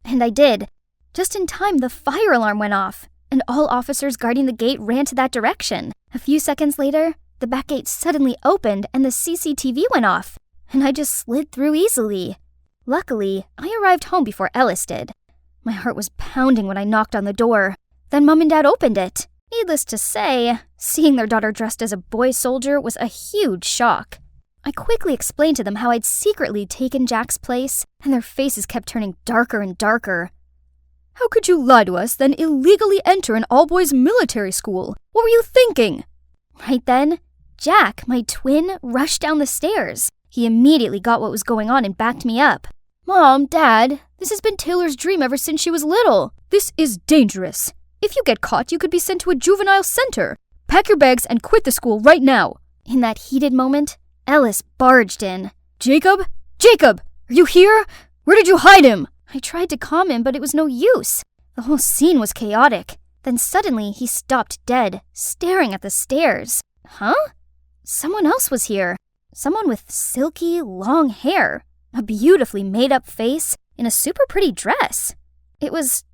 And I did. Just in time, the fire alarm went off, and all officers guarding the gate ran to that direction. A few seconds later, the back gate suddenly opened and the CCTV went off, and I just slid through easily. Luckily, I arrived home before Ellis did. My heart was pounding when I knocked on the door. Then Mom and Dad opened it. Needless to say, seeing their daughter dressed as a boy soldier was a huge shock. I quickly explained to them how I'd secretly taken Jack's place, and their faces kept turning darker and darker. How could you lie to us, then illegally enter an all-boys military school? What were you thinking? Right then, Jack, my twin, rushed down the stairs. He immediately got what was going on and backed me up. Mom, Dad, this has been Taylor's dream ever since she was little. This is dangerous. If you get caught, you could be sent to a juvenile center. Pack your bags and quit the school right now. In that heated moment, Ellis barged in. Jacob? Jacob! Are you here? Where did you hide him? I tried to calm him, but it was no use. The whole scene was chaotic. Then suddenly, he stopped dead, staring at the stairs. Huh? Someone else was here. Someone with silky, long hair, a beautifully made-up face, in a super pretty dress. It was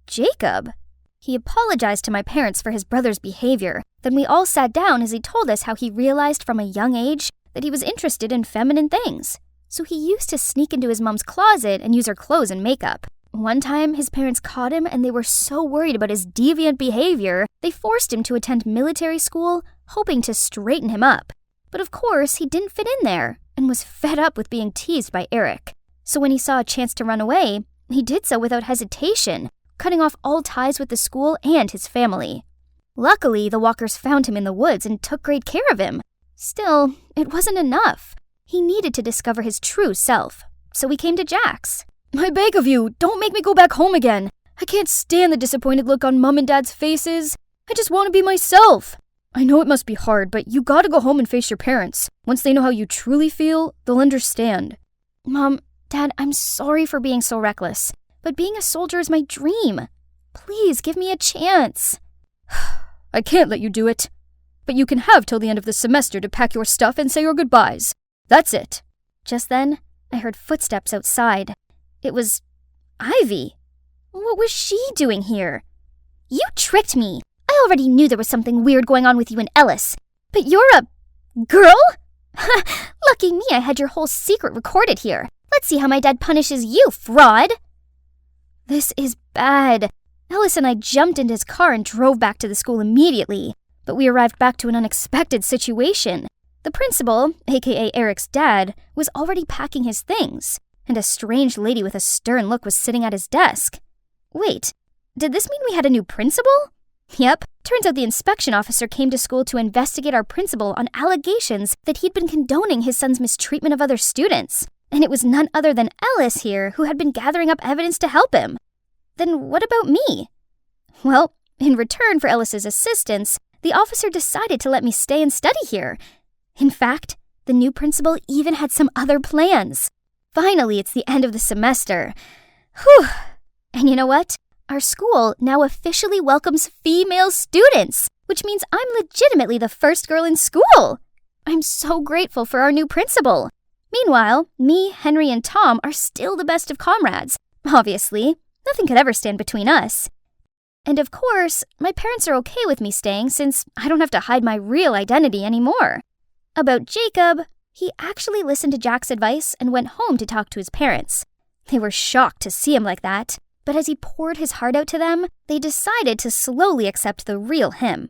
Jacob. He apologized to my parents for his brother's behavior. Then we all sat down as he told us how he realized from a young age that he was interested in feminine things. So he used to sneak into his mom's closet and use her clothes and makeup. One time, his parents caught him and they were so worried about his deviant behavior, they forced him to attend military school, hoping to straighten him up. But of course, he didn't fit in there and was fed up with being teased by Eric. So when he saw a chance to run away, he did so without hesitation, cutting off all ties with the school and his family. Luckily, the walkers found him in the woods and took great care of him. Still, it wasn't enough. He needed to discover his true self, so we came to Jack's. I beg of you, don't make me go back home again. I can't stand the disappointed look on Mom and Dad's faces. I just want to be myself. I know it must be hard, but you gotta go home and face your parents. Once they know how you truly feel, they'll understand. Mom, Dad, I'm sorry for being so reckless, but being a soldier is my dream. Please give me a chance. I can't let you do it. But you can have till the end of the semester to pack your stuff and say your goodbyes. That's it. Just then, I heard footsteps outside. It was Ivy. What was she doing here? You tricked me. I already knew there was something weird going on with you and Ellis. But you're a girl? Lucky me, I had your whole secret recorded here. Let's see how my dad punishes you, fraud. This is bad. Ellis and I jumped into his car and drove back to the school immediately. But we arrived back to an unexpected situation. The principal, aka Eric's dad, was already packing his things, and a strange lady with a stern look was sitting at his desk. Wait, did this mean we had a new principal? Yep, turns out the inspection officer came to school to investigate our principal on allegations that he'd been condoning his son's mistreatment of other students. And it was none other than Ellis here who had been gathering up evidence to help him. Then what about me? Well, in return for Ellis's assistance, the officer decided to let me stay and study here. In fact, the new principal even had some other plans. Finally, it's the end of the semester. Whew! And you know what? Our school now officially welcomes female students, which means I'm legitimately the first girl in school. I'm so grateful for our new principal. Meanwhile, me, Henry, and Tom are still the best of comrades. Obviously, nothing could ever stand between us. And of course, my parents are okay with me staying since I don't have to hide my real identity anymore. About Jacob, he actually listened to Jack's advice and went home to talk to his parents. They were shocked to see him like that, but as he poured his heart out to them, they decided to slowly accept the real him.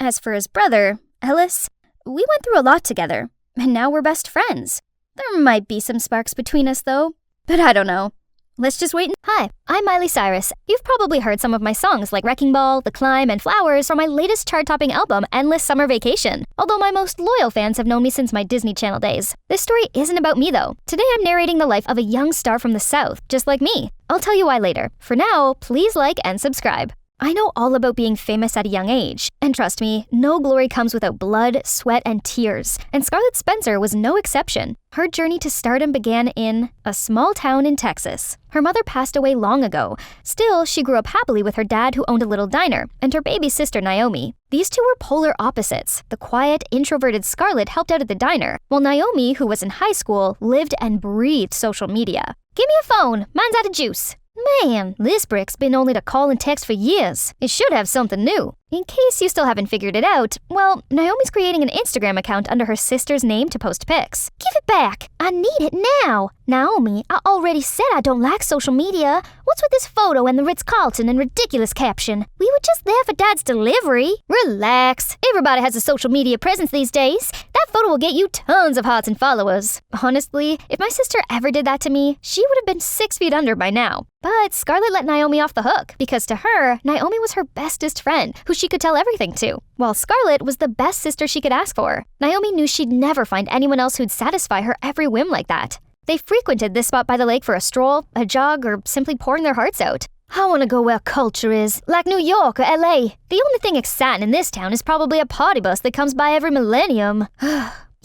As for his brother, Ellis, we went through a lot together, and now we're best friends. There might be some sparks between us, though, but I don't know. Let's just wait. Hi, I'm Miley Cyrus. You've probably heard some of my songs like Wrecking Ball, The Climb, and Flowers from my latest chart-topping album, Endless Summer Vacation, although my most loyal fans have known me since my Disney Channel days. This story isn't about me, though. Today I'm narrating the life of a young star from the South, just like me. I'll tell you why later. For now, please like and subscribe. I know all about being famous at a young age, and trust me, no glory comes without blood, sweat, and tears, and Scarlett Spencer was no exception. Her journey to stardom began in a small town in Texas. Her mother passed away long ago. Still, she grew up happily with her dad who owned a little diner, and her baby sister Naomi. These two were polar opposites. The quiet, introverted Scarlett helped out at the diner, while Naomi, who was in high school, lived and breathed social media. Give me a phone, mine's out of juice. Man, this brick's been only to call and text for years. It should have something new. In case you still haven't figured it out, well, Naomi's creating an Instagram account under her sister's name to post pics. Give it back. I need it now. Naomi, I already said I don't like social media. What's with this photo and the Ritz-Carlton and ridiculous caption? We were just there for Dad's delivery. Relax. Everybody has a social media presence these days. That photo will get you tons of hearts and followers. Honestly, if my sister ever did that to me, she would have been 6 feet under by now. But Scarlett let Naomi off the hook because to her, Naomi was her bestest friend who she could tell everything to, while Scarlett was the best sister she could ask for. Naomi knew she'd never find anyone else who'd satisfy her every whim like that. They frequented this spot by the lake for a stroll, a jog, or simply pouring their hearts out. I want to go where culture is, like New York or LA. The only thing exciting in this town is probably a party bus that comes by every millennium.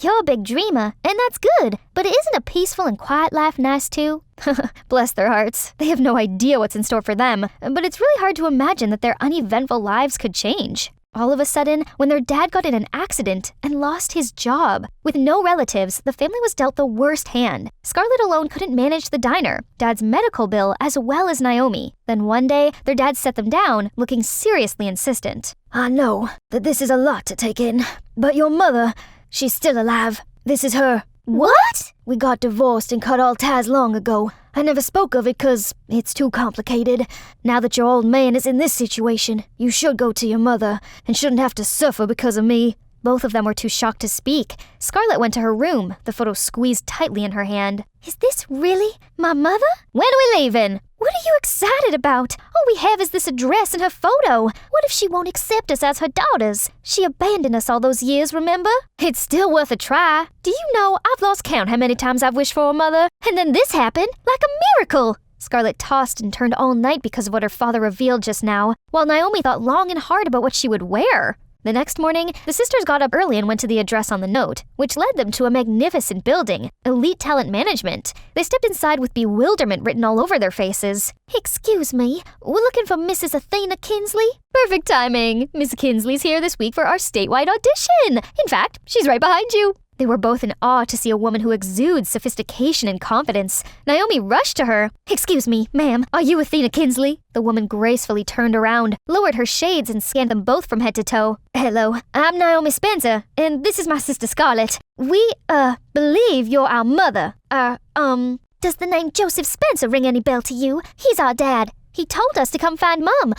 You're a big dreamer, and that's good, but isn't a peaceful and quiet life nice too? Bless their hearts. They have no idea what's in store for them, but it's really hard to imagine that their uneventful lives could change. All of a sudden, when their dad got in an accident and lost his job, with no relatives, the family was dealt the worst hand. Scarlett alone couldn't manage the diner, Dad's medical bill, as well as Naomi. Then one day, their dad set them down, looking seriously insistent. I know that this is a lot to take in, but your mother, she's still alive. This is her. What? We got divorced and cut all ties long ago. I never spoke of it 'cause it's too complicated. Now that your old man is in this situation, you should go to your mother and shouldn't have to suffer because of me. Both of them were too shocked to speak. Scarlett went to her room, the photo squeezed tightly in her hand. Is this really my mother? When are we leaving? What are you excited about? All we have is this address and her photo. What if she won't accept us as her daughters? She abandoned us all those years, remember? It's still worth a try. Do you know, I've lost count how many times I've wished for a mother. And then this happened, like a miracle. Scarlett tossed and turned all night because of what her father revealed just now, while Naomi thought long and hard about what she would wear. The next morning, the sisters got up early and went to the address on the note, which led them to a magnificent building, Elite Talent Management. They stepped inside with bewilderment written all over their faces. Excuse me, we're looking for Mrs. Athena Kinsley? Perfect timing. Miss Kinsley's here this week for our statewide audition. In fact, she's right behind you. They were both in awe to see a woman who exudes sophistication and confidence. Naomi rushed to her. Excuse me, ma'am, are you Athena Kinsley? The woman gracefully turned around, lowered her shades, and scanned them both from head to toe. Hello, I'm Naomi Spencer, and this is my sister Scarlett. We, believe you're our mother. Does the name Joseph Spencer ring any bell to you? He's our dad. He told us to come find Mom.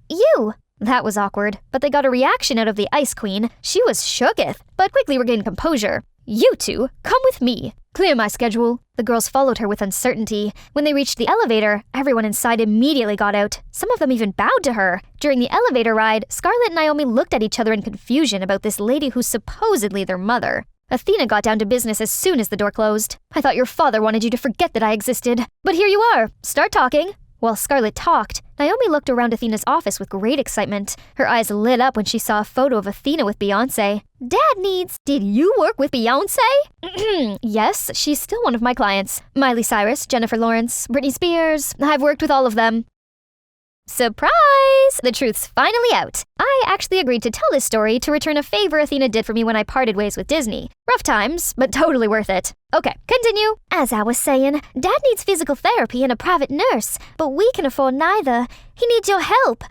You. That was awkward, but they got a reaction out of the Ice Queen. She was shooketh, but quickly regained composure. You two, come with me. Clear my schedule. The girls followed her with uncertainty. When they reached the elevator, everyone inside immediately got out. Some of them even bowed to her. During the elevator ride, Scarlett and Naomi looked at each other in confusion about this lady who's supposedly their mother. Athena got down to business as soon as the door closed. I thought your father wanted you to forget that I existed. But here you are. Start talking. While Scarlett talked, Naomi looked around Athena's office with great excitement. Her eyes lit up when she saw a photo of Athena with Beyoncé. Did you work with Beyoncé? Yes, she's still one of my clients. Miley Cyrus, Jennifer Lawrence, Britney Spears. I've worked with all of them. Surprise! The truth's finally out. I actually agreed to tell this story to return a favor Athena did for me when I parted ways with Disney. Rough times, but totally worth it. Okay, continue. As I was saying, Dad needs physical therapy and a private nurse, but we can afford neither. He needs your help.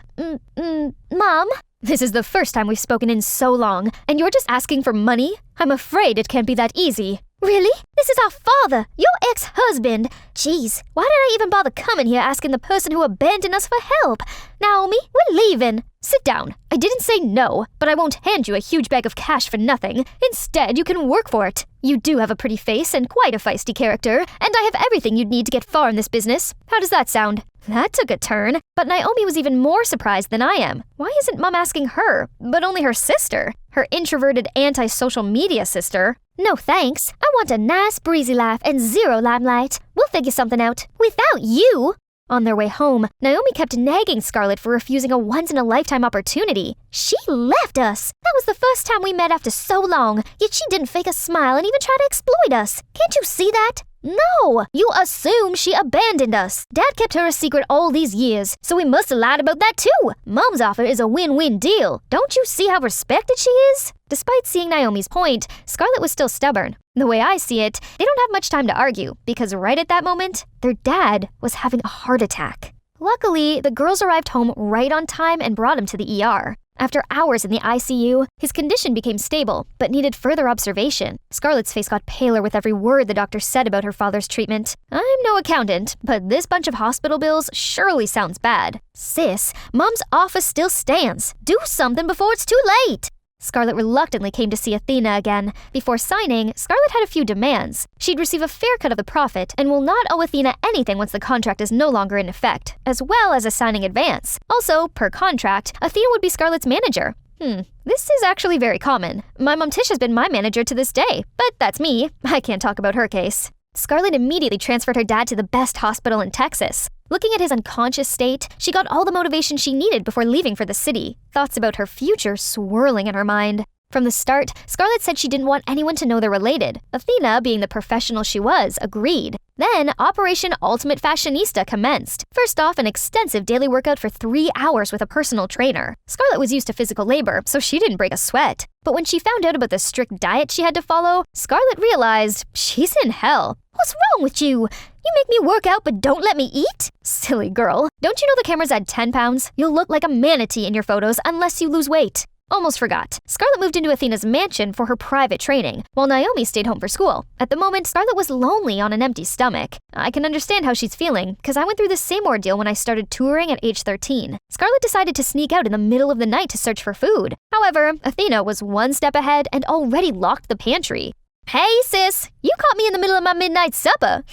Mom? This is the first time we've spoken in so long, and you're just asking for money? I'm afraid it can't be that easy. Really? This is our father, your ex-husband. Jeez, why did I even bother coming here asking the person who abandoned us for help? Naomi, we're leaving. Sit down. I didn't say no, but I won't hand you a huge bag of cash for nothing. Instead, you can work for it. You do have a pretty face and quite a feisty character, and I have everything you'd need to get far in this business. How does that sound? That took a turn, but Naomi was even more surprised than I am. Why isn't Mom asking her, but only her sister? Her introverted anti-social media sister. No thanks. I want a nice breezy life and zero limelight. We'll figure something out. Without you! On their way home, Naomi kept nagging Scarlett for refusing a once-in-a-lifetime opportunity. She left us. That was the first time we met after so long, yet she didn't fake a smile and even try to exploit us. Can't you see that? No! You assume she abandoned us. Dad kept her a secret all these years, so we must have lied about that too. Mom's offer is a win-win deal. Don't you see how respected she is? Despite seeing Naomi's point, Scarlett was still stubborn. The way I see it, they don't have much time to argue, because right at that moment, their dad was having a heart attack. Luckily, the girls arrived home right on time and brought him to the ER. After hours in the ICU, his condition became stable, but needed further observation. Scarlett's face got paler with every word the doctor said about her father's treatment. I'm no accountant, but this bunch of hospital bills surely sounds bad. Sis, Mom's offer still stands. Do something before it's too late! Scarlett reluctantly came to see Athena again. Before signing, Scarlett had a few demands. She'd receive a fair cut of the profit and will not owe Athena anything once the contract is no longer in effect, as well as a signing advance. Also, per contract, Athena would be Scarlett's manager. This is actually very common. My mom Tish has been my manager to this day, but that's me. I can't talk about her case. Scarlett immediately transferred her dad to the best hospital in Texas. Looking at his unconscious state, she got all the motivation she needed before leaving for the city, thoughts about her future swirling in her mind. From the start, Scarlett said she didn't want anyone to know they're related. Athena, being the professional she was, agreed. Then, Operation Ultimate Fashionista commenced. First off, an extensive daily workout for 3 hours with a personal trainer. Scarlett was used to physical labor, so she didn't break a sweat. But when she found out about the strict diet she had to follow, Scarlett realized she's in hell. What's wrong with you? You make me work out but don't let me eat? Silly girl. Don't you know the camera's at 10 pounds? You'll look like a manatee in your photos unless you lose weight. Almost forgot. Scarlett moved into Athena's mansion for her private training, while Naomi stayed home for school. At the moment, Scarlett was lonely on an empty stomach. I can understand how she's feeling, because I went through the same ordeal when I started touring at age 13. Scarlett decided to sneak out in the middle of the night to search for food. However, Athena was one step ahead and already locked the pantry. Hey sis, you caught me in the middle of my midnight supper.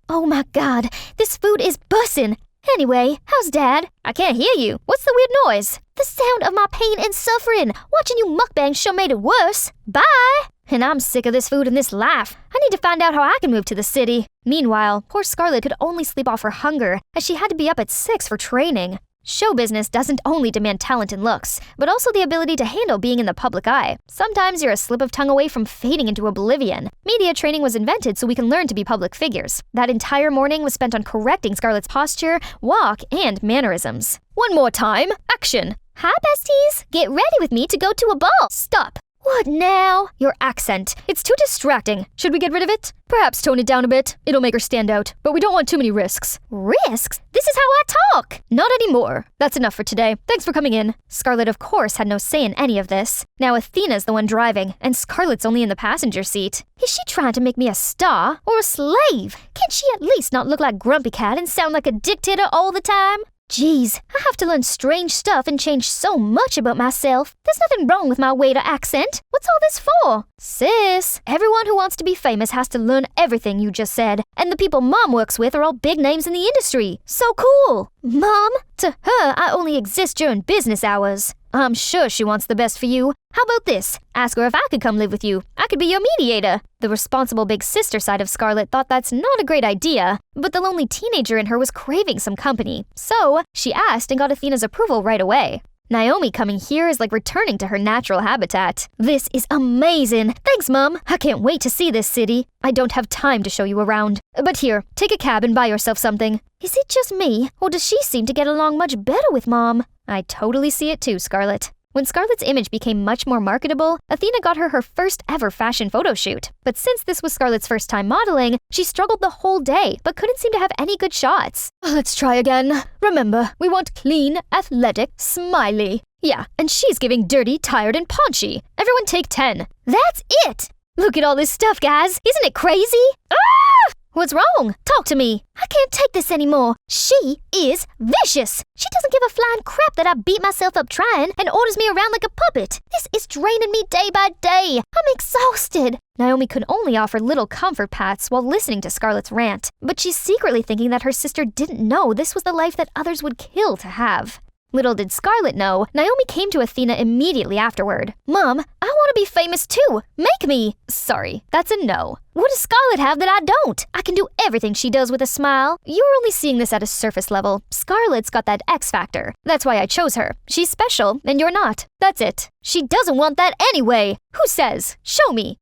Oh my god, this food is bussin'. Anyway, how's Dad? I can't hear you. What's the weird noise? The sound of my pain and suffering. Watching you mukbang sure made it worse. Bye! And I'm sick of this food and this life. I need to find out how I can move to the city. Meanwhile, poor Scarlett could only sleep off her hunger, as she had to be up at 6 for training. Show business doesn't only demand talent and looks, but also the ability to handle being in the public eye. Sometimes you're a slip of tongue away from fading into oblivion. Media training was invented so we can learn to be public figures. That entire morning was spent on correcting Scarlett's posture, walk, and mannerisms. One more time, action! Hi, besties! Get ready with me to go to a ball! Stop! What now? Your accent. It's too distracting. Should we get rid of it? Perhaps tone it down a bit. It'll make her stand out, but we don't want too many risks. Risks? This is how I talk! Not anymore. That's enough for today. Thanks for coming in. Scarlett, of course, had no say in any of this. Now Athena's the one driving, and Scarlett's only in the passenger seat. Is she trying to make me a star or a slave? Can't she at least not look like Grumpy Cat and sound like a dictator all the time? Jeez, I have to learn strange stuff and change so much about myself. There's nothing wrong with my waiter accent. What's all this for? Sis, everyone who wants to be famous has to learn everything you just said. And the people Mom works with are all big names in the industry. So cool. Mom? To her, I only exist during business hours. I'm sure she wants the best for you. How about this? Ask her if I could come live with you. I could be your mediator. The responsible big sister side of Scarlett thought that's not a great idea, but the lonely teenager in her was craving some company. So, she asked and got Athena's approval right away. Naomi coming here is like returning to her natural habitat. This is amazing. Thanks, Mom. I can't wait to see this city. I don't have time to show you around. But here, take a cab and buy yourself something. Is it just me, or does she seem to get along much better with Mom? I totally see it too, Scarlett. When Scarlett's image became much more marketable, Athena got her first ever fashion photo shoot. But since this was Scarlett's first time modeling, she struggled the whole day, but couldn't seem to have any good shots. Let's try again. Remember, we want clean, athletic, smiley. Yeah, and she's giving dirty, tired, and paunchy. Everyone take 10. That's it! Look at all this stuff, guys. Isn't it crazy? Ah! What's wrong? Talk to me. I can't take this anymore. She is vicious. She doesn't give a flying crap that I beat myself up trying and orders me around like a puppet. This is draining me day by day. I'm exhausted. Naomi could only offer little comfort pats while listening to Scarlett's rant, but she's secretly thinking that her sister didn't know this was the life that others would kill to have. Little did Scarlett know, Naomi came to Athena immediately afterward. Mom, I want to be famous too. Make me. Sorry, that's a no. What does Scarlett have that I don't? I can do everything she does with a smile. You're only seeing this at a surface level. Scarlett's got that X factor. That's why I chose her. She's special, and you're not. That's it. She doesn't want that anyway. Who says? Show me.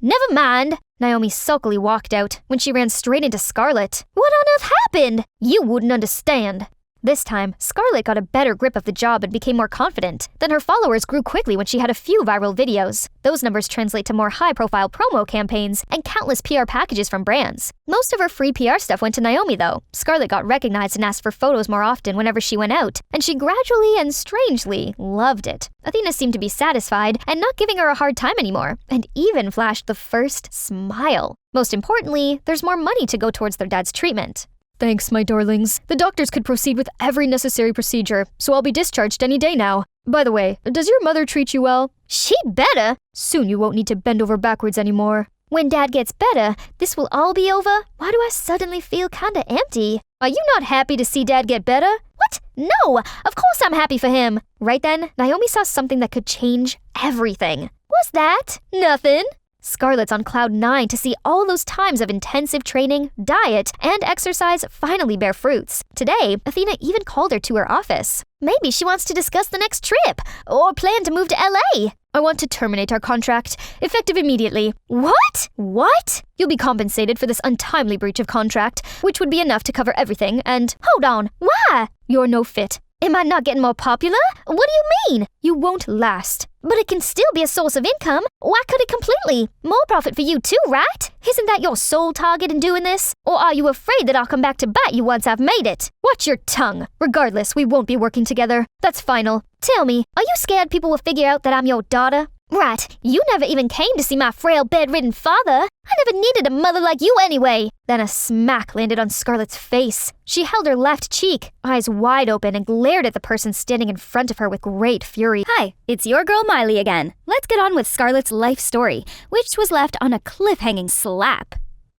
Never mind. Naomi sulkily walked out when she ran straight into Scarlett. What on earth happened? You wouldn't understand. This time, Scarlett got a better grip of the job and became more confident. Then her followers grew quickly when she had a few viral videos. Those numbers translate to more high-profile promo campaigns and countless PR packages from brands. Most of her free PR stuff went to Naomi, though. Scarlett got recognized and asked for photos more often whenever she went out, and she gradually and strangely loved it. Athena seemed to be satisfied and not giving her a hard time anymore, and even flashed the first smile. Most importantly, there's more money to go towards their dad's treatment. Thanks, my darlings. The doctors could proceed with every necessary procedure, so I'll be discharged any day now. By the way, does your mother treat you well? She better. Soon you won't need to bend over backwards anymore. When Dad gets better, this will all be over? Why do I suddenly feel kinda empty? Are you not happy to see Dad get better? What? No! Of course I'm happy for him! Right then, Naomi saw something that could change everything. What's that? Nothing. Scarlett's on cloud 9 to see all those times of intensive training, diet, and exercise finally bear fruits. Today, Athena even called her to her office. Maybe she wants to discuss the next trip, or plan to move to LA. I want to terminate our contract, effective immediately. What? What? You'll be compensated for this untimely breach of contract, which would be enough to cover everything, and— Hold on, why? You're no fit. Am I not getting more popular? What do you mean? You won't last. But it can still be a source of income. Why cut it completely? More profit for you too, right? Isn't that your sole target in doing this? Or are you afraid that I'll come back to bite you once I've made it? Watch your tongue. Regardless, we won't be working together. That's final. Tell me, are you scared people will figure out that I'm your daughter? Right, you never even came to see my frail, bedridden father. I never needed a mother like you anyway. Then a smack landed on Scarlett's face. She held her left cheek, eyes wide open, and glared at the person standing in front of her with great fury. Hi, it's your girl Miley again. Let's get on with Scarlett's life story, which was left on a cliffhanging slap.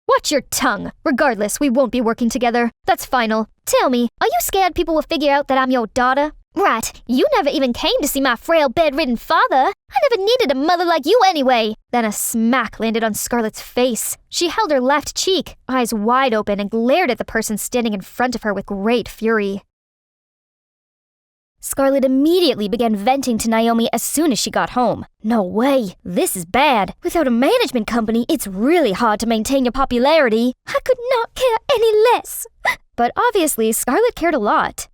Watch your tongue. Regardless, we won't be working together. That's final. Tell me, are you scared people will figure out that I'm your daughter? Right, you never even came to see my frail, bedridden father. I never needed a mother like you anyway. Then a smack landed on Scarlett's face. She held her left cheek, eyes wide open, and glared at the person standing in front of her with great fury. Scarlett immediately began venting to Naomi as soon as she got home. No way, this is bad. Without a management company, it's really hard to maintain your popularity. I could not care any less. But obviously, Scarlett cared a lot.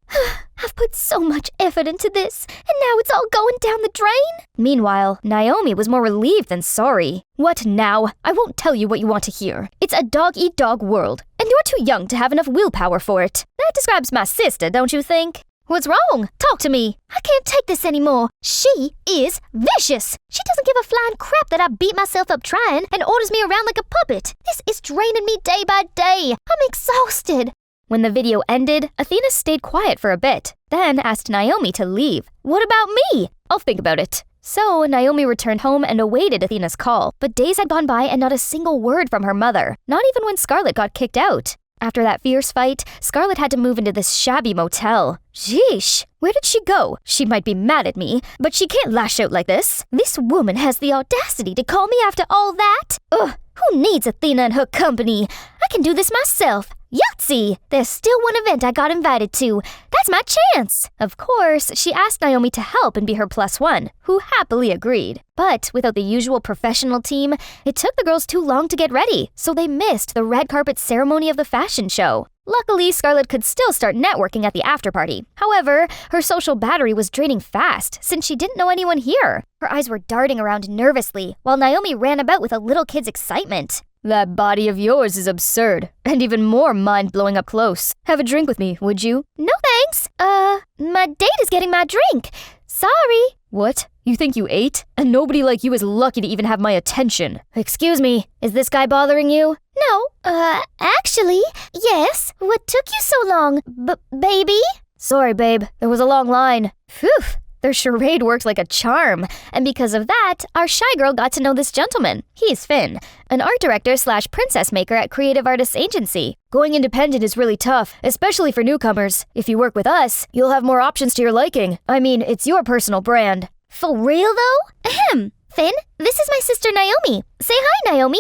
I've put so much effort into this, and now it's all going down the drain? Meanwhile, Naomi was more relieved than sorry. What now? I won't tell you what you want to hear. It's a dog-eat-dog world, and you're too young to have enough willpower for it. That describes my sister, don't you think? What's wrong? Talk to me. I can't take this anymore. She is vicious. She doesn't give a flying crap that I beat myself up trying and orders me around like a puppet. This is draining me day by day. I'm exhausted. When the video ended, Athena stayed quiet for a bit, then asked Naomi to leave. What about me? I'll think about it. So, Naomi returned home and awaited Athena's call, but days had gone by and not a single word from her mother, not even when Scarlett got kicked out. After that fierce fight, Scarlett had to move into this shabby motel. Sheesh, where did she go? She might be mad at me, but she can't lash out like this. This woman has the audacity to call me after all that? Ugh, who needs Athena and her company? I can do this myself. Yahtzee! There's still one event I got invited to. That's my chance! Of course, she asked Naomi to help and be her +1, who happily agreed. But without the usual professional team, it took the girls too long to get ready, so they missed the red carpet ceremony of the fashion show. Luckily, Scarlett could still start networking at the after-party. However, her social battery was draining fast, since she didn't know anyone here. Her eyes were darting around nervously, while Naomi ran about with a little kid's excitement. That body of yours is absurd, and even more mind-blowing up close. Have a drink with me, would you? No thanks. My date is getting my drink. Sorry. What? You think you ate? And nobody like you is lucky to even have my attention. Excuse me, is this guy bothering you? No, actually, yes. What took you so long, baby? Sorry, babe. There was a long line. Phew, their charade works like a charm. And because of that, our shy girl got to know this gentleman. He's Finn, an art director / princess maker at Creative Artists Agency. Going independent is really tough, especially for newcomers. If you work with us, you'll have more options to your liking. I mean, it's your personal brand. For real, though? Ahem. Finn, this is my sister Naomi. Say hi, Naomi.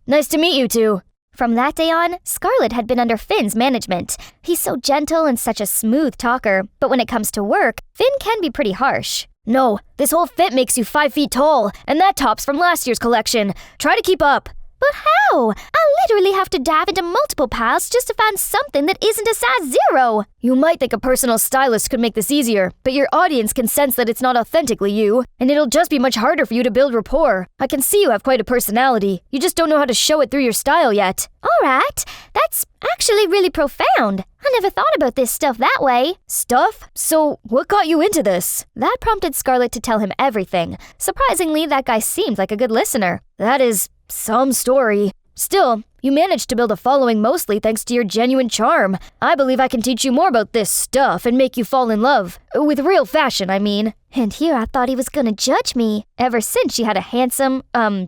Nice to meet you two. From that day on, Scarlett had been under Finn's management. He's so gentle and such a smooth talker, but when it comes to work, Finn can be pretty harsh. No, this whole fit makes you 5 feet tall, and that top's from last year's collection. Try to keep up. But how? I literally have to dive into multiple piles just to find something that isn't a size 0. You might think a personal stylist could make this easier, but your audience can sense that it's not authentically you, and it'll just be much harder for you to build rapport. I can see you have quite a personality. You just don't know how to show it through your style yet. Alright, that's actually really profound. I never thought about this stuff that way. Stuff? So, what got you into this? That prompted Scarlett to tell him everything. Surprisingly, that guy seemed like a good listener. That is some story. Still, you managed to build a following mostly thanks to your genuine charm. I believe I can teach you more about this stuff and make you fall in love. With real fashion, I mean. And here I thought he was gonna judge me. Ever since she had a handsome,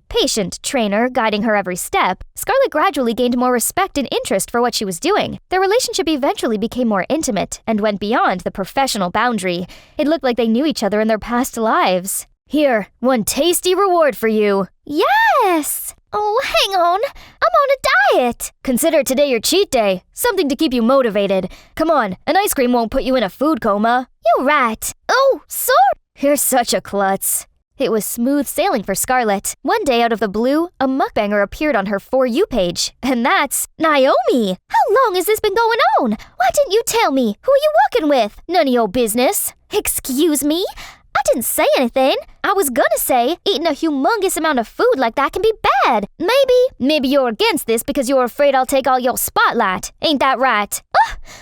patient trainer guiding her every step, Scarlett gradually gained more respect and interest for what she was doing. Their relationship eventually became more intimate and went beyond the professional boundary. It looked like they knew each other in their past lives. Here, one tasty reward for you. Yes! Oh, hang on. I'm on a diet. Consider today your cheat day. Something to keep you motivated. Come on, an ice cream won't put you in a food coma. You're right. Oh, sorry. You're such a klutz. It was smooth sailing for Scarlett. One day out of the blue, a mukbanger appeared on her For You page. And that's Naomi. How long has this been going on? Why didn't you tell me? Who are you working with? None of your business. Excuse me? I didn't say anything. I was gonna say, eating a humongous amount of food like that can be bad. Maybe you're against this because you're afraid I'll take all your spotlight. Ain't that right?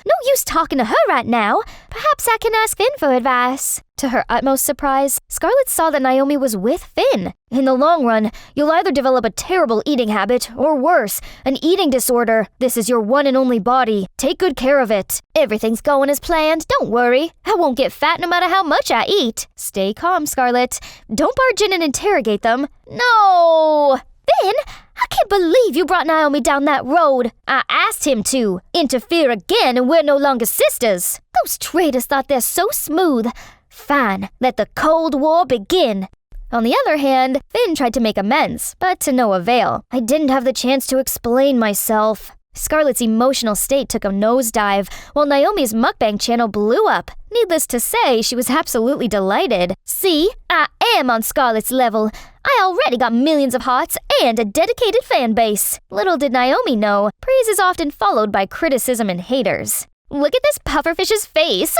No use talking to her right now. Perhaps I can ask Finn for advice. To her utmost surprise, Scarlett saw that Naomi was with Finn. In the long run, you'll either develop a terrible eating habit, or worse, an eating disorder. This is your one and only body. Take good care of it. Everything's going as planned. Don't worry. I won't get fat no matter how much I eat. Stay calm, Scarlett. Don't barge in and interrogate them. No! Finn, I can't believe you brought Naomi down that road. I asked him to. Interfere again and we're no longer sisters. Those traitors thought they're so smooth. Fine, let the Cold War begin. On the other hand, Finn tried to make amends, but to no avail. I didn't have the chance to explain myself. Scarlett's emotional state took a nosedive, while Naomi's mukbang channel blew up. Needless to say, she was absolutely delighted. See, I am on Scarlett's level. I already got millions of hearts and a dedicated fan base. Little did Naomi know, praise is often followed by criticism and haters. Look at this pufferfish's face.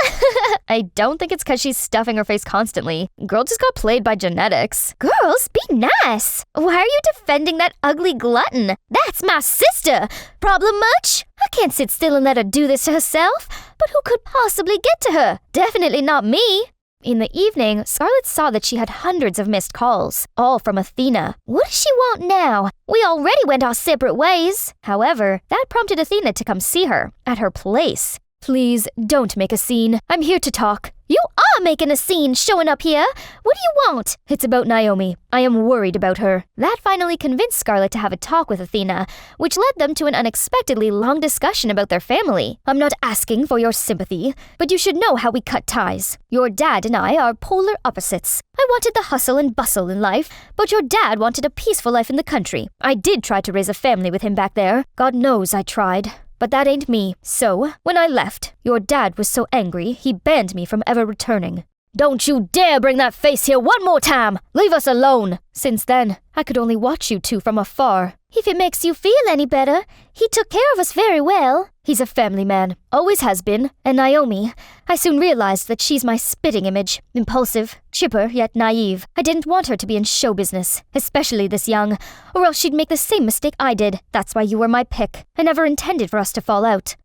I don't think it's because she's stuffing her face constantly. Girl just got played by genetics. Girls, be nice. Why are you defending that ugly glutton? That's my sister. Problem much? I can't sit still and let her do this to herself. But who could possibly get to her? Definitely not me. In the evening, Scarlett saw that she had hundreds of missed calls, all from Athena. What does she want now? We already went our separate ways. However, that prompted Athena to come see her at her place. Please, don't make a scene. I'm here to talk. You are making a scene showing up here. What do you want? It's about Naomi. I am worried about her. That finally convinced Scarlett to have a talk with Athena, which led them to an unexpectedly long discussion about their family. I'm not asking for your sympathy, but you should know how we cut ties. Your dad and I are polar opposites. I wanted the hustle and bustle in life, but your dad wanted a peaceful life in the country. I did try to raise a family with him back there. God knows I tried. But that ain't me. So, when I left, your dad was so angry, he banned me from ever returning. Don't you dare bring that face here one more time! Leave us alone! Since then, I could only watch you two from afar. If it makes you feel any better, he took care of us very well. He's a family man, always has been, and Naomi, I soon realized that she's my spitting image. Impulsive, chipper, yet naive. I didn't want her to be in show business, especially this young, or else she'd make the same mistake I did. That's why you were my pick. I never intended for us to fall out.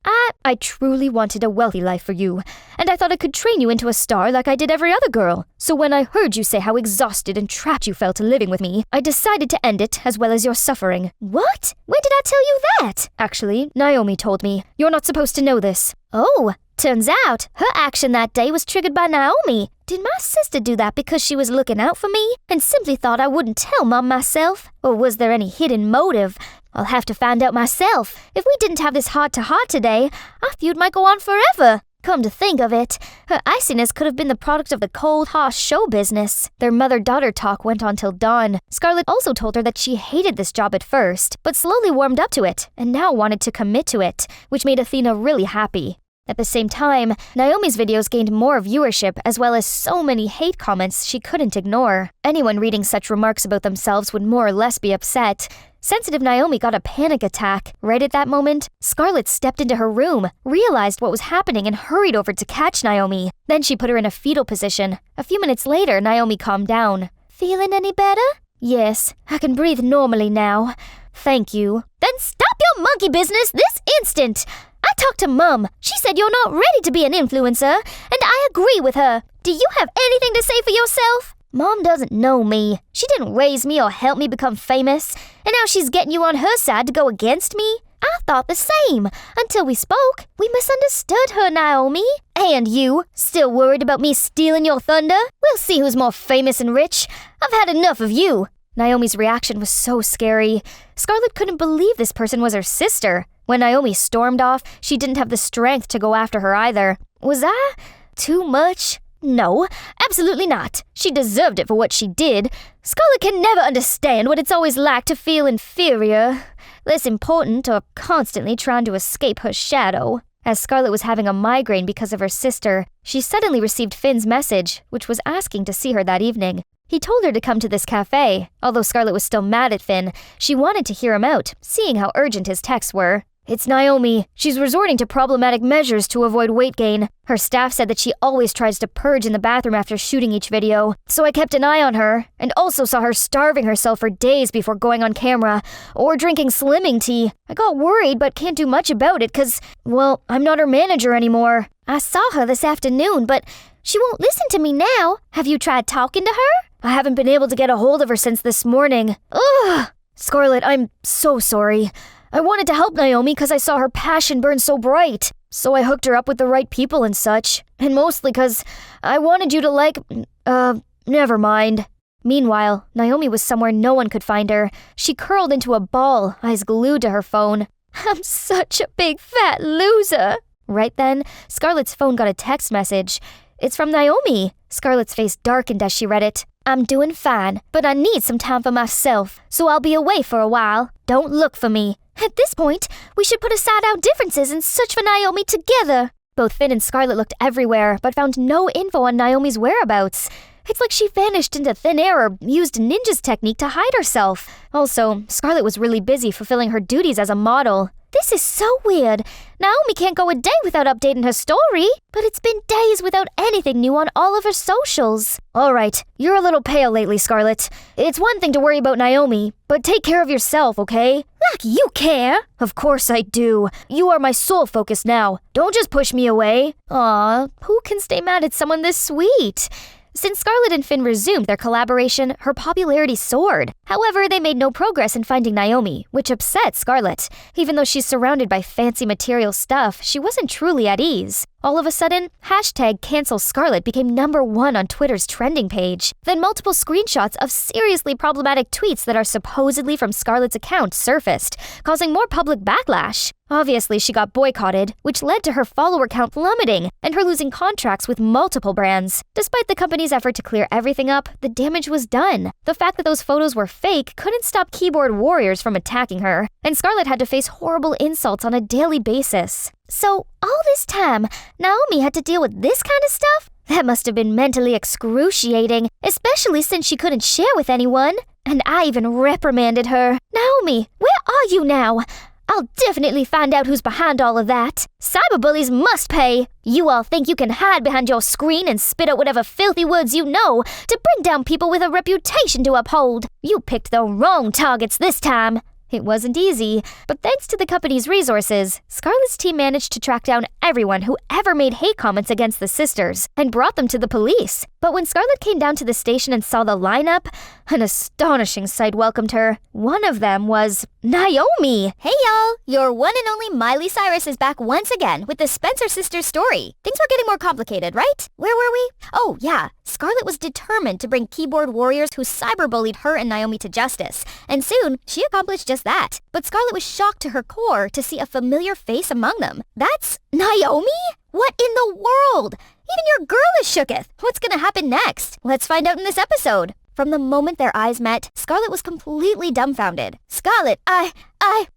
I truly wanted a wealthy life for you, and I thought I could train you into a star like I did every other girl. So when I heard you say how exhausted and trapped you felt living with me, I decided to end it as well as your suffering. What? When did I tell you that? Actually, Naomi told me. You're not supposed to know this. Oh, turns out her action that day was triggered by Naomi. Did my sister do that because she was looking out for me and simply thought I wouldn't tell Mom myself? Or was there any hidden motive? I'll have to find out myself. If we didn't have this heart-to-heart today, our feud might go on forever. Come to think of it, her iciness could have been the product of the cold, harsh show business. Their mother-daughter talk went on till dawn. Scarlett also told her that she hated this job at first, but slowly warmed up to it, and now wanted to commit to it, which made Athena really happy. At the same time, Naomi's videos gained more viewership as well as so many hate comments she couldn't ignore. Anyone reading such remarks about themselves would more or less be upset. Sensitive Naomi got a panic attack. Right at that moment, Scarlett stepped into her room, realized what was happening, and hurried over to catch Naomi. Then she put her in a fetal position. A few minutes later, Naomi calmed down. Feeling any better? Yes, I can breathe normally now. Thank you. Then stop your monkey business this instant! I talked to Mum. She said you're not ready to be an influencer, and I agree with her. Do you have anything to say for yourself? Mom doesn't know me. She didn't raise me or help me become famous, and now she's getting you on her side to go against me? I thought the same. Until we spoke, we misunderstood her, Naomi. And you, still worried about me stealing your thunder? We'll see who's more famous and rich. I've had enough of you. Naomi's reaction was so scary. Scarlett couldn't believe this person was her sister. When Naomi stormed off, she didn't have the strength to go after her either. Was that too much? No, absolutely not. She deserved it for what she did. Scarlett can never understand what it's always like to feel inferior, less important, or constantly trying to escape her shadow. As Scarlett was having a migraine because of her sister, she suddenly received Finn's message, which was asking to see her that evening. He told her to come to this cafe. Although Scarlett was still mad at Finn, she wanted to hear him out, seeing how urgent his texts were. It's Naomi. She's resorting to problematic measures to avoid weight gain. Her staff said that she always tries to purge in the bathroom after shooting each video, so I kept an eye on her, and also saw her starving herself for days before going on camera, or drinking slimming tea. I got worried, but can't do much about it because, well, I'm not her manager anymore. I saw her this afternoon, but she won't listen to me now. Have you tried talking to her? I haven't been able to get a hold of her since this morning. Ugh! Scarlett, I'm so sorry. I wanted to help Naomi because I saw her passion burn so bright. So I hooked her up with the right people and such. And mostly because I wanted you to never mind. Meanwhile, Naomi was somewhere no one could find her. She curled into a ball, eyes glued to her phone. I'm such a big fat loser. Right then, Scarlett's phone got a text message. It's from Naomi. Scarlett's face darkened as she read it. I'm doing fine, but I need some time for myself, so I'll be away for a while. Don't look for me. At this point, we should put aside our differences and search for Naomi together. Both Finn and Scarlett looked everywhere, but found no info on Naomi's whereabouts. It's like she vanished into thin air or used Ninja's technique to hide herself. Also, Scarlett was really busy fulfilling her duties as a model. This is so weird. Naomi can't go a day without updating her story, but it's been days without anything new on all of her socials. All right, you're a little pale lately, Scarlett. It's one thing to worry about Naomi, but take care of yourself, okay? Like you care. Of course I do. You are my sole focus now. Don't just push me away. Aw, who can stay mad at someone this sweet? Since Scarlett and Finn resumed their collaboration, her popularity soared. However, they made no progress in finding Naomi, which upset Scarlett. Even though she's surrounded by fancy material stuff, she wasn't truly at ease. All of a sudden, #CancelScarlett became #1 on Twitter's trending page. Then multiple screenshots of seriously problematic tweets that are supposedly from Scarlett's account surfaced, causing more public backlash. Obviously, she got boycotted, which led to her follower count plummeting and her losing contracts with multiple brands. Despite the company's effort to clear everything up, the damage was done. The fact that those photos were fake couldn't stop keyboard warriors from attacking her, and Scarlett had to face horrible insults on a daily basis. So, all this time, Naomi had to deal with this kind of stuff? That must have been mentally excruciating, especially since she couldn't share with anyone. And I even reprimanded her. Naomi, where are you now? I'll definitely find out who's behind all of that. Cyberbullies must pay. You all think you can hide behind your screen and spit out whatever filthy words you know to bring down people with a reputation to uphold. You picked the wrong targets this time. It wasn't easy, but thanks to the company's resources, Scarlett's team managed to track down everyone who ever made hate comments against the sisters and brought them to the police. But when Scarlett came down to the station and saw the lineup, an astonishing sight welcomed her. One of them was Naomi. Hey y'all, your one and only Miley Cyrus is back once again with the Spencer sisters story. Things were getting more complicated, right? Where were we? Oh yeah, Scarlett was determined to bring keyboard warriors who cyberbullied her and Naomi to justice, and soon she accomplished just that. But Scarlett was shocked to her core to see a familiar face among them. That's Naomi? What in the world? Even your girl is shooketh. What's gonna happen next? Let's find out in this episode. From the moment their eyes met, Scarlett was completely dumbfounded. Scarlett,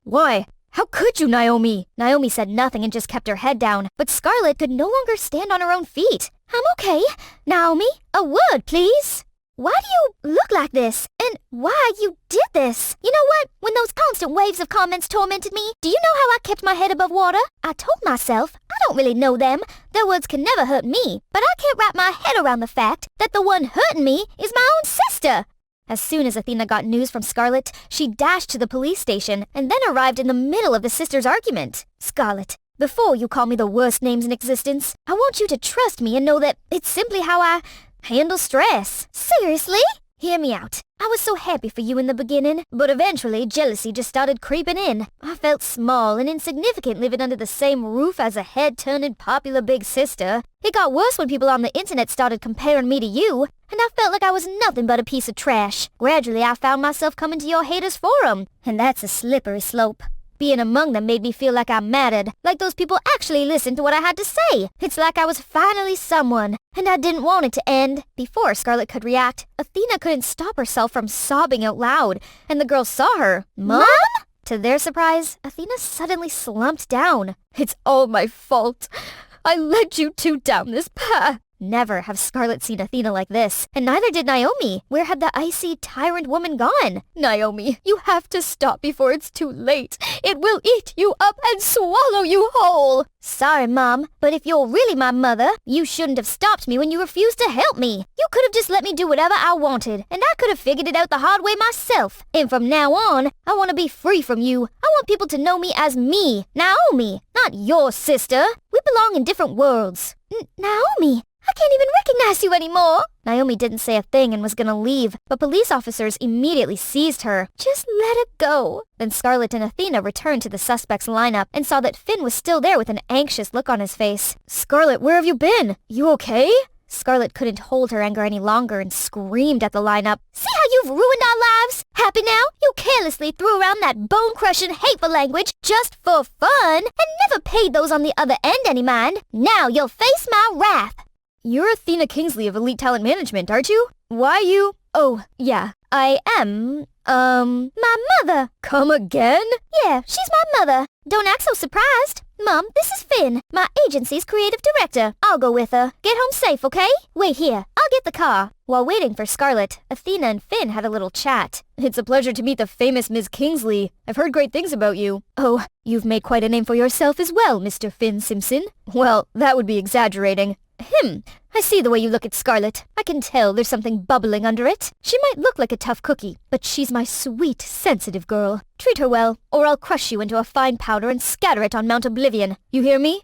Why? How could you, Naomi? Naomi said nothing and just kept her head down, but Scarlett could no longer stand on her own feet. I'm okay. Naomi, a word, please. Why do you look like this? And why you did this? You know what? When those constant waves of comments tormented me, do you know how I kept my head above water? I told myself, I don't really know them. Their words can never hurt me. But I can't wrap my head around the fact that the one hurting me is my own sister. As soon as Athena got news from Scarlett, she dashed to the police station and then arrived in the middle of the sisters' argument. Scarlett, before you call me the worst names in existence, I want you to trust me and know that it's simply how I handle stress. Seriously? Hear me out. I was so happy for you in the beginning, but eventually jealousy just started creeping in. I felt small and insignificant living under the same roof as a head-turning popular big sister. It got worse when people on the internet started comparing me to you, and I felt like I was nothing but a piece of trash. Gradually, I found myself coming to your haters' forum, and that's a slippery slope. Being among them made me feel like I mattered, like those people actually listened to what I had to say. It's like I was finally someone, and I didn't want it to end. Before Scarlett could react, Athena couldn't stop herself from sobbing out loud, and the girls saw her. Mom? To their surprise, Athena suddenly slumped down. It's all my fault. I led you two down this path. Never have Scarlett seen Athena like this, and neither did Naomi. Where had the icy, tyrant woman gone? Naomi, you have to stop before it's too late. It will eat you up and swallow you whole. Sorry, Mom, but if you're really my mother, you shouldn't have stopped me when you refused to help me. You could have just let me do whatever I wanted, and I could have figured it out the hard way myself. And from now on, I want to be free from you. I want people to know me as me, Naomi, not your sister. We belong in different worlds. Naomi, I can't even recognize you anymore. Naomi didn't say a thing and was gonna leave, but police officers immediately seized her. Just let her go. Then Scarlett and Athena returned to the suspects' lineup and saw that Finn was still there with an anxious look on his face. Scarlett, where have you been? You okay? Scarlett couldn't hold her anger any longer and screamed at the lineup. See how you've ruined our lives? Happy now? You carelessly threw around that bone-crushing, hateful language just for fun and never paid those on the other end any mind. Now you'll face my wrath. You're Athena Kingsley of Elite Talent Management, aren't you? Why you... Oh, yeah, I am, my mother. Come again? Yeah, she's my mother. Don't act so surprised. Mom, this is Finn, my agency's creative director. I'll go with her. Get home safe, okay? Wait here. I'll get the car. While waiting for Scarlett, Athena and Finn had a little chat. It's a pleasure to meet the famous Ms. Kingsley. I've heard great things about you. Oh, you've made quite a name for yourself as well, Mr. Finn Simpson. Well, that would be exaggerating. I see the way you look at Scarlett. I can tell there's something bubbling under it. She might look like a tough cookie, but she's my sweet, sensitive girl. Treat her well, or I'll crush you into a fine powder and scatter it on Mount Oblivion. You hear me?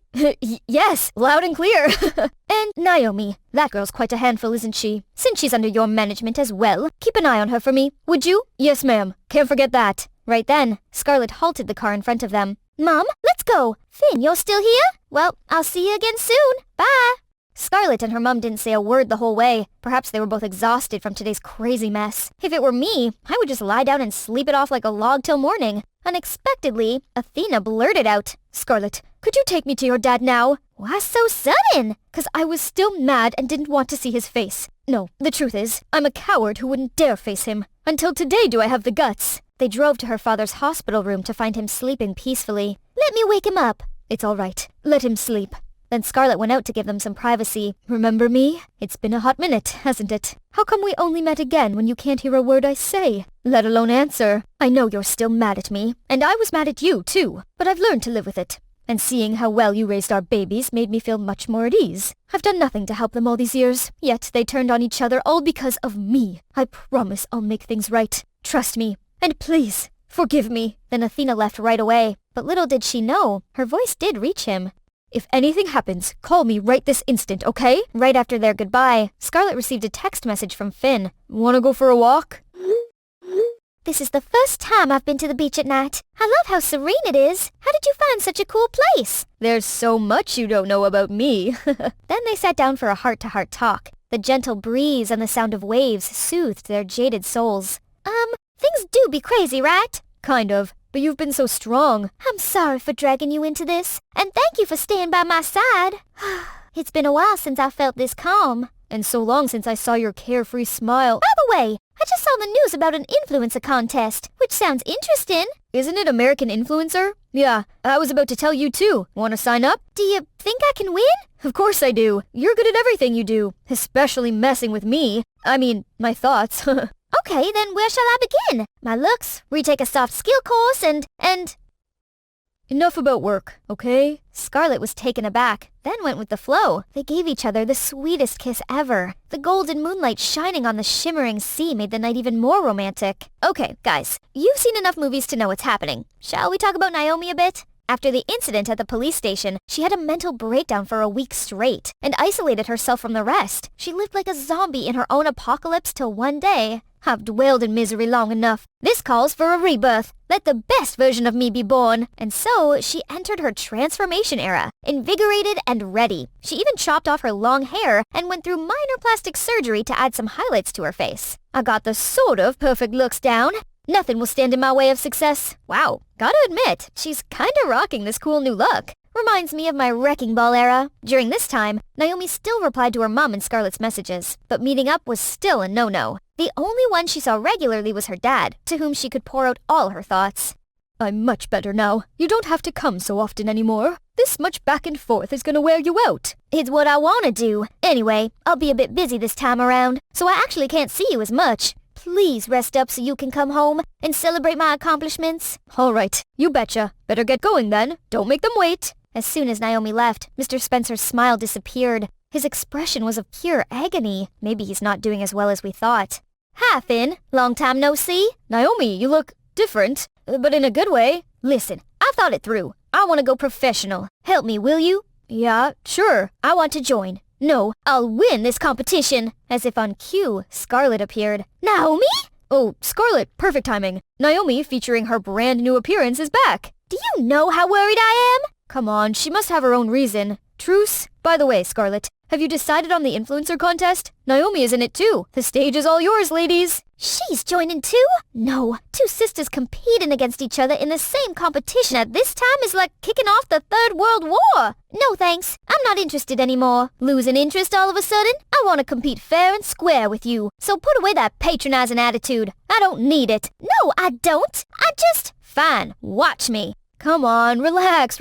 Yes, loud and clear. And Naomi, that girl's quite a handful, isn't she? Since she's under your management as well, keep an eye on her for me, would you? Yes, ma'am. Can't forget that. Right then, Scarlett halted the car in front of them. Mom, let's go. Finn, you're still here? Well, I'll see you again soon. Bye. Scarlett and her mum didn't say a word the whole way. Perhaps they were both exhausted from today's crazy mess. If it were me, I would just lie down and sleep it off like a log till morning. Unexpectedly, Athena blurted out, Scarlett, could you take me to your dad now? Why so sudden? 'Cause I was still mad and didn't want to see his face. No, the truth is, I'm a coward who wouldn't dare face him. Until today do I have the guts. They drove to her father's hospital room to find him sleeping peacefully. Let me wake him up. It's all right. Let him sleep. Then Scarlet went out to give them some privacy. Remember me? It's been a hot minute, hasn't it? How come we only met again when you can't hear a word I say, let alone answer? I know you're still mad at me, and I was mad at you too, but I've learned to live with it. And seeing how well you raised our babies made me feel much more at ease. I've done nothing to help them all these years, yet they turned on each other all because of me. I promise I'll make things right. Trust me, and please, forgive me. Then Athena left right away, but little did she know, her voice did reach him. If anything happens, call me right this instant, okay? Right after their goodbye, Scarlet received a text message from Finn. Wanna go for a walk? This is the first time I've been to the beach at night. I love how serene it is. How did you find such a cool place? There's so much you don't know about me. Then they sat down for a heart-to-heart talk. The gentle breeze and the sound of waves soothed their jaded souls. Things do be crazy, right? Kind of, but you've been so strong. I'm sorry for dragging you into this, and thank you for staying by my side. It's been a while since I felt this calm. And so long since I saw your carefree smile. By the way, I just saw the news about an influencer contest, which sounds interesting. Isn't it American Influencer? Yeah, I was about to tell you too. Want to sign up? Do you think I can win? Of course I do. You're good at everything you do, especially messing with me. I mean, my thoughts. Okay, then where shall I begin? My looks, retake a soft skill course, and... Enough about work, okay? Scarlet was taken aback, then went with the flow. They gave each other the sweetest kiss ever. The golden moonlight shining on the shimmering sea made the night even more romantic. Okay, guys, you've seen enough movies to know what's happening. Shall we talk about Naomi a bit? After the incident at the police station, she had a mental breakdown for a week straight and isolated herself from the rest. She lived like a zombie in her own apocalypse till one day. I've dwelled in misery long enough. This calls for a rebirth. Let the best version of me be born. And so she entered her transformation era, invigorated and ready. She even chopped off her long hair and went through minor plastic surgery to add some highlights to her face. I got the sort of perfect looks down. Nothing will stand in my way of success. Wow, gotta admit, she's kinda rocking this cool new look. Reminds me of my wrecking ball era. During this time, Naomi still replied to her mom and Scarlet's messages, but meeting up was still a no-no. The only one she saw regularly was her dad, to whom she could pour out all her thoughts. I'm much better now. You don't have to come so often anymore. This much back and forth is gonna wear you out. It's what I wanna do. Anyway, I'll be a bit busy this time around, so I actually can't see you as much. Please rest up so you can come home and celebrate my accomplishments. All right, you betcha. Better get going then. Don't make them wait. As soon as Naomi left, Mr. Spencer's smile disappeared. His expression was of pure agony. Maybe he's not doing as well as we thought. Hi, Finn. Long time no see. Naomi, you look different, but in a good way. Listen, I've thought it through. I want to go professional. Help me, will you? Yeah, sure. I want to join. No, I'll win this competition. As if on cue, Scarlet appeared. Naomi? Oh, Scarlet, perfect timing. Naomi, featuring her brand new appearance, is back. Do you know how worried I am? Come on, she must have her own reason. Truce? By the way, Scarlet, have you decided on the influencer contest? Naomi is in it too. The stage is all yours, ladies. She's joining too? No, two sisters competing against each other in the same competition at this time is like kicking off the Third World War. No thanks, I'm not interested anymore. Losing interest all of a sudden? I want to compete fair and square with you. So put away that patronizing attitude. I don't need it. No, I don't. I just... Fine, watch me. Come on, relax.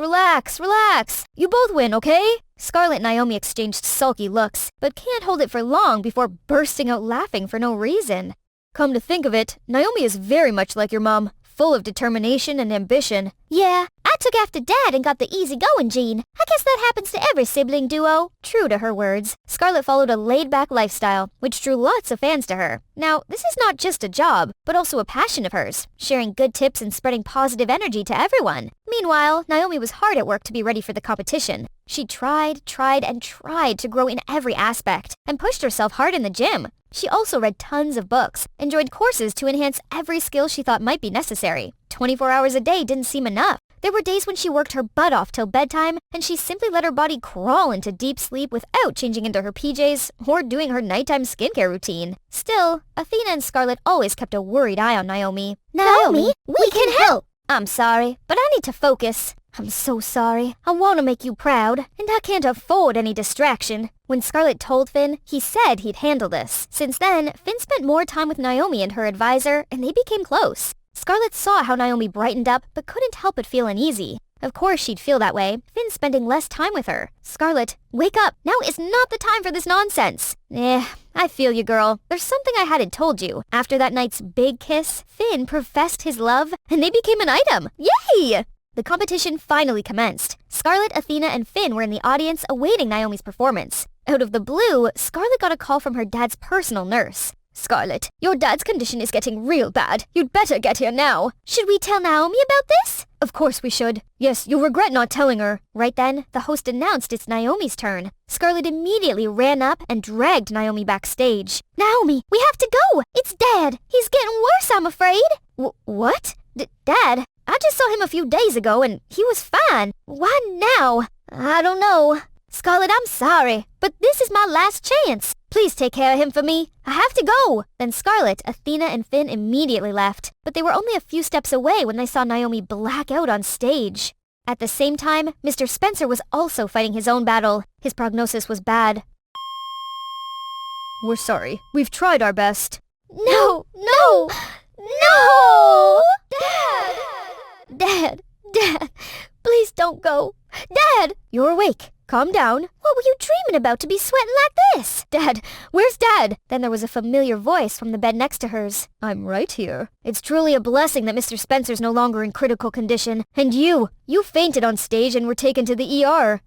You both win, okay? Scarlet and Naomi exchanged sulky looks, but can't hold it for long before bursting out laughing for no reason. Come to think of it, Naomi is very much like your mom, full of determination and ambition. Yeah, I took after Dad and got the easygoing gene. I guess that happens to every sibling duo. True to her words, Scarlet followed a laid-back lifestyle, which drew lots of fans to her. Now, this is not just a job, but also a passion of hers, sharing good tips and spreading positive energy to everyone. Meanwhile, Naomi was hard at work to be ready for the competition. She tried to grow in every aspect, and pushed herself hard in the gym. She also read tons of books, and joined courses to enhance every skill she thought might be necessary. 24 hours a day didn't seem enough. There were days when she worked her butt off till bedtime, and she simply let her body crawl into deep sleep without changing into her PJs or doing her nighttime skincare routine. Still, Athena and Scarlet always kept a worried eye on Naomi. Naomi, we can help! I'm sorry, but I need to focus. I'm so sorry. I want to make you proud, and I can't afford any distraction. When Scarlet told Finn, he said he'd handle this. Since then, Finn spent more time with Naomi and her advisor, and they became close. Scarlet saw how Naomi brightened up, but couldn't help but feel uneasy. Of course she'd feel that way. Finn's spending less time with her. Scarlet, wake up. Now is not the time for this nonsense. I feel you, girl. There's something I hadn't told you. After that night's big kiss, Finn professed his love, and they became an item. Yay! The competition finally commenced. Scarlet, Athena, and Finn were in the audience awaiting Naomi's performance. Out of the blue, Scarlet got a call from her dad's personal nurse. Scarlet, your dad's condition is getting real bad. You'd better get here now. Should we tell Naomi about this? Of course we should. Yes, you'll regret not telling her. Right then, the host announced it's Naomi's turn. Scarlet immediately ran up and dragged Naomi backstage. Naomi, we have to go. It's Dad. He's getting worse, I'm afraid. What? Dad? I just saw him a few days ago and he was fine. Why now? I don't know. Scarlet, I'm sorry, but this is my last chance. Please take care of him for me. I have to go. Then Scarlet, Athena, and Finn immediately left, but they were only a few steps away when they saw Naomi black out on stage. At the same time, Mr. Spencer was also fighting his own battle. His prognosis was bad. We're sorry. We've tried our best. No! Dad, please don't go. Dad! You're awake. Calm down. What were you dreaming about to be sweating like this? Dad, where's Dad? Then there was a familiar voice from the bed next to hers. I'm right here. It's truly a blessing that Mr. Spencer's no longer in critical condition. And you fainted on stage and were taken to the ER.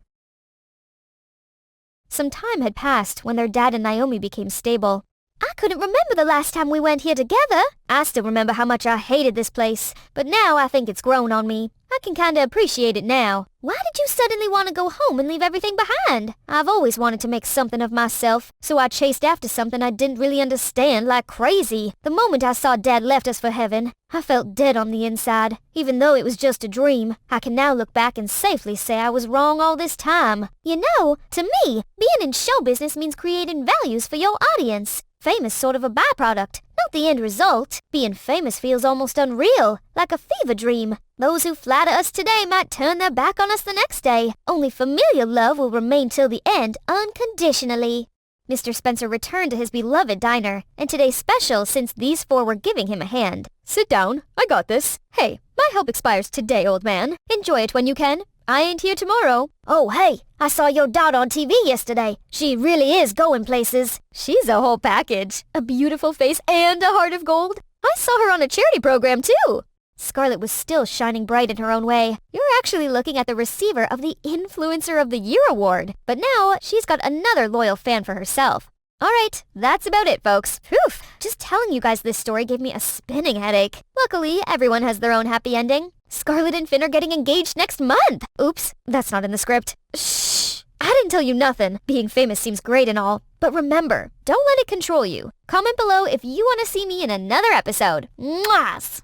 Some time had passed when their dad and Naomi became stable. I couldn't remember the last time we went here together. I still remember how much I hated this place, but now I think it's grown on me. I can kinda appreciate it now. Why did you suddenly want to go home and leave everything behind? I've always wanted to make something of myself, so I chased after something I didn't really understand like crazy. The moment I saw Dad left us for heaven, I felt dead on the inside. Even though it was just a dream, I can now look back and safely say I was wrong all this time. You know, to me, being in show business means creating values for your audience. Fame is sort of a byproduct, not the end result. Being famous feels almost unreal, like a fever dream. Those who flatter us today might turn their back on us the next day. Only familial love will remain till the end, unconditionally. Mr. Spencer returned to his beloved diner, and today's special since these four were giving him a hand. Sit down. I got this. Hey, my help expires today, old man. Enjoy it when you can. I ain't here tomorrow. Oh, hey, I saw your daughter on TV yesterday. She really is going places. She's a whole package. A beautiful face and a heart of gold. I saw her on a charity program, too. Scarlet was still shining bright in her own way. You're actually looking at the receiver of the Influencer of the Year award. But now, she's got another loyal fan for herself. Alright, that's about it, folks. Phew, just telling you guys this story gave me a spinning headache. Luckily, everyone has their own happy ending. Scarlet and Finn are getting engaged next month. Oops, that's not in the script. Shh, I didn't tell you nothing. Being famous seems great and all. But remember, don't let it control you. Comment below if you want to see me in another episode. Mwahs!